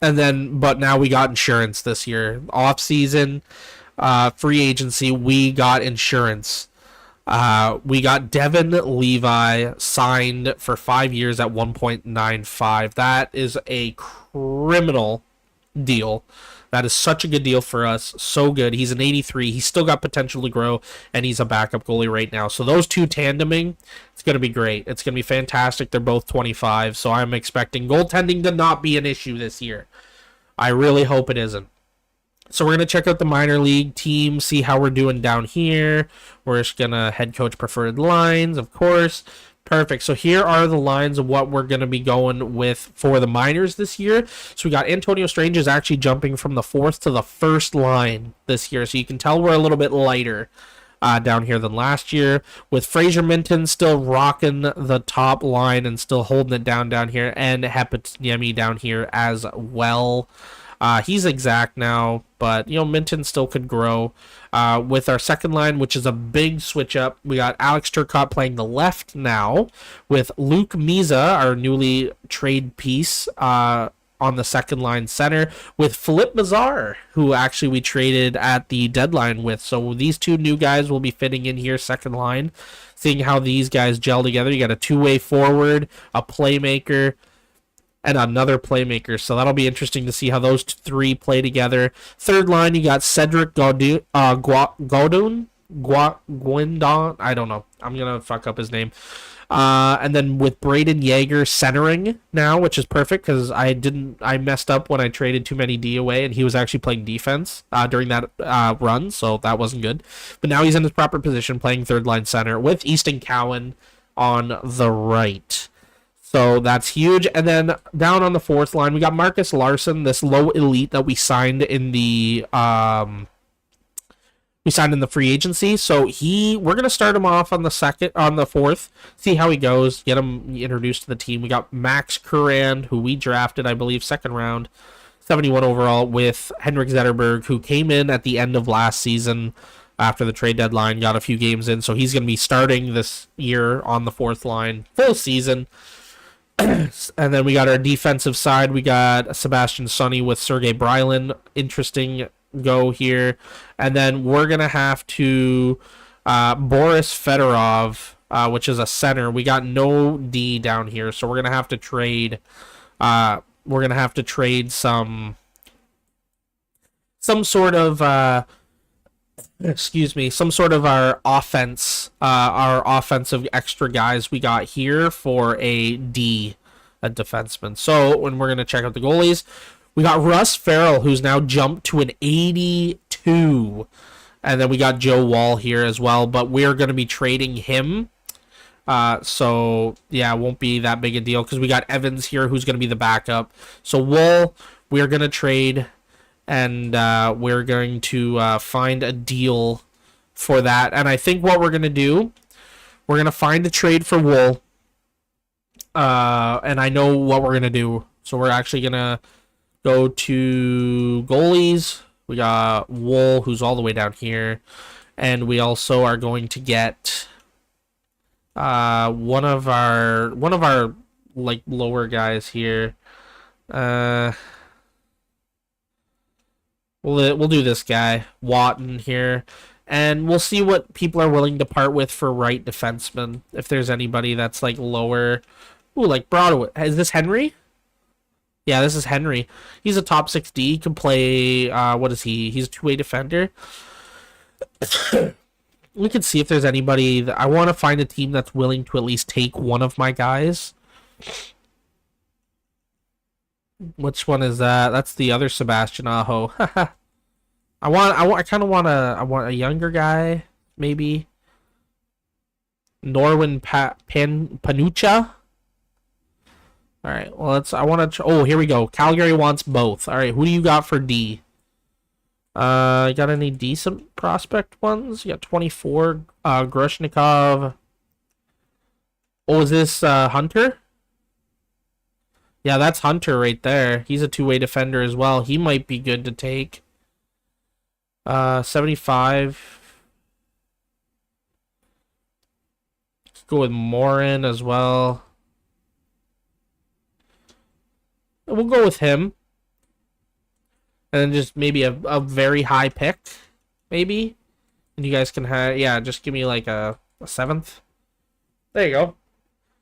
And then, but now we got insurance this year. Off-season, free agency, we got insurance. We got Devin Levi signed for 5 years at 1.95. That is a criminal deal. That is such a good deal for us. So good. He's an 83. He's still got potential to grow, and he's a backup goalie right now. So those two tandeming, it's going to be great. It's going to be fantastic. They're both 25, so I'm expecting goaltending to not be an issue this year. I really hope it isn't. So we're going to check out the minor league team, see how we're doing down here. We're just going to head coach preferred lines, of course. Perfect. So here are the lines of what we're going to be going with for the minors this year. So we got Antonio Strange is actually jumping from the 4th to the 1st line this year. So you can tell we're a little bit lighter down here than last year. With Fraser Minton still rocking the top line and still holding it down here. And Hepatniemi down here as well. He's exact now, but, you know, Minton still could grow. With our second line, which is a big switch up, we got Alex Turcotte playing the left now, with Luke Miza, our newly trade piece, on the second line center, with Philippe Mazar, who actually we traded at the deadline with. So these two new guys will be fitting in here, second line, seeing how these guys gel together. You got a two-way forward, a playmaker, and another playmaker. So that'll be interesting to see how those three play together. Third line, you got Cedric Gaudon, Guindon. I don't know. I'm going to fuck up his name. And then with Braden Yeager centering now, which is perfect because I messed up when I traded too many D away, and he was actually playing defense during that run, so that wasn't good. But now he's in his proper position playing third line center with Easton Cowan on the right. So that's huge. And then down on the fourth line, we got Marcus Larson, this low elite that we signed in the free agency. So we're gonna start him off on the fourth, see how he goes, get him introduced to the team. We got Max Curran, who we drafted, I believe, second round, 71 overall, with Henrik Zetterberg, who came in at the end of last season after the trade deadline, got a few games in, so he's gonna be starting this year on the fourth line, full season. And then we got our defensive side. We got Sebastian Sonny with Sergei Brylin. Interesting go here. And then we're going to have to Boris Fedorov, which is a center. We got no D down here, so we're going to have to trade some sort of our offensive extra guys we got here for a defenseman. So when we're going to check out the goalies, we got Russ Farrell, who's now jumped to an 82. And then we got Joe Wall here as well, but we're going to be trading him. So yeah, it won't be that big a deal because we got Evans here, who's going to be the backup. So Wall, we're going to trade, and we're going to find a deal for that. And I think what we're going to do, we're going to find a trade for Wool. And I know what we're going to do. So we're actually going to go to goalies. We got Wool, who's all the way down here. And we also are going to get one of our like lower guys here. We'll do this guy, Watton here, and we'll see what people are willing to part with for right defenseman. If there's anybody that's like lower, like Broadway. Is this Henry? Yeah, this is Henry. He's a top 6D. He can play. What is he? He's a two-way defender. We can see if there's anybody that I want to find a team that's willing to at least take one of my guys. Which one is that? That's the other Sebastian Aho. I want a younger guy, maybe. Norwin Panucha. All right. Well, oh, here we go. Calgary wants both. All right. Who do you got for D? You got any decent prospect ones? You got 24. Grushnikov. Oh, is this Hunter? Yeah, that's Hunter right there. He's a two-way defender as well. He might be good to take. 75. Let's go with Morin as well. We'll go with him. And then just maybe a very high pick, maybe. And you guys can have, yeah, just give me like a 7th. There you go.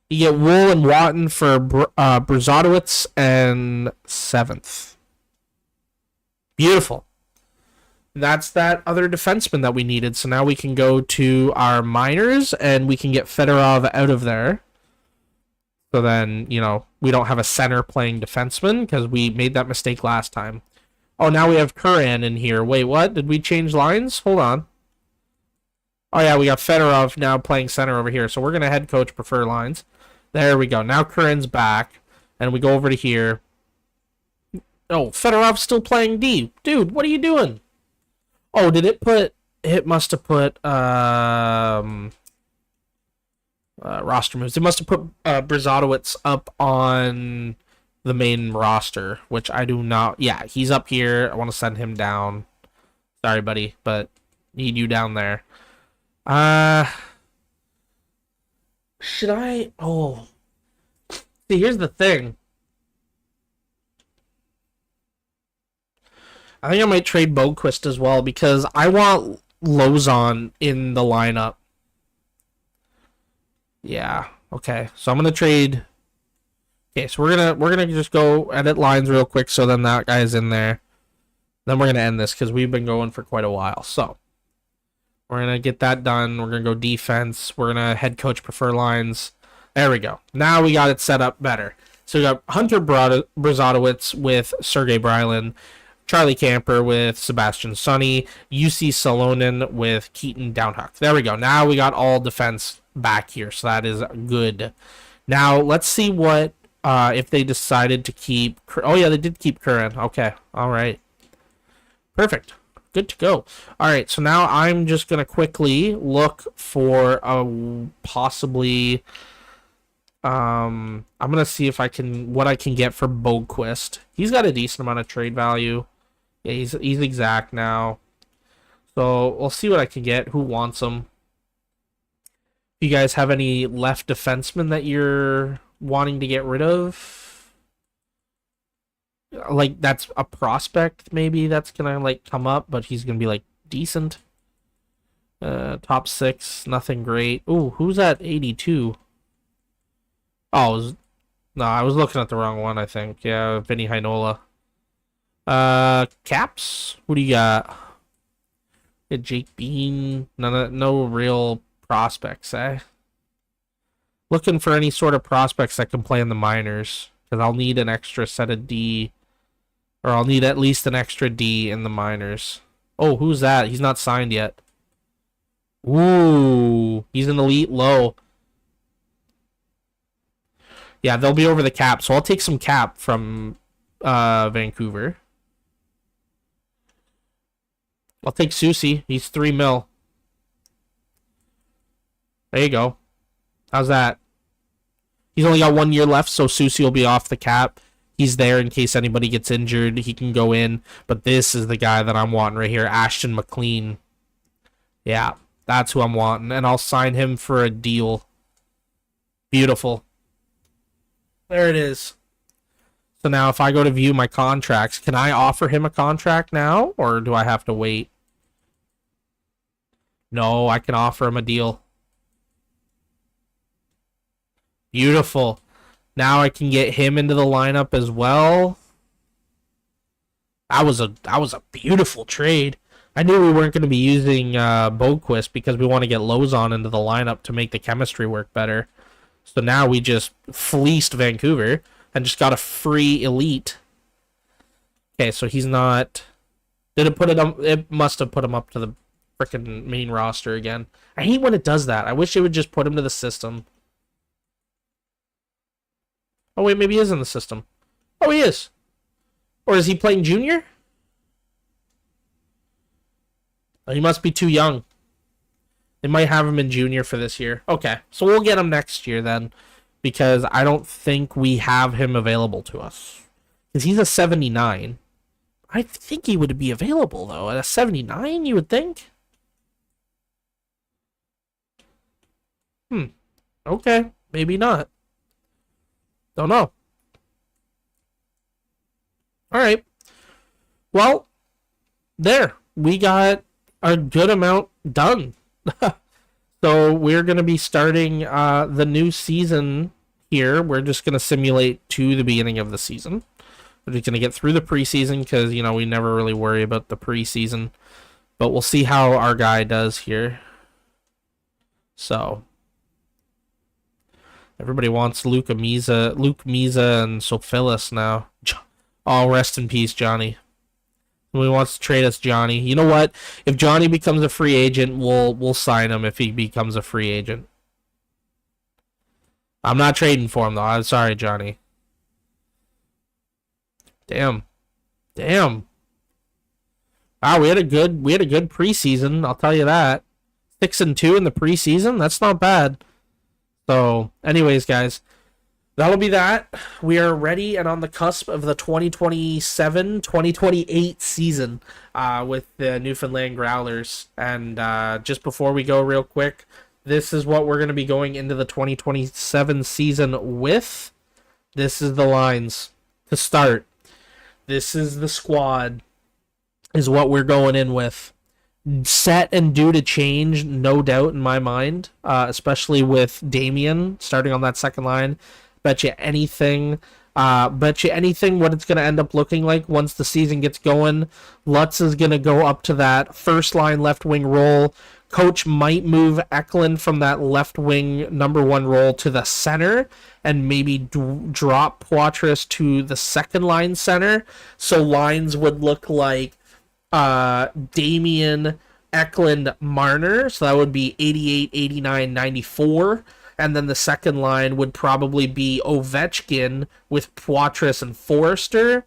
You get Wool and Watton for Brzozowicz and 7th. Beautiful. That's that other defenseman that we needed. So now we can go to our minors and we can get Fedorov out of there. So then, you know, we don't have a center playing defenseman because we made that mistake last time. Oh, now we have Curran in here. Wait, what? Did we change lines? Hold on. Oh, yeah, we got Fedorov now playing center over here. So we're going to head coach prefer lines. There we go. Now Curran's back. And we go over to here. Oh, Fedorov's still playing D. Dude, what are you doing? Oh, did it put... It must have put... roster moves. It must have put Brzozowicz up on the main roster, which I do not. Yeah, he's up here. I want to send him down. Sorry, buddy, but need you down there. Should I? Oh, see, here's the thing. I think I might trade Boquist as well because I want Lozon in the lineup. Yeah. Okay. So I'm gonna trade. Okay. So we're gonna just go edit lines real quick. So then that guy's in there. Then we're gonna end this because we've been going for quite a while. So we're gonna get that done. We're gonna go defense. We're gonna head coach prefer lines. There we go. Now we got it set up better. So we got Hunter Brzozowicz with Sergei Brylin, Charlie Camper with Sebastian Sonny, UC Salonen with Keaton Downhuck. There we go. Now we got all defense back here, so that is good. Now let's see what if they decided to keep. Oh yeah, they did keep Curran. Okay, all right, perfect, good to go. All right, so now I'm just gonna quickly look for a possibly. I'm gonna see if I can what I can get for Boquist. He's got a decent amount of trade value. Yeah, he's exact now. So we'll see what I can get. Who wants him? You guys have any left defensemen that you're wanting to get rid of? Like, that's a prospect, maybe, that's gonna, like, come up, but he's gonna be, like, decent. Top 6, nothing great. Ooh, who's at 82? Oh, no, I was looking at the wrong one, I think. Yeah, Vinny Heinola. Caps? Who do you got? Yeah, Jake Bean. No real prospects, eh? Looking for any sort of prospects that can play in the minors, because I'll need an extra set of D, or I'll need at least an extra D in the minors. Oh, who's that? He's not signed yet. Ooh, he's an elite low. Yeah, they'll be over the cap, so I'll take some cap from Vancouver. I'll take Susie. He's 3 mil. There you go. How's that? He's only got 1 year left, so Susie will be off the cap. He's there in case anybody gets injured. He can go in. But this is the guy that I'm wanting right here, Ashton McLean. Yeah, that's who I'm wanting. And I'll sign him for a deal. Beautiful. There it is. So now if I go to view my contracts, can I offer him a contract now? Or do I have to wait? No, I can offer him a deal. Beautiful. Now I can get him into the lineup as well. That was a beautiful trade. I knew we weren't going to be using Boquist because we want to get Lozon into the lineup to make the chemistry work better. So now we just fleeced Vancouver and just got a free elite. Okay, so he's not... Did it put it up? It must have put him up to the frickin' main roster again. I hate when it does that. I wish it would just put him to the system. Oh, wait, maybe he is in the system. Oh, he is. Or is he playing junior? Oh, he must be too young. They might have him in junior for this year. Okay, so we'll get him next year then. Because I don't think we have him available to us. Because he's a 79. I think he would be available, though. At a 79, you would think? Okay. Maybe not. Don't know. Alright. Well, there. We got a good amount done. So we're going to be starting the new season here. We're just going to simulate to the beginning of the season. We're just going to get through the preseason because, you know, we never really worry about the preseason. But we'll see how our guy does here. So, everybody wants Luke Misa and Sophilis now. Oh, rest in peace, Johnny. He wants to trade us Johnny. You know what? If Johnny becomes a free agent, we'll sign him if he becomes a free agent. I'm not trading for him though. I'm sorry, Johnny. Damn. Wow, we had a good preseason, I'll tell you that. 6-2 in the preseason? That's not bad. So, anyways, guys, that'll be that. We are ready and on the cusp of the 2027-2028 season with the Newfoundland Growlers. And just before we go real quick, this is what we're going to be going into the 2027 season with. This is the lines to start. This is the squad, is what we're going in with. Set and due to change, no doubt in my mind, especially with Damien starting on that second line. Bet you anything what it's going to end up looking like once the season gets going. Lutz is going to go up to that first line left wing role. Coach might move Eklund from that left wing number one role to the center and maybe drop Poitras to the second line center. So lines would look like Damien, Eklund, Marner. So that would be 88, 89, 94. And then the second line would probably be Ovechkin with Poitras and Forrester.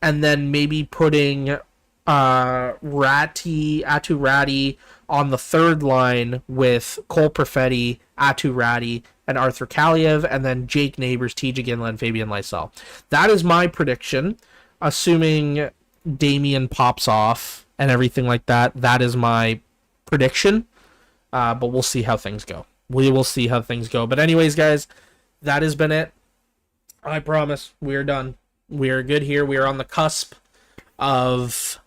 And then maybe putting Atu Ratti on the third line with Cole Perfetti, Atu Ratti, and Arthur Kaliev, and then Jake Neighbors, TJ Ginla, Fabian Lysell. That is my prediction, assuming Damien pops off and everything like that. That is my prediction, but we'll see how things go. We will see how things go. But anyways, guys, that has been it. I promise we are done. We are good here. We are on the cusp of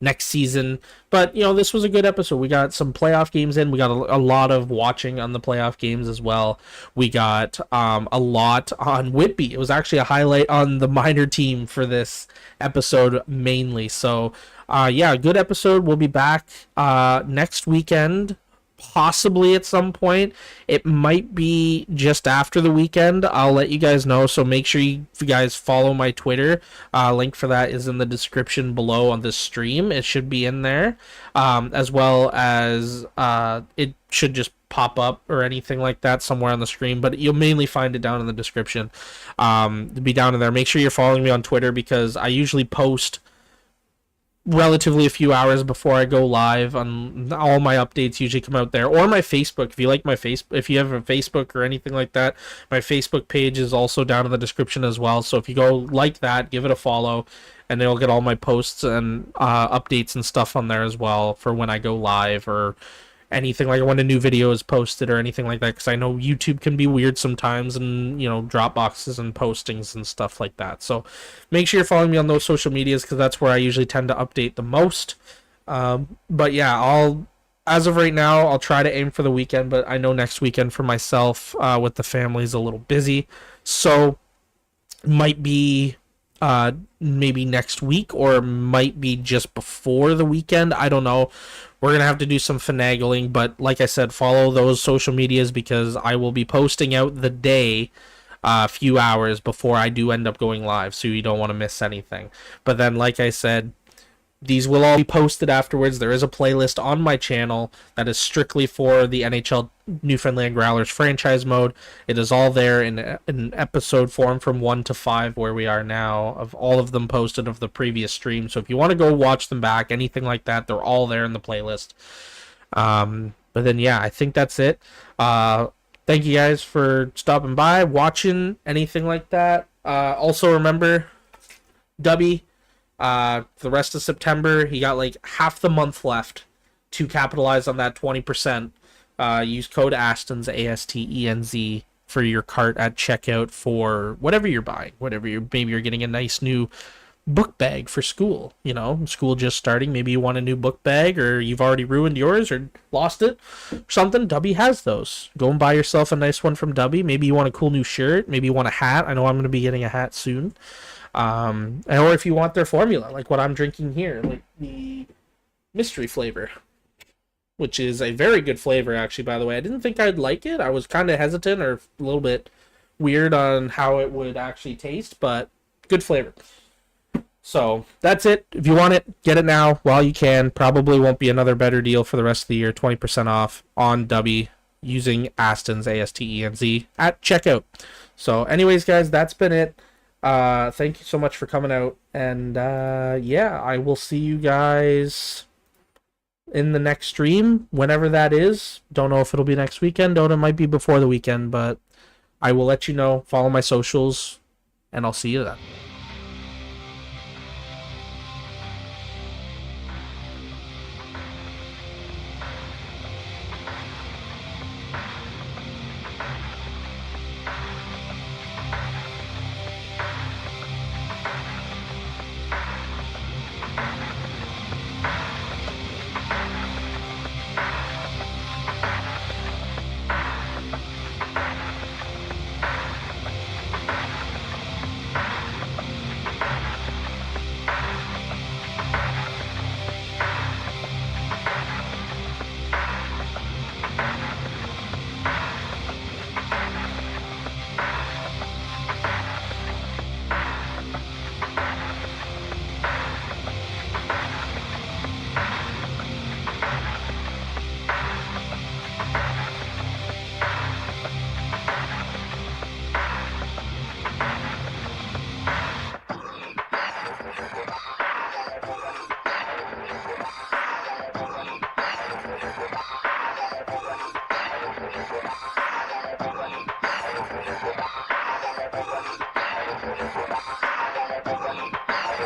next season. But, you know, this was a good episode. We got some playoff games in. We got a lot of watching on the playoff games as well. We got a lot on Whitby. It was actually a highlight on the minor team for this episode mainly. So, yeah, good episode. We'll be back next weekend. Possibly at some point. It might be just after the weekend. I'll let you guys know. So make sure you guys follow my Twitter. Link for that is in the description below on this stream. It should be in there. As well as it should just pop up or anything like that somewhere on the screen. But you'll mainly find it down in the description. To be down in there. Make sure you're following me on Twitter because I usually post relatively a few hours before I go live. On all my updates usually come out there, or my Facebook. If you like my if you have a Facebook or anything like that, my Facebook page is also down in the description as well. So if you go like that, give it a follow, and it'll get all my posts and updates and stuff on there as well for when I go live or anything like when a new video is posted or anything like that, because I know YouTube can be weird sometimes, and, you know, drop boxes and postings and stuff like that. So make sure you're following me on those social medias because that's where I usually tend to update the most. But yeah, as of right now, I'll try to aim for the weekend, but I know next weekend for myself with the family is a little busy, so might be maybe next week, or might be just before the weekend. I don't know. We're going to have to do some finagling, but like I said, follow those social medias because I will be posting out the day a few hours before I do end up going live, so you don't want to miss anything. But then, like I said, these will all be posted afterwards. There is a playlist on my channel that is strictly for the NHL Newfoundland Growlers franchise mode. It is all there in episode form from 1 to 5 where we are now, of all of them posted of the previous stream. So if you want to go watch them back, anything like that, they're all there in the playlist. But then, yeah, I think that's it. Thank you guys for stopping by, watching, anything like that. Also remember, Dubby, The rest of September, you got like half the month left to capitalize on that 20%. Use code Astenz, ASTENZ, for your cart at checkout for whatever you're buying. Maybe you're getting a nice new book bag for school. You know, school just starting. Maybe you want a new book bag, or you've already ruined yours or lost it or something. Dubby has those. Go and buy yourself a nice one from Dubby. Maybe you want a cool new shirt. Maybe you want a hat. I know I'm going to be getting a hat soon. Or if you want their formula, like what I'm drinking here, like the mystery flavor, which is a very good flavor, actually, by the way. I didn't think I'd like it. I was kind of hesitant or a little bit weird on how it would actually taste, but good flavor. So that's it. If you want it, get it now while you can. Probably won't be another better deal for the rest of the year. 20% off on Dubby using Astenz, ASTENZ, at checkout. So anyways, guys, that's been it. Thank you so much for coming out. And yeah, I will see you guys in the next stream, whenever that is. Don't know if it'll be next weekend. It might be before the weekend, but I will let you know. Follow my socials, and I'll see you then.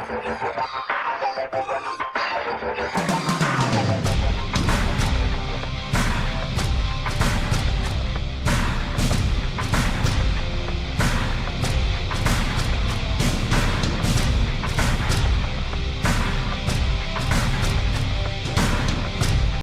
Thank you.